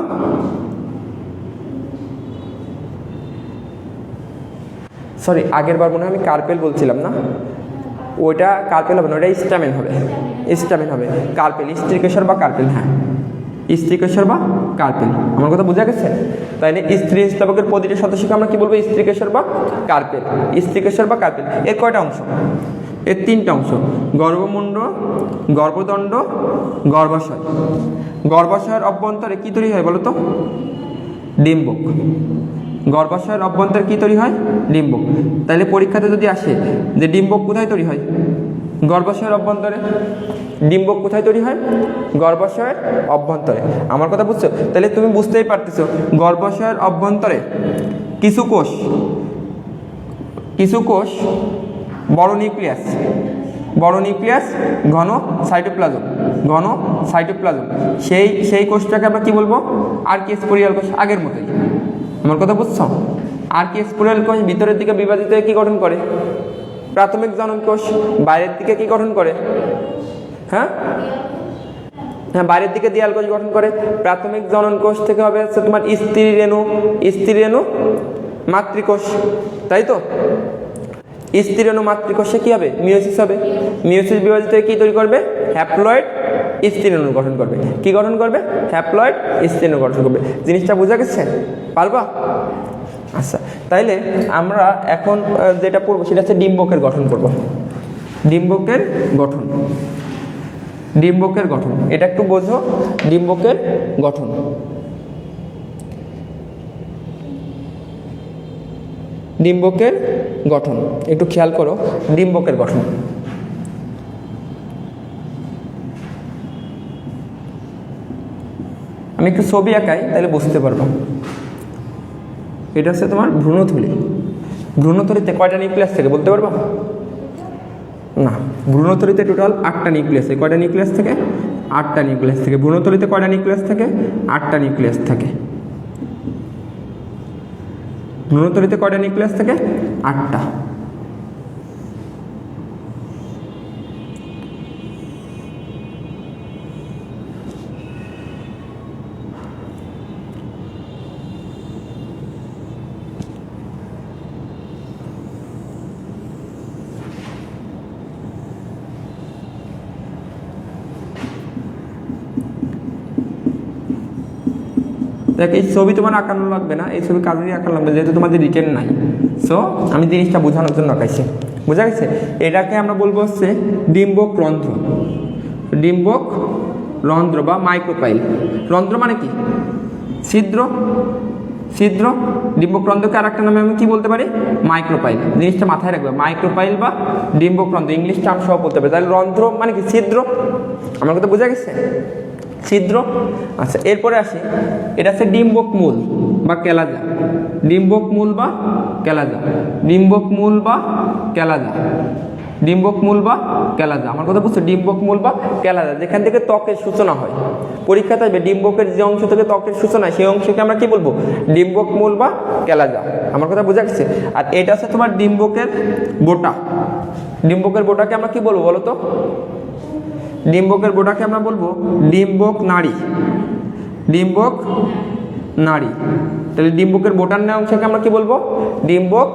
আগের বার মনে হয় আমি কার্পেল বলছিলাম না? ওইটা কার্পেল হবে না, ওইটা স্টামেন হবে। কার্পেল, স্ত্রীকেশর বা কার্পেল। হ্যাঁ, স্ত্রীকেশর বা কার্পেল। আমার কথা বোঝা গেছে? তাইলে স্ত্রী স্তবকের প্রতিটি সদস্যকে আমরা কি বলবো? স্ত্রীকেশর বা কার্পেল, স্ত্রীকেশর বা কার্পেল। এর কয়টা অংশ? এর 3টা অংশ, গর্ভমুণ্ড, গর্ভদণ্ড, গর্ভাশয়। গর্ভাশয়ের অভ্যন্তরে কি তৈরি হয় বলো তো? ডিম্বক। গর্ভাশয়ের অভ্যন্তরে কি তৈরি হয়? ডিম্বক। তাহলে পরীক্ষাতে যদি আসে যে ডিম্বক কোথায় তৈরি হয়? গর্ভাশয়ের অভ্যন্তরে। ডিম্বক কোথায় তৈরি হয়? গর্ভাশয়ের অভ্যন্তরে। আমার কথা বুঝছো? তাহলে তুমি বুঝতেই পারতেছো গর্ভাশয়ের অভ্যন্তরে কিছু কোষ বড় নিউক্লিয়াস, ঘন সাইটোপ্লাজম। সেই কোষটাকে আমরা কি বলবো? আর্কিস্পোরিয়াল কোষ। আগের মতোই। আমার কথা বুঝছো? আর্কিস্পোরিয়াল কোষ ভিতরের দিকে বিভাজিত হয়ে কি গঠন করে? প্রাথমিক জনন কোষ। বাইরের দিকে কি গঠন করে? হ্যাঁ, বাইরের দিকে দেয়াল কোষ গঠন করে। প্রাথমিক জনন কোষ থেকে হবে হচ্ছে তোমার স্ত্রী রেণু মাতৃকোষ, তাই তো? স্ত্রী রেণু মাতৃকোষে কি হবে? মিওসিস হবে। মিওসিস বিভাজিত হয়ে কি তৈরি করবে? হ্যাপ্লয়েড স্ত্রী রেণু গঠন করবে। কি গঠন করবে? হ্যাপ্লয়েড স্ত্রী রেণু গঠন করবে। জিনিসটা বোঝা গেছে? পারবা? আচ্ছা, তাইলে আমরা এখন যেটা পড়বো সেটা হচ্ছে ডিম্বকের গঠন করব। ডিম্বকের গঠন এটা একটু বোঝো। ডিম্বকের গঠন একটু খেয়াল করো। ডিম্বকের গঠন, আমি একটু ছবি আঁকাই তাহলে বুঝতে পারবো। এটা হচ্ছে তোমার ভ্রূণথলি। ভ্রূণথলিতে কয়টা নিউক্লিয়াস থাকে বলতে পারবা? না, ভ্রূণথলিতে টোটাল 8টা নিউক্লিয়াস থাকে। কয়টা নিউক্লিয়াস থেকে? 8টা নিউক্লিয়াস থেকে। ভ্রূণথলিতে কয়টা নিউক্লিয়াস থাকে? 8টা নিউক্লিয়াস থাকে। ভ্রূণথলিতে কয়টা নিউক্লিয়াস থাকে? 8টা। দেখ, এই ছবি তোমার আঁকানো লাগবে না, এই ছবি কাজেরই আঁকা লাগবে, যেহেতু তোমাদের রিটেন নাই। সো আমি জিনিসটা বোঝানোর জন্য আঁকাইছি। বোঝা গেছে? এটাকে আমরা বলবো হচ্ছে ডিম্বক রন্ধ্র বা মাইক্রোপাইল। রন্ধ্র মানে কি? ছিদ্র। ডিম্বক রন্ধ্রকে আর একটা নামে আমি কি বলতে পারি? মাইক্রোপাইল। জিনিসটা মাথায় রাখবে, মাইক্রোপাইল বা ডিম্বক রন্ধ্র, ইংলিশ টার্ম সহ বলতে পারি। তাহলে রন্ধ্র মানে কি? ছিদ্র। আমার কথা বোঝা গেছে? ছিদ্র। আচ্ছা, এরপরে আসি, এটা হচ্ছে ডিম্বক মূল বা কেলাজা। ডিম্বক মূল বা কেলাজা। আমার কথা বুঝছো? ডিম্বক মূল বা কেলাজা, যেখান থেকে ত্বকের সূচনা হয়। পরীক্ষাতে আসবে ডিম্বকের যে অংশ থেকে ত্বকের সূচনা, সেই অংশকে আমরা কি বলবো? ডিম্বক মূল বা কেলাজা। আমার কথা বোঝা গেছে? আর এটা হচ্ছে তোমার ডিম্বকের বোটা। ডিম্বকের বোটাকে আমরা কি বলবো বলো তো? ডিম্বকের বোটাকে আমরা বলবো ডিম্বক নাড়ি। তাহলে ডিম্বকের বোটার ন্যায় অংশকে আমরা কি বলবো? ডিম্বক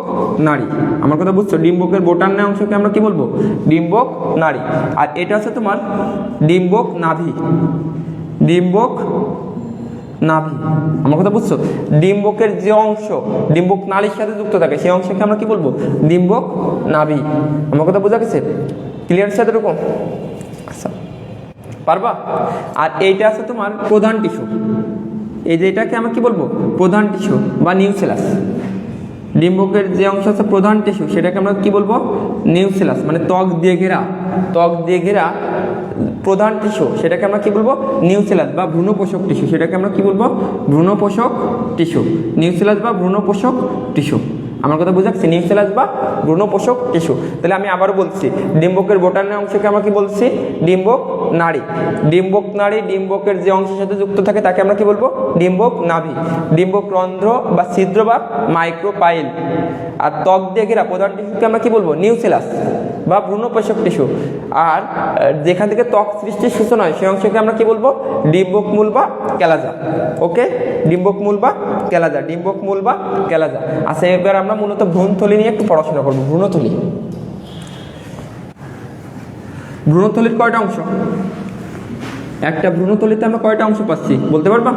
নাড়ি। আমার কথা বুঝছো? ডিম্বকের বোটার ন্যায় অংশকে আমরা কি বলবো? ডিম্বক নাড়ি। আর এটা হচ্ছে তোমার ডিম্বক নাভি। আমার কথা বুঝছো? ডিম্বকের যে অংশ ডিম্বক নাড়ির সাথে যুক্ত থাকে, সেই অংশকে আমরা কি বলবো? ডিম্বক নাভি। আমার কথা বোঝা গেছে? ক্লিয়ার সাথে এরকম? আচ্ছা, পারবা? আর এইটা আছে তোমার প্রধান টিস্যু। এই যে এটাকে আমরা কি বলবো? প্রধান টিস্যু বা নিউসেলাস। ডিম্বকের যে অংশ আছে প্রধান টিস্যু, সেটাকে আমরা কি বলবো? নিউসেলাস। মানে ত্বক দিয়ে ঘেরা প্রধান টিস্যু, সেটাকে আমরা কি বলবো? নিউসেলাস বা ভ্রূণপোষক টিস্যু। সেটাকে আমরা কি বলবো? ভ্রূণপোষক টিস্যু। নিউসেলাস বা ভ্রূণপোষক টিস্যু। আমার কথা বোঝাচ্ছে? নিউসেলাস বা ভ্রূণপোষক টিস্যু। তাহলে আমি আবারও বলছি, ডিম্বকের বোটানের অংশকে আমরা কি বলছি? ডিম্বক নাড়ি। ডিম্বকের যে অংশের সাথে যুক্ত থাকে তাকে আমরা কি বলবো? ডিম্বক নাভি। ডিম্বক রন্ধ্র বা ছিদ্র বা মাইক্রোপাইল। আর ত্বক দিয়ে ঘেরা প্রধান টিস্যুকে আমরা কি বলবো? নিউসেলাস বা ভ্রূণপোষক টিস্যু। আর যেখান থেকে ত্বক সৃষ্টির সূচনা হয়, সেই অংশকে আমরা কি বলবো? ডিম্বক মূল বা কেলাজা। ওকে, ডিম্বক মূল বা কেলাজা। আচ্ছা, এবার আমরা মূলত ভ্রূণথলি নিয়ে একটু পড়াশোনা করবো। ভ্রূণথলির কয়টা অংশ? একটা ভ্রূণথলিতে আমরা কয়টা অংশ পাচ্ছি বলতে পারবা?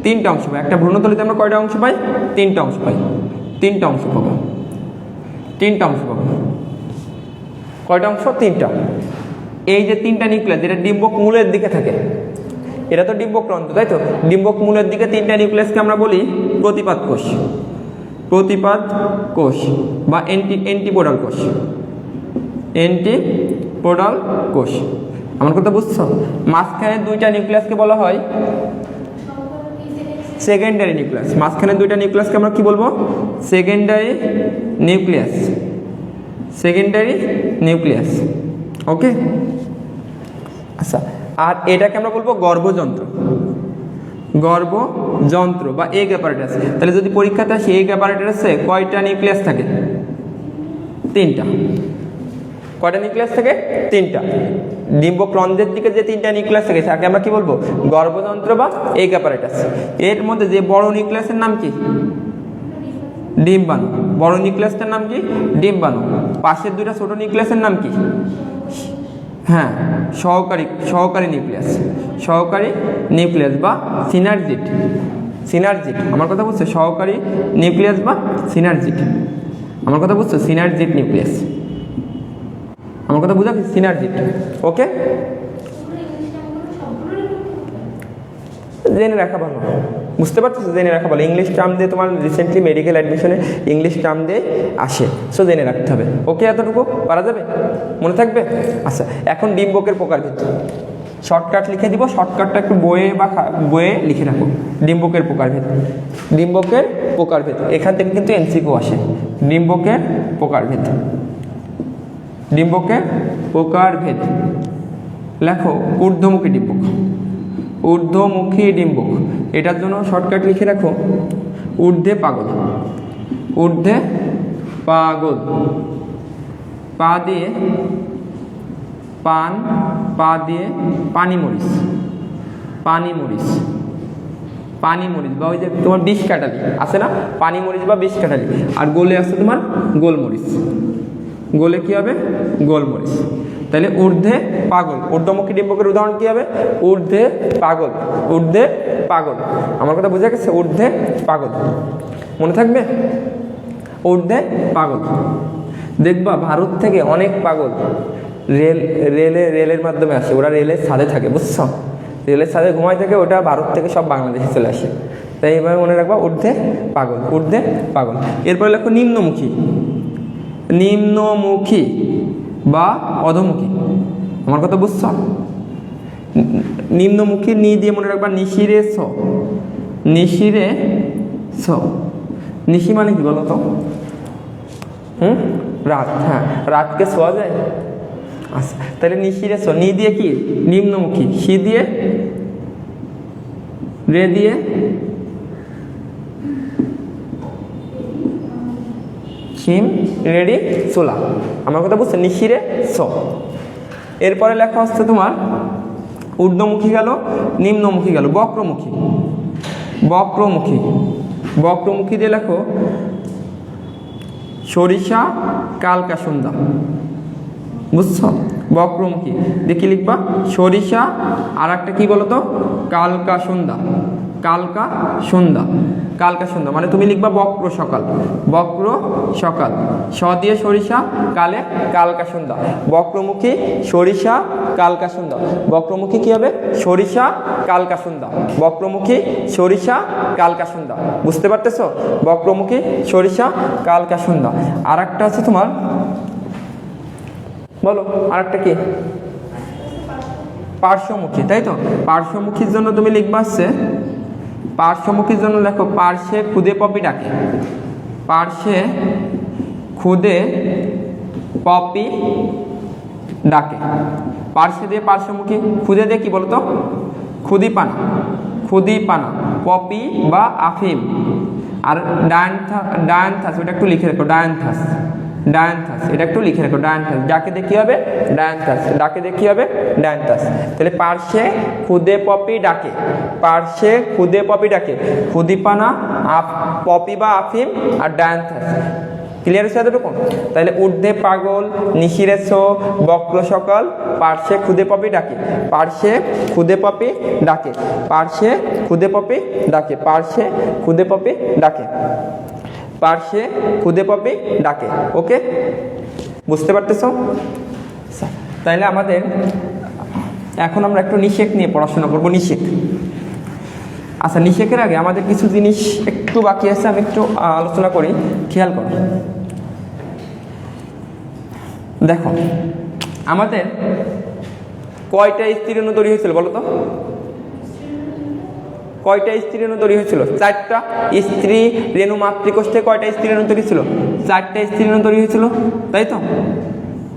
তিনটা অংশ পাই। একটা ভ্রূণথলিতে আমরা কয়টা অংশ পাই? তিনটা অংশ পাই। তিনটা অংশ পাবো। তিনটা অংশ পাবো। কয়টা অংশ? তিনটা। এই যে তিনটা নিউক্লিয়াস যেটা ডিম্বক মূলের দিকে থাকে, এটা তো ডিম্বক রন্ধ্র, তাই তো? ডিম্বক মূলের দিকে তিনটা নিউক্লিয়াসকে আমরা বলি প্রতিপাদ কোষ। প্রতিপাদ কোষ বা এন্টিপোডাল কোষ। এন্টিপোডাল কোষ। আমার কথা বুঝছো? মাঝখানে দুইটা নিউক্লিয়াসকে বলা হয় সেকেন্ডারি নিউক্লিয়াস। মাঝখানে দুইটা নিউক্লিয়াসকে আমরা কি বলবো? Secondary nucleus. Secondary nucleus. Okay, আচ্ছা। আর এটাকে আমরা বলবো গর্ভযন্ত্র। গর্ভযন্ত্র বা এগ অ্যাপারেটাস। তাহলে যদি পরীক্ষাতে আসে এগ অ্যাপারেটাসে কয়টা নিউক্লিয়াস থাকে? তিনটা। কয়টা নিউক্লিয়াস থাকে? তিনটা। ডিম্বক রন্ধ্রের দিকে যে তিনটা নিউক্লিয়াস থাকে তাকে আমরা কি বলবো? গর্ভযন্ত্র বা এগ অ্যাপারেটাস। এর মধ্যে যে বড় নিউক্লিয়াসের নাম কি? ডিম্বাণু। বড় নিউক্লিয়াসটার নাম কি? ডিম্বাণু। পাশের দুইটা ছোট নিউক্লিয়াসের নাম কি? হ্যাঁ, সহকারী নিউক্লিয়াস। সহকারী নিউক্লিয়াস বা সিনার্জিট। সিনার্জিট। আমার কথা বুঝছো? সহকারী নিউক্লিয়াস বা সিনার্জিট। আমার কথা বুঝছো? সিনার্জিট নিউক্লিয়াস। আমার কথা বুঝা? সিনার্জিট। ওকে, জেনে রাখা ভালো। বুঝতে পারছো? জেনে রাখা ভালো। ইংলিশ টার্ম দিয়ে তোমার রিসেন্টলি মেডিকেল অ্যাডমিশনে ইংলিশ টার্ম দিয়ে আসে, সো জেনে রাখতে হবে। ওকে, এতটুকু পারা যাবে? মনে থাকবে? আচ্ছা, এখন ডিম্বকের প্রকারভেদ শর্টকাট লিখে দিব। শর্টকাটটা একটু বইয়ে লিখে রাখো। ডিম্বকের প্রকারভেদ। ডিম্বকের প্রকারভেদ এখান থেকে কিন্তু এমসিকিউ আসে। ডিম্বকের প্রকারভেদ। ডিম্বকের প্রকারভেদ লেখো। ঊর্ধ্বমুখী ডিম্বক। ঊর্ধ্বমুখী ডিম্বক, এটার জন্য শর্টকাট লিখে রাখো ঊর্ধ্বে পাগল। ঊর্ধ্বে পাগল। পা দিয়ে পান, পা দিয়ে পানি মরিচ। পানি মরিচ। পানি মরিচ বা ওই যে তোমার বিষ কাটালি আছে না, পানি মরিচ বা বিষ কাটালি। আর গোলে আছে তোমার গোলমরিচ। গোলে কি হবে? গোলমরিচ। তাহলে ঊর্ধ্বে পাগল। ঊর্ধ্বমুখী ডিম্বকের উদাহরণ কি হবে? ঊর্ধ্বে পাগল। ঊর্ধ্বে পাগল। আমার কথা বোঝা গেছে? ঊর্ধ্বে পাগল। মনে থাকবে? ঊর্ধ্বে পাগল। দেখবা ভারত থেকে অনেক পাগল রেলের মাধ্যমে আসে। ওরা রেলের ছাদে থাকে, বুঝছো? রেলের ছাদে ঘুমায় থাকে, ওটা ভারত থেকে সব বাংলাদেশে চলে আসে। তাই এইভাবে মনে রাখবা ঊর্ধ্বে পাগল। ঊর্ধ্বে পাগল। এরপরে লেখো নিম্নমুখী। নিম্নমুখী বা অধমুখী। আমার কথা বুঝছো? নিম্নমুখী নি দিয়ে মনে রাখবা নিশিরে স। নিশিরে স। নিশি মানে কি বলো তো? রাত। হ্যাঁ, রাতকে শোয়া যায়। আচ্ছা, তাহলে নিশিরে স। নি দিয়ে কি? নিম্নমুখী। সি দিয়ে রে দিয়ে সিম রেডি সোলা। আমার কথা বুঝছো? নিশিরে স। এরপরে লেখা হচ্ছে তোমার ঊর্ধ্বমুখী গেল, নিম্নমুখী গেল, বক্রমুখী। বক্রমুখী। বক্রমুখী দিয়ে লেখো সরিষা কালকাসুন্দা। বুঝছো? বক্রমুখী দিয়ে কি লিখবা? সরিষা, আর একটা কি বলতো? কালকাসুন্দা। কালকাসুন্দা। কালকাসুন্দা মানে তুমি লিখবা বক্র সকাল। বক্র সকাল। স দিয়ে সরিষা, কালে কালকাসুন্দা। বক্রমুখী সরিষা কালকাসুন্দা। বক্রমুখী কি হবে? সরিষা কালকাসুন্দা। বক্রমুখী সরিষা কালকাসুন্দা। বুঝতে পারতেছো? বক্রমুখী সরিষা কালকাসুন্দা। আর একটা আছে তোমার, বলো আর একটা কি? পার্শ্বমুখী, তাই তো? পার্শ্বমুখীর জন্য তুমি লিখবা হচ্ছে, পার্শ্বমুখীর জন্য লেখো পার্শ্বে খুদে পপি ডাকে। পার্শ্বে খুদে পপি ডাকে। পার্শ্বে দিয়ে পার্শ্বমুখী, খুদে দিয়ে কি বলতো? খুদিপানা। খুদিপানা। পপি বা আফিম। আর ডায়ান্থাস, ওটা একটু লিখে রাখো। ডায়ান্থাস। ডায়ান্থাস, এটা একটু লিখে রাখো, ডায়ান্থাস। ডাকে দেখি হবে ডায়ান্থাস, ডাকে দেখি হবে ডায়ান্থাস। তাহলে পার্শ্বে খুদে পপি ডাকে, পার্শ্বে খুদে পপি ডাকে, খুদিপানা, পপি বা আফিম আর ডায়ান্থাস। ক্লিয়ার হচ্ছে এতটুকু? তাহলে ঊর্ধ্বে পাগল, নিশিরে শো, বক্র সকাল, পার্শ্বে খুদে পপি ডাকে, পার্শ্বে খুদে পপি ডাকে, পার্শ্বে খুদে পপি ডাকে, পার্শ্বে খুদে পপি ডাকে, পার্শ্বে খুদে পপি ডাকে। ওকে, বুঝতে পারতেছো? তাইলে আমাদের এখন আমরা একটু নিষেক নিয়ে পড়াশোনা করবো। নিষেক, আচ্ছা নিষেকের আগে আমাদের কিছু জিনিস একটু বাকি আছে, আমি একটু আলোচনা করি, খেয়াল করো। দেখো আমাদের কয়টা স্ত্রীরেণু তৈরি হয়েছিল বলো তো? কয়টা স্ত্রীরেণু তৈরি হয়েছিল? 4টা। স্ত্রী রেণু মাতৃকোষ্ঠে কয়টা স্ত্রীরেণু তৈরি ছিল? 4টা স্ত্রীরেণু তৈরি হয়েছিল, তাই তো?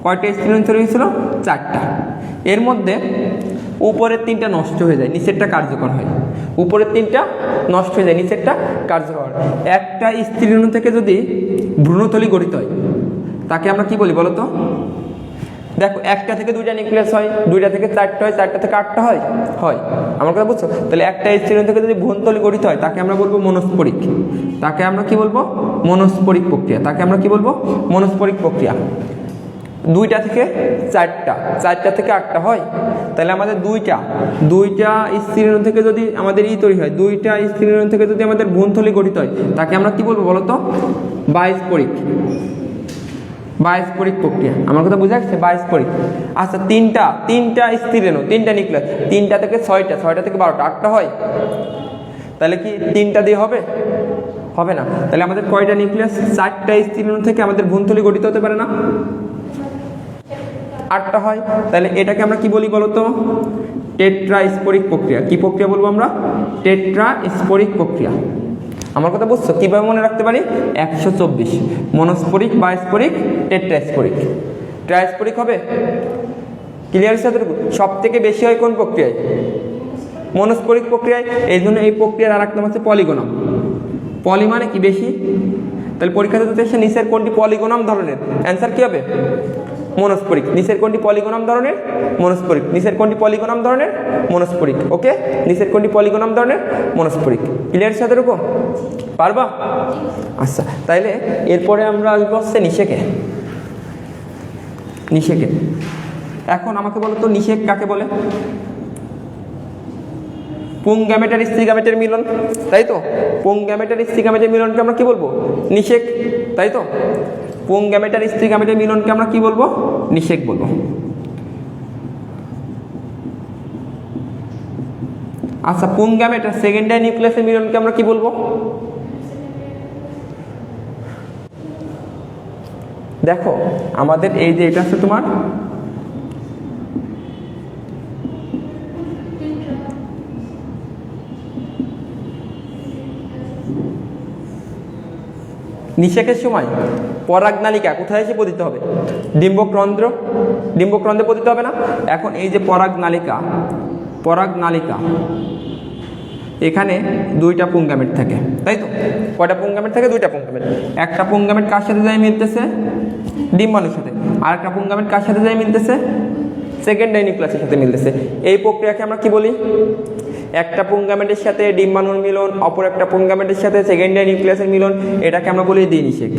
কয়টা স্ত্রীরেণু তৈরি হয়েছিল? 4টা। এর মধ্যে উপরের 3টা নষ্ট হয়ে যায়, নিচেরটা কার্যকর হয়। উপরের 3টা নষ্ট হয়ে যায়, নিচেরটা কার্যকর। একটা স্ত্রীরেণু থেকে যদি ভ্রূণথলি গঠিত হয় তাকে আমরা কি বলি বলো তো? দেখো, 1টা থেকে 2টা নিউক্লিয়াস হয়, 2টা থেকে 4টা হয়, 4টা থেকে 8টা হয়, হয়। আমার কথা বুঝছো? তাহলে একটা স্ত্রীরেণু থেকে যদি ভ্রূণথলি গঠিত হয় তাকে আমরা বলবো মনস্পরিক। তাকে আমরা কি বলবো? মনস্পরিক প্রক্রিয়া। তাকে আমরা কি বলবো? মনস্পরিক প্রক্রিয়া। 2টা থেকে 4টা, 4টা থেকে 8টা হয়। তাহলে আমাদের দুইটা স্ত্রীরেণু থেকে যদি আমাদের তৈরি হয়, 2টা স্ত্রীরেণু থেকে যদি আমাদের ভ্রূণথলি গঠিত হয় তাকে আমরা কি বলবো বলতো? বায়োস্পরিক। বায়োস্পরিক প্রক্রিয়া। আমার কথা বুঝা যাচ্ছে? বায়োস্পরিক। আচ্ছা, তিনটা স্ত্রীরেণু, 3টা নিউক্লিয়াস, 3টা থেকে 6টা, 6টা থেকে 12টা, 8টা হয়। তাহলে কি 3টা দিয়ে হবে? হবে না। তাহলে আমাদের কয়টা নিউক্লিয়াস? 4টা স্ত্রীরেণু থেকে আমাদের ভ্রূণথলি গঠিত হতে পারে না? 8টা হয়। তাহলে এটাকে আমরা কি বলি বলতো? টেট্রাস্পোরিক প্রক্রিয়া। কি প্রক্রিয়া বলবো আমরা? টেট্রাস্পোরিক প্রক্রিয়া। আমার কথা বুঝছো? কিভাবে মনে রাখতে পারি? 124 মনস্পরিক, বায়োস্পরিক, টেট্রাস্পোরিক। ট্রাইস্পোরিক হবে? ক্লিয়ার সাথে? সব থেকে বেশি হয় কোন প্রক্রিয়ায়? মনস্পরিক প্রক্রিয়ায়। এই জন্য এই প্রক্রিয়ার আর এক নাম হচ্ছে পলিগোনাম। পলি মানে কি? বেশি। তাহলে পরীক্ষাতে যদি এসে নিচের কোনটি পলিগোনাম ধরনের, অ্যান্সার কি হবে? মনস্পরিক। নিচের কোনটি পলিগোনাম ধরনের? মনস্পরিক। নিচের কোনটি পলিগোনাম ধরনের? মনস্পরিক। ওকে, নিচের কোনটি পলিগোনাম ধরনের? মনস্পরিক। ক্লিয়ার সাথে এরকম? পারবা? আচ্ছা, তাইলে এরপরে আমরা আসবো হচ্ছে নিষেকে। নিষেকে এখন আমাকে বলো তো, নিষেক কাকে বলে? পুং গ্যামেট আর স্ত্রী গ্যামেটের মিলন, তাই তো? পুং গ্যামেট আর স্ত্রী গ্যামেটের মিলনকে আমরা কি বলবো? নিষেক, তাই তো? পুং গ্যামেট আর স্ত্রী গ্যামেটের মিলনকে আমরা কি বলবো? নিষেক বলবো। আচ্ছা, পুং গ্যামেট আর সেকেন্ডারি নিউক্লিয়াসের মিলনকে আমরা কি বলবো? দেখো আমাদের এই যে এটা আছে তোমার নিষেকের সময় পরাগনালিকা কোথায় এসে পতিত হবে? ডিম্বক্রন্দ্র। ডিম্বক্রন্দ্রে পতিত হবে না? এখন এই যে পরাগনালিকা এখানে 2টা পুংগামেট থাকে, তাই তো? কয়টা পুংগামেট থাকে? 2টা পুংগামেট। একটা পুংগামেট কার সাথে যায় মিলতেছে? ডিম্বাণুর সাথে। আর একটা পুংগামেট কার সাথে যায় মিলতেছে? সেকেন্ডারি নিউক্লিয়াসের সাথে মিলতেছে। এই প্রক্রিয়াকে আমরা কি বলি? একটা পুংগামেটের সাথে ডিম্বাণুর মিলন, অপর একটা পুংগামেটের সাথে সেকেন্ডারি নিউক্লিয়াসের মিলন, এটাকে আমরা বলি দ্বিনিষেক।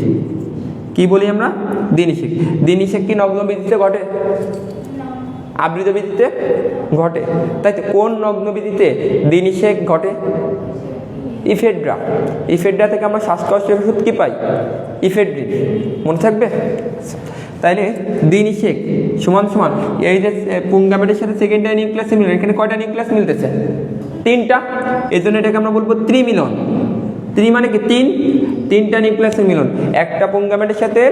কি বলি আমরা? দ্বিনিষেক। দ্বিনিষেক কি নগ্ন বিধিতে ঘটে? আবৃত বিধিতে ঘটে, তাই তো? কোন নগ্ন বিধিতে দ্বিনিষেক ঘটে? ইফেড্রা। ইফেড্রা থেকে আমরা শ্বাসকষ্টের ওষুধ কি পাই? ইফেড্রিন। মনে থাকবে? তাইলে দ্বিনিষেক সমান সমান এই যে পুংগামেটের সাথে সেকেন্ডারি নিউক্লিয়াসের মিলন, এখানে কয়টা নিউক্লিয়াস মিলতেছে? 3টা। এই জন্য এটাকে আমরা বলবো ত্রিমিলন। ত্রি মানে কি? 3টা নিউক্লিয়াসের মিলন। একটা পুংগামেটের সাথে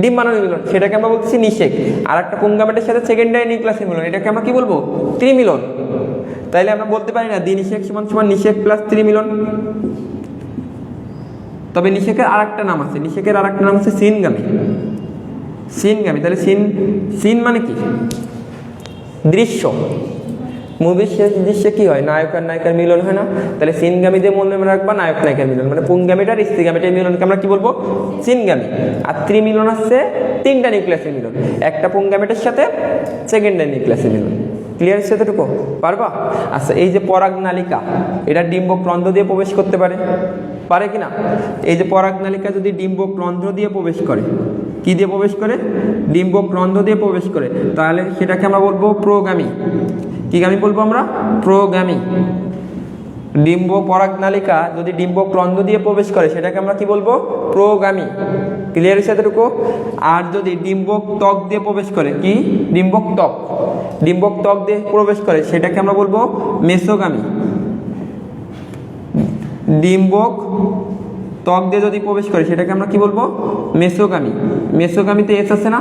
ডিম্বাণুর মিলন, সেটাকে আমরা বলছি নিষেক। আর একটা পুংগামেটের সাথে সেকেন্ডারি নিউক্লিয়াসের মিলন, এটাকে আমরা কি বলবো? ত্রিমিলন। তাইলে আমরা বলতে পারি না দ্বিনিষেক সমান সমান নিষেক প্লাস ত্রিমিলন। তবে নিষেকের আর একটা নাম আছে, নিষেকের আর একটা নাম হচ্ছে সিনগামী। সিনগামী। তাহলে সিন মানে কি? দৃশ্য। মুভির শেষ দৃশ্যে কি হয়, নায়ক আর নায়িকার মিলন হয় না? তাহলে সিনগামীদের মনে রাখবা নায়ক নায়িকার মিলন, মানে পুংগামীটার স্ত্রীগামীটার মিলনকে আমরা কি বলবো, সিনগামী। আর ত্রিমিলন হচ্ছে তিনটা নিউক্লিয়াসের মিলন, একটা পুংগামীটার সাথে সেকেন্ডারি নিউক্লিয়াসের মিলন। ক্লিয়ার হচ্ছে এতটুকু? পারবা? আচ্ছা, এই যে পরাগনালিকা, এটা ডিম্বক রন্ধ্র দিয়ে প্রবেশ করতে পারে কি না? এই যে পরাগনালিকা যদি ডিম্বক রন্ধ্র দিয়ে প্রবেশ করে, কি দিয়ে প্রবেশ করে, ডিম্বক রন্ধ্র দিয়ে প্রবেশ করে, তাহলে সেটাকে আমরা বলবো প্রোগামী। কি গামী বলবো আমরা? প্রোগামী। পরাগনালিকা যদি ডিম্বক রন্ধ্র দিয়ে প্রবেশ করে সেটাকে আমরা কি বলবো, প্রোগামী। ক্লিয়ার হচ্ছে এতটুকু? আর যদি ডিম্বক ত্বক দিয়ে প্রবেশ করে, কি, ডিম্বক ত্বক দিয়ে প্রবেশ করে সেটাকে আমরা বলবো মেসোগামী। ডিম্বক ত্বক দিয়ে যদি প্রবেশ করে সেটাকে আমরা কি বলবো, মেসোগামী। মেসোগামীতে এস আছে না,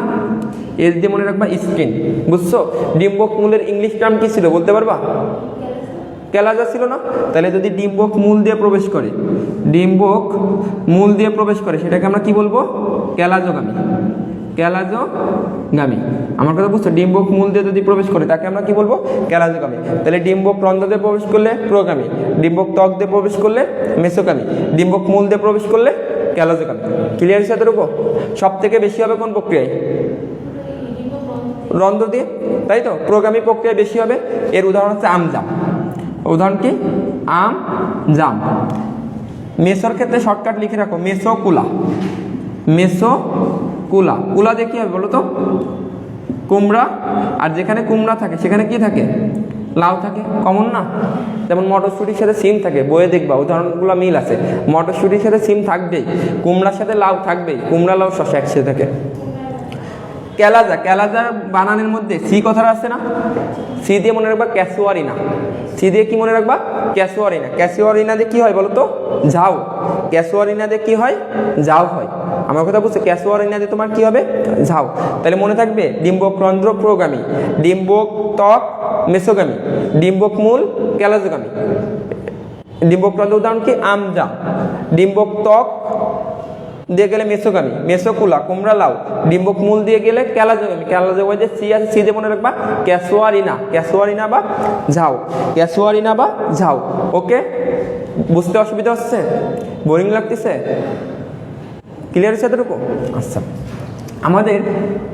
এস দিয়ে মনে রাখবা স্কিন। বুঝছো? ডিম্বক মূলের ইংলিশ টার্ম কি ছিল বলতে পারবা? ক্যালাজা ছিল না? তাহলে যদি ডিম্বক মূল দিয়ে প্রবেশ করে, ডিম্বক মূল দিয়ে প্রবেশ করে সেটাকে আমরা কি বলবো, ক্যালাজোগামী। ক্যালাজোগামী। আমার কথা বুঝছো? ডিম্বক মূল দিয়ে যদি প্রবেশ করে তাকে আমরা কি বলবো, ক্যালাজোগামী। তাহলে ডিম্বক রন্ধ্র দিয়ে প্রবেশ করলে প্রোগামী, ডিম্বক ত্বক দিয়ে প্রবেশ করলে মেসোগামী, ডিম্বক মূল দিয়ে প্রবেশ করলে ক্যালাজোগামী। ক্লিয়ার হচ্ছে এতটুকু? সব থেকে বেশি হবে কোন প্রক্রিয়ায়? রন্ধ্র দিয়ে, তাই তো? প্রোগামী প্রক্রিয়া বেশি হবে। এর উদাহরণ হচ্ছে আমজাম। উদাহরণ কি? আমজাম। মেসোর ক্ষেত্রে শর্টকাট লিখে রাখো, মেসোকুলা। কুলা দিয়ে কি হবে বলো তো? কুমড়া। আর যেখানে কুমড়া থাকে সেখানে কি থাকে, লাউ থাকে। কমন না? যেমন মটরশুটির সাথে সিম থাকে, বইয়ে দেখবা উদাহরণগুলো মিল আছে। মটরশুটির সাথে সিম থাকবেই, কুমড়ার সাথে লাউ থাকবেই, কুমড়া লাউ শসা একসাথে থাকে। ক্যালাজার বানানের মধ্যে সি কথাটা আছে না, সি দিয়ে মনে রাখবা ক্যাসুয়ারিনা। সি দিয়ে কি মনে রাখবা, ক্যাসুয়ারিনা। ক্যাসুয়ারিনা দিয়ে কি হয় বলো তো, ঝাউ। ক্যাসুয়ারিনা দিয়ে কি হয়, ঝাউ হয়। আমার কথা বুঝছো? ক্যাসুয়ারিনা দিয়ে তোমার কি হবে, ঝাউ। তাহলে মনে থাকবে ডিম্বক রন্ধ্র প্রোগামী, ডিম্বক ত্বক মেসোগামী, ডিম্বক মূল ক্যালাজোগামী। ডিম্বক রন্ধ্র উদাহরণ কি, আমজাম। ডিম্বক ত্বক দিয়ে গেলে মেসোগামী, মেসোকুলা, কুমড়া লাউ। ডিম্বক মূল দিয়ে গেলে ক্যালাজোগামী। ক্যালাজোগামী যে সি আছে, সি দিয়ে মনে রাখবা ক্যাসুয়ারিনা বা ঝাউ। ওকে? বুঝতে অসুবিধা হচ্ছে, বোরিং লাগতেছে? ক্লিয়ার হচ্ছে এতটুকু? আচ্ছা, আমাদের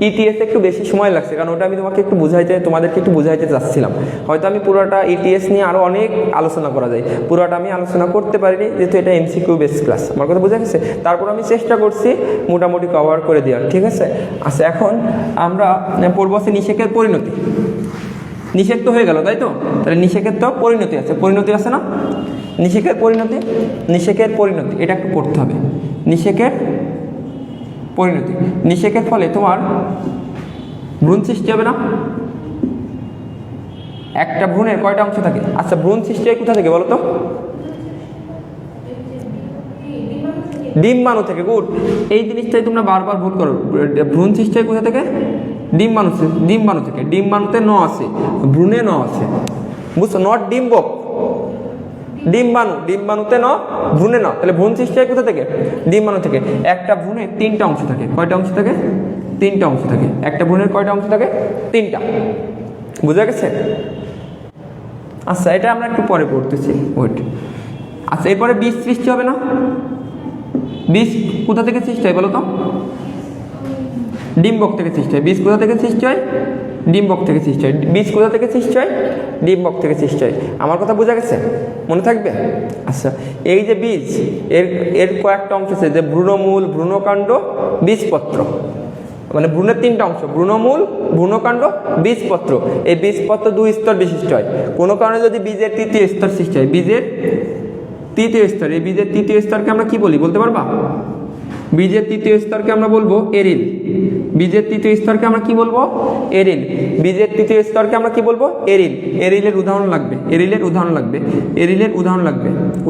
ইটিএস একটু বেশি সময় লাগছে, কারণ ওটা আমি তোমাদেরকে একটু বুঝাইতে চাচ্ছিলাম। হয়তো আমি পুরোটা ইটিএস নিয়ে আরও অনেক আলোচনা করা যায়, পুরোটা আমি আলোচনা করতে পারিনি, যেহেতু এটা এমসিকিউ বেস ক্লাস। আমার কথা বোঝা গেছে? তারপর আমি চেষ্টা করছি মোটামুটি কভার করে দেওয়ার, ঠিক আছে? আচ্ছা, এখন আমরা পড়বো আছে নিষেকের পরিণতি। নিষেক তো হয়ে গেল, তাই তো? তাহলে নিষেকের তো পরিণতি আছে না? নিষেকের পরিণতি এটা একটু পড়তে হবে। নিষেকের ফলে তোমার ভ্রূণ সৃষ্টি হবে না? একটা ভ্রূণের কয়টা অংশ থাকে? আচ্ছা, ভ্রূণ সৃষ্টি হয় কোথা থেকে বলো তো? ডিম্বাণু থেকে। গুড। এই জিনিসটাই তোমরা বারবার ভুল করো। ভ্রূণ সৃষ্টি হয় কোথা থেকে? ডিম্বাণু থেকে। ডিম্বাণুতে ন আছে, ভ্রূণে ন আছে। বুঝছো? নট ডিম্বক, ডিম্বাণুতে ন, ভ্রূণে ন। তাহলে ভ্রূণ সৃষ্টি হয় কোথা থেকে? ডিম্বাণু থেকে। একটা ভ্রূণে তিনটা অংশ থাকে। কয়টা অংশ থাকে? তিনটা অংশ থাকে। একটা ভ্রূণের কয়টা অংশ থাকে? তিনটা। বুঝা গেছে? আচ্ছা, এটা আমরা একটু পরে পড়তেছি, ওয়েট। আচ্ছা, এরপরে বীজ সৃষ্টি হবে না? বীজ কোথা থেকে সৃষ্টি হয় বলো তো? ডিম্বক থেকে সৃষ্টি হয়। বীজ কোথা থেকে সৃষ্টি হয়? ডিম্বক থেকে সৃষ্টি হয়। বীজ কোথা থেকে সৃষ্টি হয়? ডিম্বক থেকে সৃষ্টি হয়। আমার কথা বোঝা গেছে? মনে থাকবে? আচ্ছা, এই যে বীজ, এর কয়েকটা অংশ আছে, যে ভ্রূণমূল, ভ্রূণকাণ্ড, বীজপত্র। মানে ভ্রূণের তিনটা অংশ, ভ্রূণমূল, ভ্রূণকাণ্ড, বীজপত্র। এই বীজপত্র 2 স্তর বিশিষ্ট হয়। কোনো কারণে যদি বীজের 3য় স্তর সৃষ্টি হয়, বীজের 3য় স্তর, এই বীজের 3য় স্তরকে আমরা কি বলি বলতে পারবা? বীজের 3য় স্তরকে আমরা বলবো এরিল। বীজের 3য় স্তরকে আমরা কি বলবো? এরিল। বীজের 3য় স্তরকে আমরা কি বলবো? এরিল। এরিলের উদাহরণ লাগবে।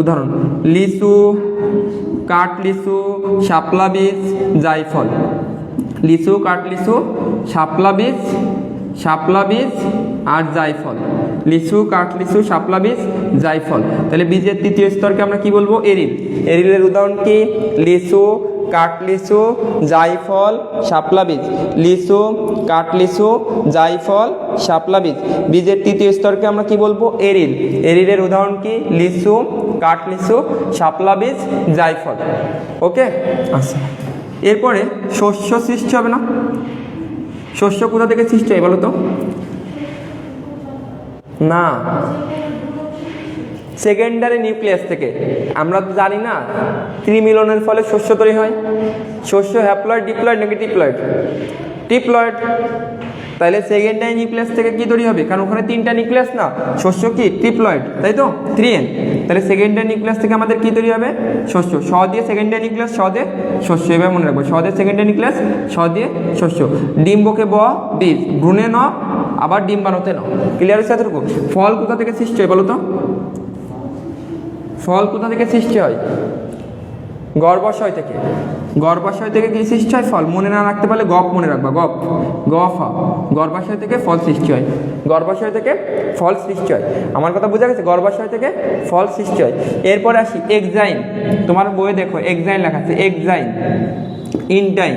উদাহরণ লিচু, কাঠলিচু, শাপলা বীজ, জায়ফল। লিচু, কাঠলিচু, শাপলা বীজ আর জায়ফল। লিচু, কাঠলিচু, শাপলা বীজ, জায়ফল। তাহলে বীজের 3য় স্তরকে আমরা কি বলবো? এরিল। এরিলের উদাহরণ কি? লিচু, কাঠলিচু, জায়ফল, শাপলা বীজ। লিচু, কাঠলিচু, জায়ফল, শাপলা বীজ। বীজের তৃতীয় স্তরকে আমরা কি বলবো? এরিল। এরিলের উদাহরণ কি? লিচু, কাঠলিচু, শাপলা বীজ, জায়ফল। ওকে, আচ্ছা। এরপরে শস্য সৃষ্টি হবে না? শস্য কোথা থেকে সৃষ্টি হয় বলো তো? না, সেকেন্ডারি নিউক্লিয়াস থেকে। আমরা তো জানি না ত্রিমিলনের ফলে শস্য তৈরি হয়। শস্য হ্যাপ্লয়েড, ডিপ্লয়েড নাকি ট্রিপ্লয়েড? ট্রিপ্লয়েড। তাহলে সেকেন্ডারি নিউক্লিয়াস থেকে কি তৈরি হবে? কারণ ওখানে 3টা নিউক্লিয়াস না, শস্য কি? ট্রিপ্লয়েড, তাই তো? 3n। তাহলে সেকেন্ডারি নিউক্লিয়াস থেকে আমাদের কি তৈরি হবে? শস্য। স দিয়ে সেকেন্ডারি নিউক্লিয়াস, স দিয়ে শস্য। এবার মনে রাখবো, স দিয়ে সেকেন্ডারি নিউক্লিয়াস, স দিয়ে শস্য। ডিম্বকে ব, বীজ। ভ্রূণে ন, আবার ডিম্বাণুতে ন। ক্লিয়ার হচ্ছে এতটুকু? ফল কোথা থেকে সৃষ্টি হয় বলো তো? ফল কোথা থেকে সৃষ্টি হয়? গর্ভাশয় থেকে। গর্ভাশয় থেকে কি সৃষ্টি হয়? ফল। মনে না রাখতে পারলে গপ মনে রাখবা, গপ, গফা। গর্ভাশয় থেকে ফল সৃষ্টি হয়। গর্ভাশয় থেকে ফল সৃষ্টি হয়। আমার কথা বোঝা গেছে? গর্ভাশয় থেকে ফল সৃষ্টি হয়। এরপরে আসি এক্সাইন। তোমার বইয়ে দেখো এক্সাইন লেখা আছে, এক্সাইন, ইনটাইন।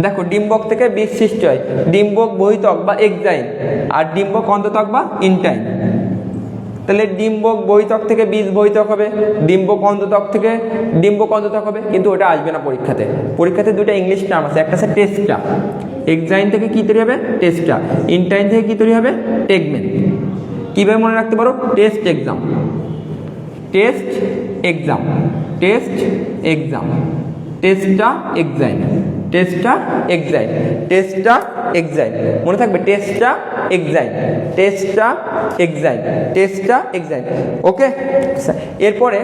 দেখো ডিম্বক থেকে বীজ সৃষ্টি হয়, ডিম্বক বহিতক বা এক্সাইন, আর ডিম্বক অন্ততক বা ইনটাইন। তাহলে ডিম্বক বহিতক থেকে বীজ বহিতক হবে, ডিম্বক অন্ততক থেকে ডিম্বক অন্ততক হবে, কিন্তু ওটা আসবে না পরীক্ষাতে। পরীক্ষাতে দুটো ইংলিশ টার্ম আছে, একটা আছে টেস্টা। এক্সাইন থেকে কি তৈরি হবে? টেস্টা। ইনটাইন থেকে কি তৈরি হবে? টেগমেন। কীভাবে মনে রাখতে পারো? Test exam, test exam, test exam, testa exine, testa exine, testa exine. মনে থাকবে? Testa exine, testa exine, testa exine. Okay, এরপরে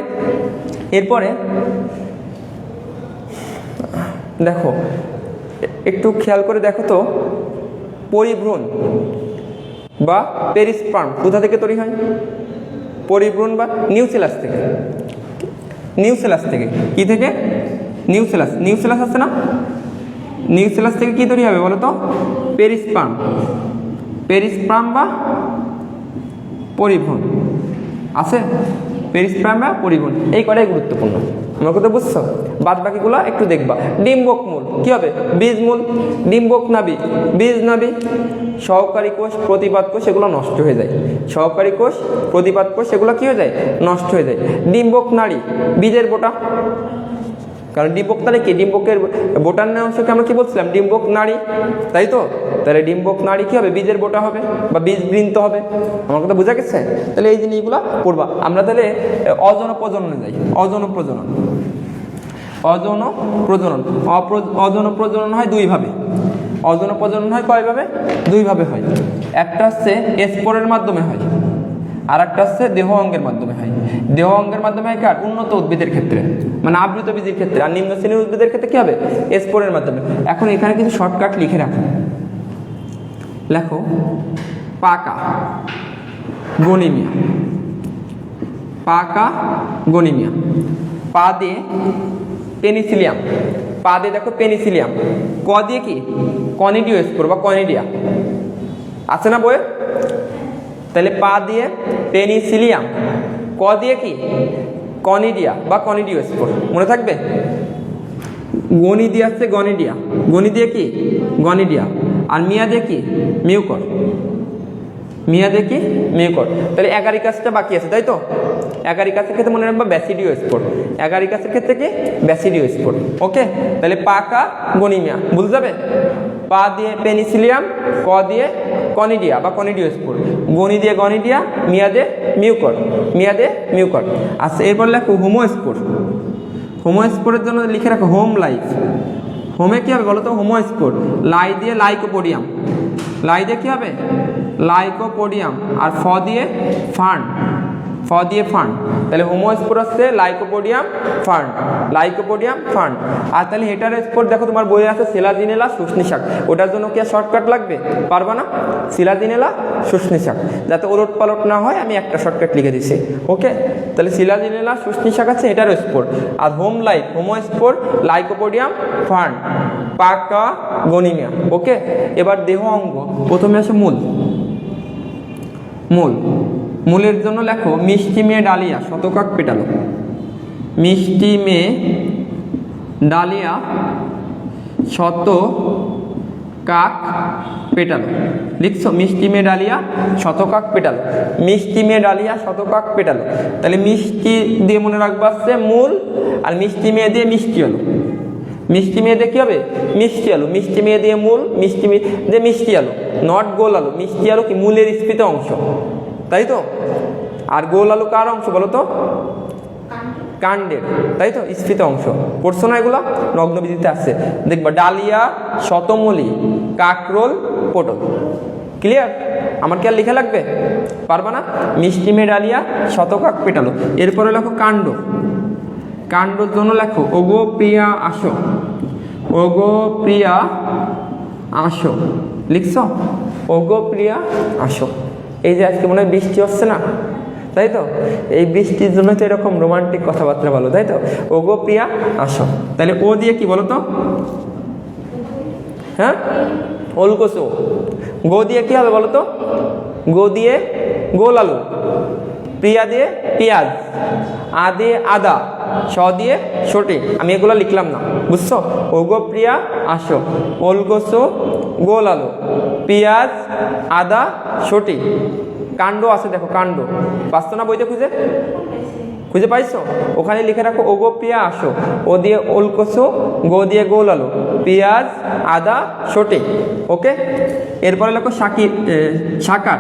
দেখো, একটু খেয়াল করে দেখো তো, পরিভ্রূণ বা পেরিস্পার্ম কোথা থেকে তৈরি হয়? পরিভ্রূণ বা নিউসেলাস থেকে। নিউসেলাস থেকে। কি থেকে? নিউসেলাস। নিউসেলাস আছে না? নিউসেলাস থেকে কি তৈরি হবে বলো তো? পেরিস্পার্ম। পেরিস্পার্ম বা পরিভ্রূণ আছে? পেরিস্পার্ম বা পরিভ্রূণ, এই কটাই গুরুত্বপূর্ণ। আমার কথা বুঝছো? বাদ বাকিগুলো একটু দেখবা। ডিম্বক মূল কি হবে? বীজ মূল। ডিম্বক নাভি, বীজ নাভি। সহকারী কোষ, প্রতিপাদ কোষ, এগুলো নষ্ট হয়ে যায়। সহকারী কোষ, প্রতিপাদ কোষ, এগুলো কি হয়ে যায়? নষ্ট হয়ে যায়। ডিম্বক নাড়ি, বীজের বোটা। কারণ ডিম্বক নাড়ি কি? ডিম্বকের বোটার অংশকে আমরা কি বলছিলাম? ডিম্বক নাড়ি, তাই তো? তাহলে ডিম্বক নাড়ি কি হবে? বীজের বোটা হবে বা বীজ বৃন্ত হবে। আমার কথা বোঝা গেছে? তাহলে এই জিনিসগুলো পড়বা। আমরা তাহলে অজন প্রজননে যাই। অজন প্রজনন, অজন প্রজনন। অজন প্রজনন হয় দুইভাবে। অজন প্রজনন হয় কয়ভাবে? দুইভাবে হয়। একটা হচ্ছে স্পোরের মাধ্যমে হয়, আর একটা হচ্ছে দেহ অঙ্গের মাধ্যমে হয়। দেহ অঙ্গের মাধ্যমে হয় কার? উন্নত উদ্ভিদের ক্ষেত্রে, মানে আবৃত বীজের ক্ষেত্রে। আর নিম্ন শ্রেণীর উদ্ভিদের ক্ষেত্রে কি হবে? স্পোরের মাধ্যমে। এখন এখানে কিছু শর্টকাট লিখে রাখো। লেখো পাকা গনিমিয়া, পাকা গনিমিয়া। পা দিয়ে পেনিসিলিয়াম, পা দিয়ে দেখো পেনিসিলিয়াম। ক দিয়ে কি? কনিডিওস্পোর বা কনিডিয়া আছে না বইয়ে? তাহলে পা দিয়ে পেনিসিলিয়াম, ক দিয়ে কি? কনিডিয়া বা কনিডিওস্পোর। মনে থাকবে? গনি দিয়ে আসছে গনিডিয়া, গনি দিয়ে কি? গনিডিয়া। আর মিয়া দিয়ে কি? মিউকর। মিয়া দিয়ে কি? মিউকর। তাহলে অ্যাগারিকাসটা বাকি আছে, তাই তো? অ্যাগারিকাসের ক্ষেত্রে মনে রাখবা ব্যাসিডিওস্পোর। অ্যাগারিকাসের ক্ষেত্রে কি? ব্যাসিডিওস্পোর। ওকে, তাহলে পাকা গনিমিয়া ভুল যাবে। পা দিয়ে পেনিসিলিয়াম, ক দিয়ে কনিডিয়া বা কনিডিওস্পোর, গনি দিয়ে গনিডিয়া, মিয়া দিয়ে মিউকর, মিয়া দিয়ে মিউকর। আচ্ছা, এরপর লেখো হোমোস্পোর। হোমোস্পোরের জন্য লিখে রাখো হোম লাইফ। হোমে কি হবে বলো তো? হোমোস্পোর। লাই দিয়ে লাইকোপোডিয়াম, লাই দিয়ে কি হবে? লাইকোপোডিয়াম। আর ফ দিয়ে ফার্ন, ফ দিয়ে ফার্ন। তাহলে হোমোস্পোর হচ্ছে লাইকোপোডিয়াম ফার্ন, লাইকোপোডিয়াম ফার্ন। আর তাহলে হেটারোস্পোর দেখো তোমার বইয়ে আছে সিলাজিনেলা শুষ্নি শাক। ওটার জন্য কি আর শর্টকাট লাগবে? পারবা না? সিলাজিনেলা শুষ্নি শাক, যাতে ওলট পালট না হয় আমি একটা শর্টকাট লিখে দিছি। ওকে, তাহলে সিলাজিনেলা শুষ্নি শাক আছে হেটারোস্পোর। আর হোম লাইফ হোমোস্পোর, লাইকোপোডিয়াম ফার্ন, পাকা গনিমিয়া। ওকে, এবার দেহ অঙ্গ। প্রথমে আসে মূল। মূল, মূলের জন্য লেখো মিষ্টি মেয়ে ডালিয়া শতকাক পেটালো। মিষ্টি মেয়ে ডালিয়া শত কাক পেটালো। লিখছো মিষ্টি মেয়ে ডালিয়া শত কাক পেটালো, মিষ্টি মেয়ে ডালিয়া শত কাক পেটালো। তাহলে মিষ্টি দিয়ে মনে রাখবো আসছে মূল, আর মিষ্টি মেয়ে দিয়ে মিষ্টি আলু। মিষ্টি মেয়ে দিয়ে কি হবে? মিষ্টি আলু। মিষ্টি মেয়ে দিয়ে মূল, মিষ্টি মেয়ে দিয়ে মিষ্টি আলু, নট গোল আলু। মিষ্টি আলু কি মূলের স্ফীত অংশ, তাই তো? আর গোল আলু কার অংশ বলো তো? কাণ্ডের, তাই তো, স্ফীত অংশ। পড়ছো না এগুলো? নগ্নবিধিতে আসছে, দেখবা ডালিয়া শতমূলি কাকরোল পটল। ক্লিয়ার? আমার কি আর লেখা লাগবে? পারবা না? মিষ্টি মেয়ে ডালিয়া শত কাক পেটালো। এরপরে লেখো কাণ্ড। কাণ্ডর জন্য লেখো ওগো প্রিয়া আসো, ওগো প্রিয়া আসো। লিখছো ওগো প্রিয়া আসো। এই যে আজকে মনে হয় বৃষ্টি হচ্ছে না, তাই তো? এই বৃষ্টির জন্য তো এরকম রোমান্টিক কথাবার্তা বলো, তাই তো? ওগো প্রিয়া আসো। তাহলে ও দিয়ে কি বলো তো? হ্যাঁ, ওলকসো। গো দিয়ে কি হবে বলো তো? গো দিয়ে গোল আলু, প্রিয়া দিয়ে পেঁয়াজ, আ দিয়ে আদা, স দিয়ে সটে। আমি এগুলো লিখলাম না, বুঝছো? ওগো প্রিয়া আসো, ওলগোসো গোল আলু, পেঁয়াজ আদা সটে। কাণ্ড আছে দেখো, কাণ্ড পাচ্ছ না বইতে? খুঁজে খুঁজে পাইছো? ওখানে লিখে রাখো ওগো প্রিয়া আসো, ও দিয়ে ওলকসো, গো দিয়ে গোল আলু, পেঁয়াজ আদা সটে। ওকে, এরপরে লেখো সাকার।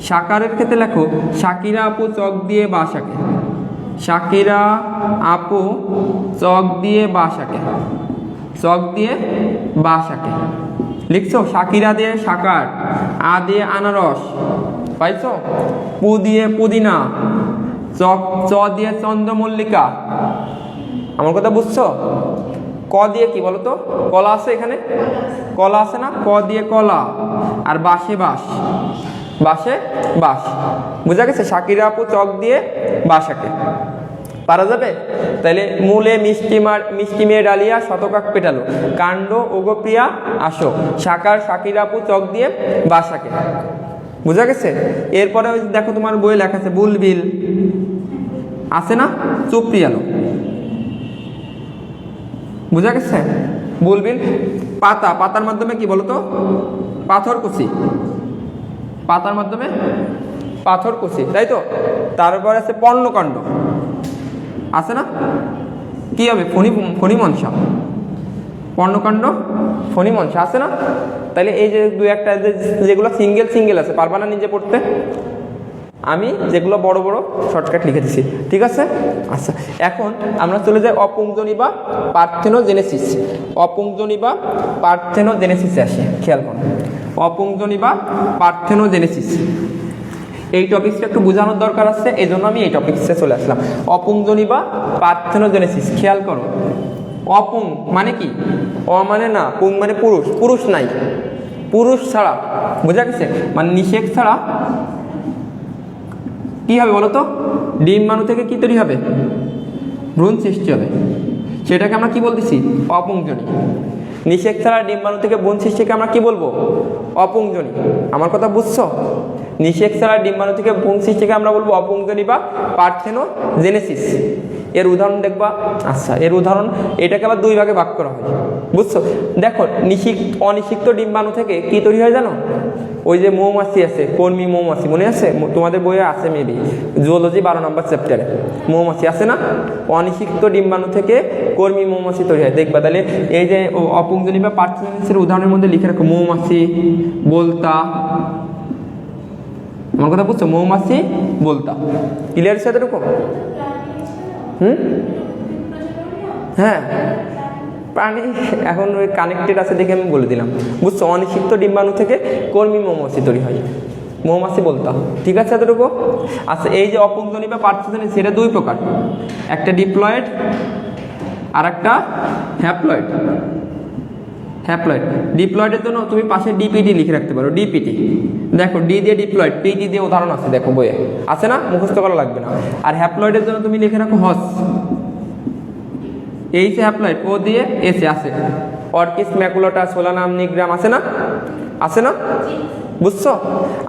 সাকারের ক্ষেত্রে লেখো শাকিরা আপু চক দিয়ে বাসাকে, শাকিরা আপু চক দিয়ে বাসাকে, চক দিয়ে বাসাকে। লিখছো শাকিরা দিয়ে সাকার, আ দিয়ে আনারস, পাইছো? পু দিয়ে পুদিনা, চ দিয়ে চন্দ্রমল্লিকা। আমার কথা বুঝছো? ক দিয়ে কি বলো তো? কলা আছে এখানে, কলা আছে না? ক দিয়ে কলা, আর বাসে বাস, বাসে বাস। বুঝা গেছে? শাকিরা আপু চক দিয়ে বাসাকে। পারা যাবে? তাহলে মূলে মিষ্টি মেয়ে ডালিয়া শতকাক পেটালো, কাণ্ড ওগো প্রিয়া আসো, সাকার শাকিরা আপু চক দিয়ে বাসাকে। বুঝা গেছে? এরপরে ওই দেখো তোমার বইয়ে লেখা আছে বুলবিল আছে না, চুপ্রিয়ালো। বুঝা গেছে? বুলবিল। পাতা, পাতার মাধ্যমে কি বলতো? পাথরকুচি, পাতার মাধ্যমে পাথরকুচি, তাই তো? তারপর আছে পর্ণকাণ্ড আছে না, কি হবে? ফণিমনসা। পর্ণকাণ্ড ফণিমনসা আছে না? তাহলে এই যে দু একটা যেগুলো সিঙ্গেল সিঙ্গেল আছে, পারবা না নিজে পড়তে? আমি যেগুলো বড় বড় শর্টকাট লিখে দিছি, ঠিক আছে? আচ্ছা, এখন আমরা চলে যাই অপুংজনি বা পার্থেনোজেনেসিস। অপুংজনি বা পার্থেনোজেনেসিসে আসি, খেয়াল করুন। অপুংজনি বা পার্থেনোজেনেসিস, এই টপিকসটা একটু বোঝানোর দরকার আছে, এই জন্য আমি এই টপিকসে চলে আসলাম। অপুংজনি বা পার্থেনোজেনেসিস, খেয়াল করো। অপুং মানে কি? অ মানে না, পুং মানে পুরুষ, পুরুষ নাই, পুরুষ ছাড়া। বোঝা গেছে? মানে নিষেক ছাড়া কি হবে বলো তো? ডিম্বাণু থেকে কি তৈরি হবে? ভ্রূণ সৃষ্টি হবে। সেটাকে আমরা কি বলতেছি? অপুংজনি। নিষেক ছাড়া ডিম্বাণু থেকে ভ্রূণ সৃষ্টিকে আমরা কি বলবো? অপুংজনি। আমার কথা বুঝছো? নিষেক ছাড়া ডিম্বাণু থেকে ভ্রূণ সৃষ্টিকে আমরা বলবো অপুংজনি বা পার্থেনোজেনেসিস। এর উদাহরণ দেখবা। আচ্ছা, এর উদাহরণ, এটাকে আবার দুই ভাগে ভাগ করা হয়, বুঝছো? দেখো, অনিষিক্ত ডিম্বাণু থেকে কি তৈরি হয় জানো? ওই যে মৌমাছি আছে, কর্মী মৌমাছি, মনে আছে? তোমাদের বইয়ে আছে মেবি, জুওলজি 12 নম্বর চ্যাপ্টারে মৌমাছি আছে না? অনিষিক্ত ডিম্বাণু থেকে কর্মী মৌমাছি তৈরি হয়, দেখবা। তাহলে এই যে অপুংজনি বা পার্থেনোজেনেসিসের উদাহরণের মধ্যে লিখে রাখো মৌমাছি, বলতা। আমার কথা বুঝছো? মৌমাছি, বলতা। ক্লিয়ার সাথে এরকম? হ্যাঁ, প্রাণী এখন ওই কানেক্টেড আছে দেখে আমি বলে দিলাম, বুঝছো? অনিষিক্ত ডিম্বাণু থেকে কর্মী মৌমাছি তৈরি হয়, মৌমাছি বলতা। ঠিক আছে এতটুকু? আচ্ছা, এই যে অপুংজনি বা পার্থেনোজেনেসিস, সেটা দুই প্রকার, একটা ডিপ্লয়েড আর একটা হ্যাপ্লয়েড। হ্যাপ্লয়েড, ডিপ্লয়েডের জন্য তুমি পাশে ডিপিটি লিখে রাখতে পারো। ডিপিটি দেখো, ডি দিয়ে ডিপ্লয়েড, পিটি দিয়ে উদাহরণ আছে দেখো বইয়ে, আছে না? মুখস্থ করা লাগবে না। আর হ্যাপ্লয়েডের জন্য তুমি লিখে রাখো হস, এইচ হ্যাপ্লয়েড, ও দিয়ে এসে আছে, অর্কিস ম্যাকুলাটা, সোলানাম নিগ্রাম, আছে না? আছে না? বুঝছো?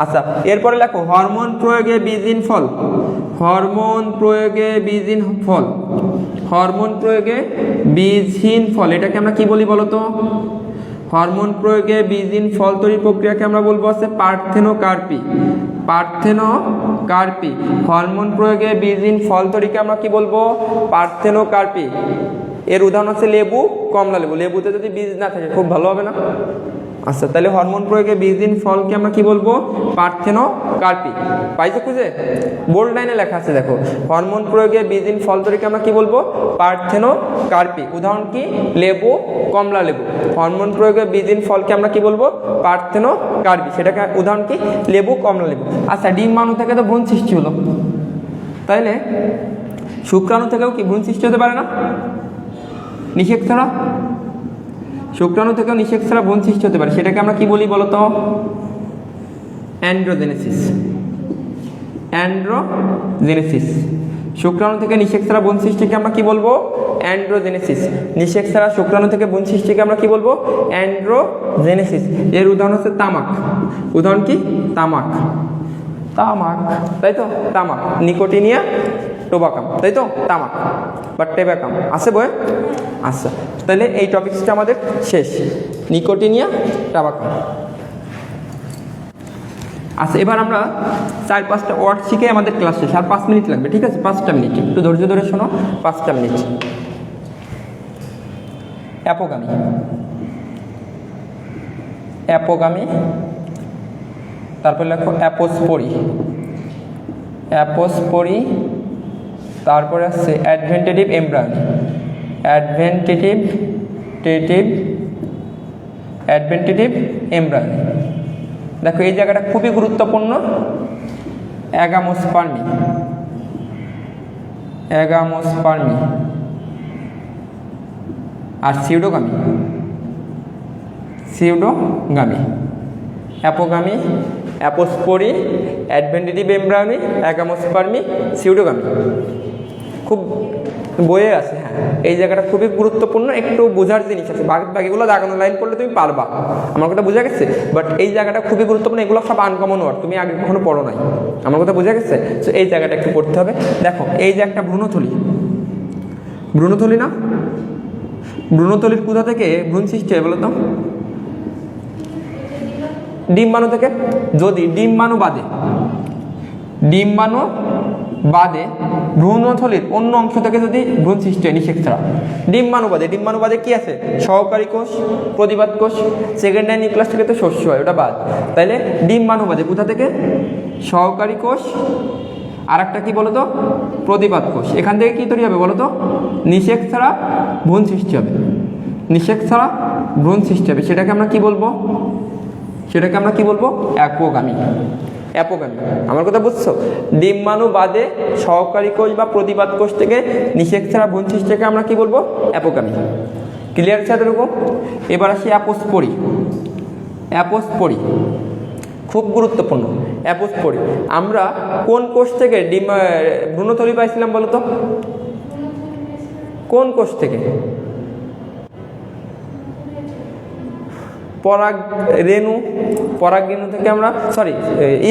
আচ্ছা, এরপরে লেখো হরমোন প্রয়োগে বীজহীন ফল। হরমোন প্রয়োগে বীজহীন ফল। হরমোন প্রয়োগে বীজহীন ফল, এটাকে আমরা কি বলি বলতো? হরমোন প্রয়োগে বীজহীন ফল তৈরি প্রক্রিয়াকে আমরা বলবো হচ্ছে পার্থেনোকার্পি। পার্থেনোকার্পি। হরমোন প্রয়োগে বীজহীন ফল তৈরিকে আমরা কি বলবো? পার্থেনোকার্পি। এর উদাহরণ হচ্ছে লেবু, কমলা লেবু। লেবুতে যদি বীজ না থাকে খুব ভালো হবে না? আচ্ছা, তাহলে হরমোন প্রয়োগে বীজহীন ফলকে আমরা কি বলবো? পার্থেনোকার্পি। পাইছো খুঁজে? বোল্ড লাইনে লেখা আছে দেখো, হরমোন প্রয়োগে বীজহীন ফল তৈরিকে আমরা কি বলবো? পার্থেনোকার্পি। উদাহরণ কি? লেবু, কমলা লেবু। হরমোন প্রয়োগে বীজহীন ফলকে আমরা কি বলবো? পার্থেনোকার্পি। সেটাকে উদাহরণ কি? লেবু, কমলা লেবু। আচ্ছা, ডিম্বাণু থেকে তো ভ্রূণ সৃষ্টি হলো, তাইলে শুক্রাণু থেকেও কি ভ্রূণ সৃষ্টি হতে পারে না? নিষেক ছাড়া? শুক্রাণু থেকেও নিষেক ছাড়া ভ্রূণ সৃষ্টি হতে পারে, সেটাকে আমরা কি বলি বলতো? অ্যান্ড্রোজেনেসিস। অ্যান্ড্রোজেনেসিস। শুক্রাণু থেকে নিষেক ছাড়া ভ্রূণ সৃষ্টিকে আমরা কি বলবো? অ্যান্ড্রোজেনেসিস। নিষেক ছাড়া শুক্রাণু থেকে ভ্রূণ সৃষ্টিকে আমরা কি বলবো? অ্যান্ড্রোজেনেসিস। এর উদাহরণ হচ্ছে তামাক। উদাহরণ কি? তামাক। তামাক, তাই তো? তামাক, নিকোটিনিয়া টোবাকাম, তাই তো? তামাক বা টেবাকাম আছে বই? আচ্ছা, তাহলে এই টপিকসটা আমাদের শেষ, নিকোটিনিয়া টোবাকাম। আচ্ছা, এবার আমরা 4-5টা ওয়ার্ড শিখে আমাদের ক্লাস শেষ। আর 5 মিনিট লাগবে, ঠিক আছে? 5টা মিনিট, একটু ধৈর্য ধরে শোনো। 5টা মিনিট। অ্যাপোগামী। অ্যাপোগামী। তারপর লেখো অ্যাপোস্পোরি। অ্যাপোস্পোরি। তারপরে আসছে অ্যাডভেন্টেটিভ এমব্রায়োনি। অ্যাডভেন্টেটিভ এমব্রায়োনি। দেখো, এই জায়গাটা খুবই গুরুত্বপূর্ণ। অ্যাগামোস্পার্মি। অ্যাগামোস্পার্মি। আর সিউডোগামী। সিউডোগামী। অ্যাপোগামী, অ্যাপোস্পোরি, অ্যাডভেন্টেটিভ এমব্রায়োনি, অ্যাগামোস্পার্মি, সিউডোগামী। খুব বইয়ে আছে। হ্যাঁ, এই জায়গাটা খুবই গুরুত্বপূর্ণ, একটু বোঝার জিনিস আছে। বাকিগুলো দাগানো লাইন করলে তুমি পারবা, আমার কথা বোঝা গেছে? বাট এই জায়গাটা খুবই গুরুত্বপূর্ণ, এগুলো সব আনকমন ওয়ার্ড, তুমি আগে কখনো পড়ো নাই, আমার কথা বোঝা গেছে? তো এই জায়গাটা একটু পড়তে হবে। দেখো, এই যে একটা ভ্রূণথলি, ভ্রূণথলি না? ভ্রূণথলির কোথা থেকে ভ্রূণ সৃষ্টি হয় বলো তো? ডিম্বাণু থেকে। যদি ডিম্বাণু বাদে ভ্রূণথলির অন্য অংশ থেকে যদি ভ্রূণ সৃষ্টি হয় নিষেক ছাড়া, ডিম্বাণু বাদে কি আছে? সহকারী কোষ, প্রতিবাদ কোষ, সেকেন্ডারি নিউক্লিয়াস থেকে তো শস্য হয়, ওটা বাদ। তাইলে ডিম্বাণু বাদে কোথা থেকে? সহকারী কোষ, আর একটা কি বলতো? প্রতিবাদ কোষ। এখান থেকে কি তৈরি হবে বলতো? নিষেক ছাড়া ভ্রূণ সৃষ্টি হবে। নিষেক ছাড়া ভ্রূণ সৃষ্টি হবে, সেটাকে আমরা কি বলবো? অ্যাপোগামী। অ্যাপোগামী, আমার কথা বুঝছো? ডিম্বাণু বাদে সহকারী কোষ বা প্রতিবাদ কোষ থেকে নিষেক ছাড়া ভ্রূণ সৃষ্টিকে আমরা কি বলবো? অ্যাপোগামী। ক্লিয়ার আছে এতটুকু? এবার আসি অ্যাপোস্পোরি। অ্যাপোস্পোরি খুব গুরুত্বপূর্ণ। অ্যাপোস্পোরি, আমরা কোন কোষ থেকে ভ্রূণথলি পাইছিলাম বলতো? কোন কোষ থেকে? পরাগরেণু থেকে আমরা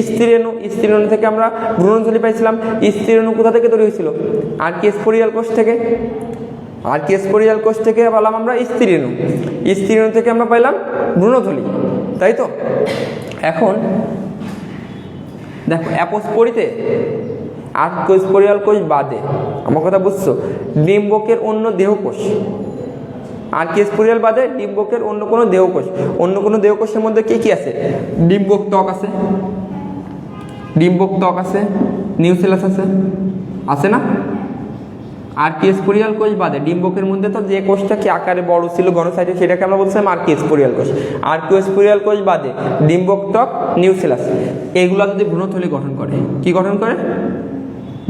স্ত্রীরেণু থেকে আমরা ভ্রূণথলি পাইছিলাম। স্ত্রীরেণু কোথা থেকে তৈরি হয়েছিল? আর্কিস্পোরিয়াল কোষ থেকে। আর্কিস্পোরিয়াল কোষ থেকে পেলাম আমরা স্ত্রীরেণু। স্ত্রীরেণু থেকে আমরা পাইলাম ভ্রূণথলি, তাই তো? এখন দেখো, অ্যাপোস্পোরিতে আর্কিস্পোরিয়াল কোষ বাদে, আমার কথা বুঝছো? ডিম্বকের অন্য দেহকোষ, আর্কিস্পোরিয়াল বাদে ডিম্বকের অন্য কোনো দেহকোষের মধ্যে কি আছে? ডিম্বক ত্বক আছে, নিউসেলাস আছে না? আর্কিস্পোরিয়াল কোষ বাদে ডিম্বকের মধ্যে তো যে কোষটা কি আকারে বড় ছিল গনোসাইটে, সেটাকে আমরা বলছিলাম আর্কিস্পোরিয়াল কোষ। আর্কিস্পোরিয়াল কোষ বাদে ডিম্বক ত্বক, নিউসেলাস, এগুলো যদি ভ্রূণথলি গঠন করে, কি গঠন করে?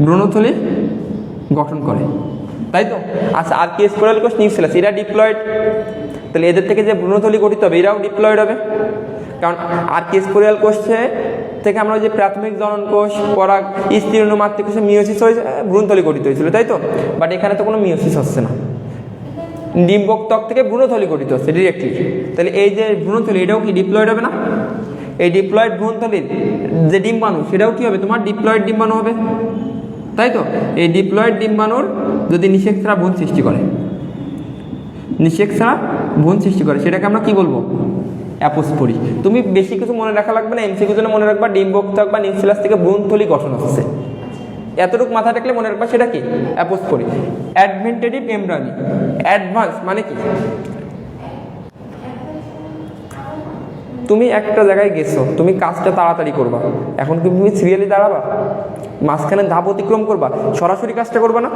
ভ্রূণথলি গঠন করে, তাই তো? আচ্ছা, আর্কিস্পোরিয়াল কোষ, নিউসেলাস, এরা ডিপ্লয়েড। তাহলে এদের থেকে যে ভ্রূণথলি গঠিত হবে, এরাও ডিপ্লয়েড হবে। কারণ আর্কিস্পোরিয়াল কোষে থেকে আমরা যে প্রাথমিক জনন কোষ, পরাগ, স্ত্রীরেণু, মাতৃকোষে মিওসিস হয়েছে, ভ্রূণথলি গঠিত হয়েছিল, তাই তো? বাট এখানে তো কোনো মিওসিস হচ্ছে না, ডিম্বক ত্বক থেকে ভ্রূণথলি গঠিত হচ্ছে ডিরেক্টলি। তাহলে এই যে ভ্রূণথলি, এটাও কি ডিপ্লয়েড হবে না? এই ডিপ্লয়েড ভ্রূণথলির যে ডিম্বাণু, সেটাও কি হবে? তোমার ডিপ্লয়েড ডিম্বাণু হবে, তাই তো? এই ডিপ্লয়েড ডিম্বাণুর যদি নিষেক ছাড়া ভ্রূণ সৃষ্টি করে, নিষেক ছাড়া ভ্রূণ সৃষ্টি করে, সেটাকে আমরা কি বলবো? অ্যাপোস্পোরি। তুমি বেশি কিছু মনে রাখা লাগবে না, এমসিকিউ জন্য মনে রাখবা ডিম্বকতক বা নিউক্লিয়াস থেকে ভ্রূণথলি গঠন হচ্ছে, এতটুকু মাথা রাখলে মনে রাখবা সেটা কি? অ্যাপোস্পোরি। অ্যাডভেন্টেটিভ এমব্রায়োনি, অ্যাডভান্স মানে কি? তুমি একটা জায়গায় গেছো, তুমি কাজটা তাড়াতাড়ি করবা, এখন কি তুমি সিরিয়ালি দাঁড়াবা? মাঝখানে ধাপ অতিক্রম করবা, সরাসরি কাজটা করবা না?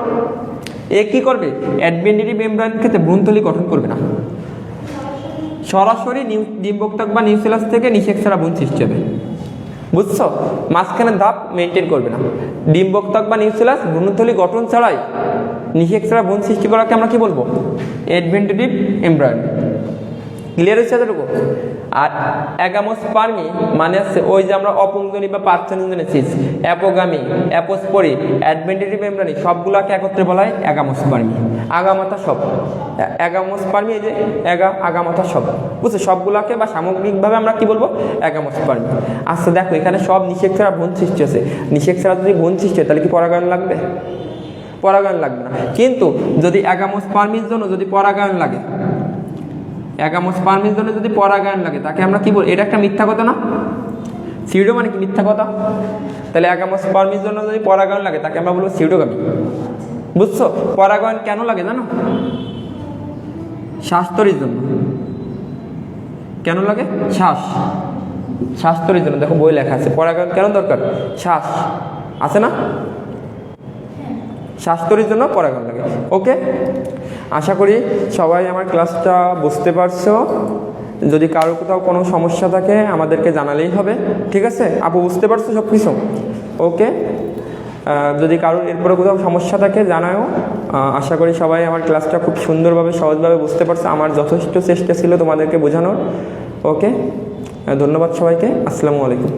এ কি করবে? অ্যাডভেন্টেটিভ এমব্রায়োনির ক্ষেত্রে ভ্রূণথলি গঠন করবে না, সরাসরি ডিম্বকতক বা নিউক্লিয়াস থেকে নিষেক ছাড়া ভ্রূণ সৃষ্টি হবে। বুঝছো? মাঝখানে ধাপ মেনটেন করবে না। ডিম্বকতক বা নিউক্লিয়াস ভ্রূণথলি গঠন ছাড়াই নিষেক ছাড়া ভ্রূণ সৃষ্টি করাকে আমরা কি বলবো? অ্যাডভেন্টেটিভ এমব্রায়োনি। ক্লিয়ার হচ্ছে এতটুকু? আর অ্যাগামোস্পার্মি মানে হচ্ছে ওই যে আমরা অপুংজনী বা পার্থেনোজেনেসিস, অ্যাপোগামি, অ্যাপোস্পোরি, অ্যাডভেন্টেটিভ এমব্রায়োনি সবগুলোকে একত্রে বলা হয় অ্যাগামোস্পার্মি। আগামাথা সব অ্যাগামোস্পার্মি, এই যে আগামাথা সব, বুঝছো? সবগুলোকে বা সামগ্রিকভাবে আমরা কি বলবো? অ্যাগামোস্পার্মি। আচ্ছা দেখো, এখানে সব নিষেক ছাড়া ভ্রূণ সৃষ্টি হচ্ছে, নিষেক ছাড়া যদি ভ্রূণ সৃষ্টি হয় তাহলে কি পরাগায়ন লাগবে? পরাগায়ন লাগবে না। কিন্তু যদি অ্যাগামোস্পার্মির জন্য যদি পরাগায়ন লাগে, অ্যাগামোস্পার্মির জন্য যদি পরাগায়ন লাগে তাকে আমরা কি বলি? এটা একটা মিথ্যা কথা না? সিউডো মানে কি? মিথ্যা কথা। তাহলে অ্যাগামোস্পার্মির জন্য যদি পরাগায়ন লাগে তাকে আমরা বলবো সিউডোগামি। বুঝছো? পরাগায়ন কেন লাগে জানো? শ্বাসতরির জন্য। কেন লাগে? শ্বাসতরির জন্য। দেখো বই লেখা আছে পরাগায়ন কেন দরকার? শ্বাস আছে না? শ্বাসতরির জন্য পরাগায়ন লাগে। ওকে, আশা করি সবাই আমার ক্লাসটা বুঝতে পারছো। যদি কারো কোথাও কোনো সমস্যা থাকে আমাদেরকে জানালেই হবে, ঠিক আছে? আপু বুঝতে পারছো সব কিছু? ওকে, যদি কারোর এরপরে কোথাও সমস্যা থাকে জানাও। আশা করি সবাই আমার ক্লাসটা খুব সুন্দরভাবে সহজভাবে বুঝতে পারছো। আমার যথেষ্ট চেষ্টা ছিল তোমাদেরকে বোঝানোর। ওকে, ধন্যবাদ সবাইকে। আসসালামু আলাইকুম।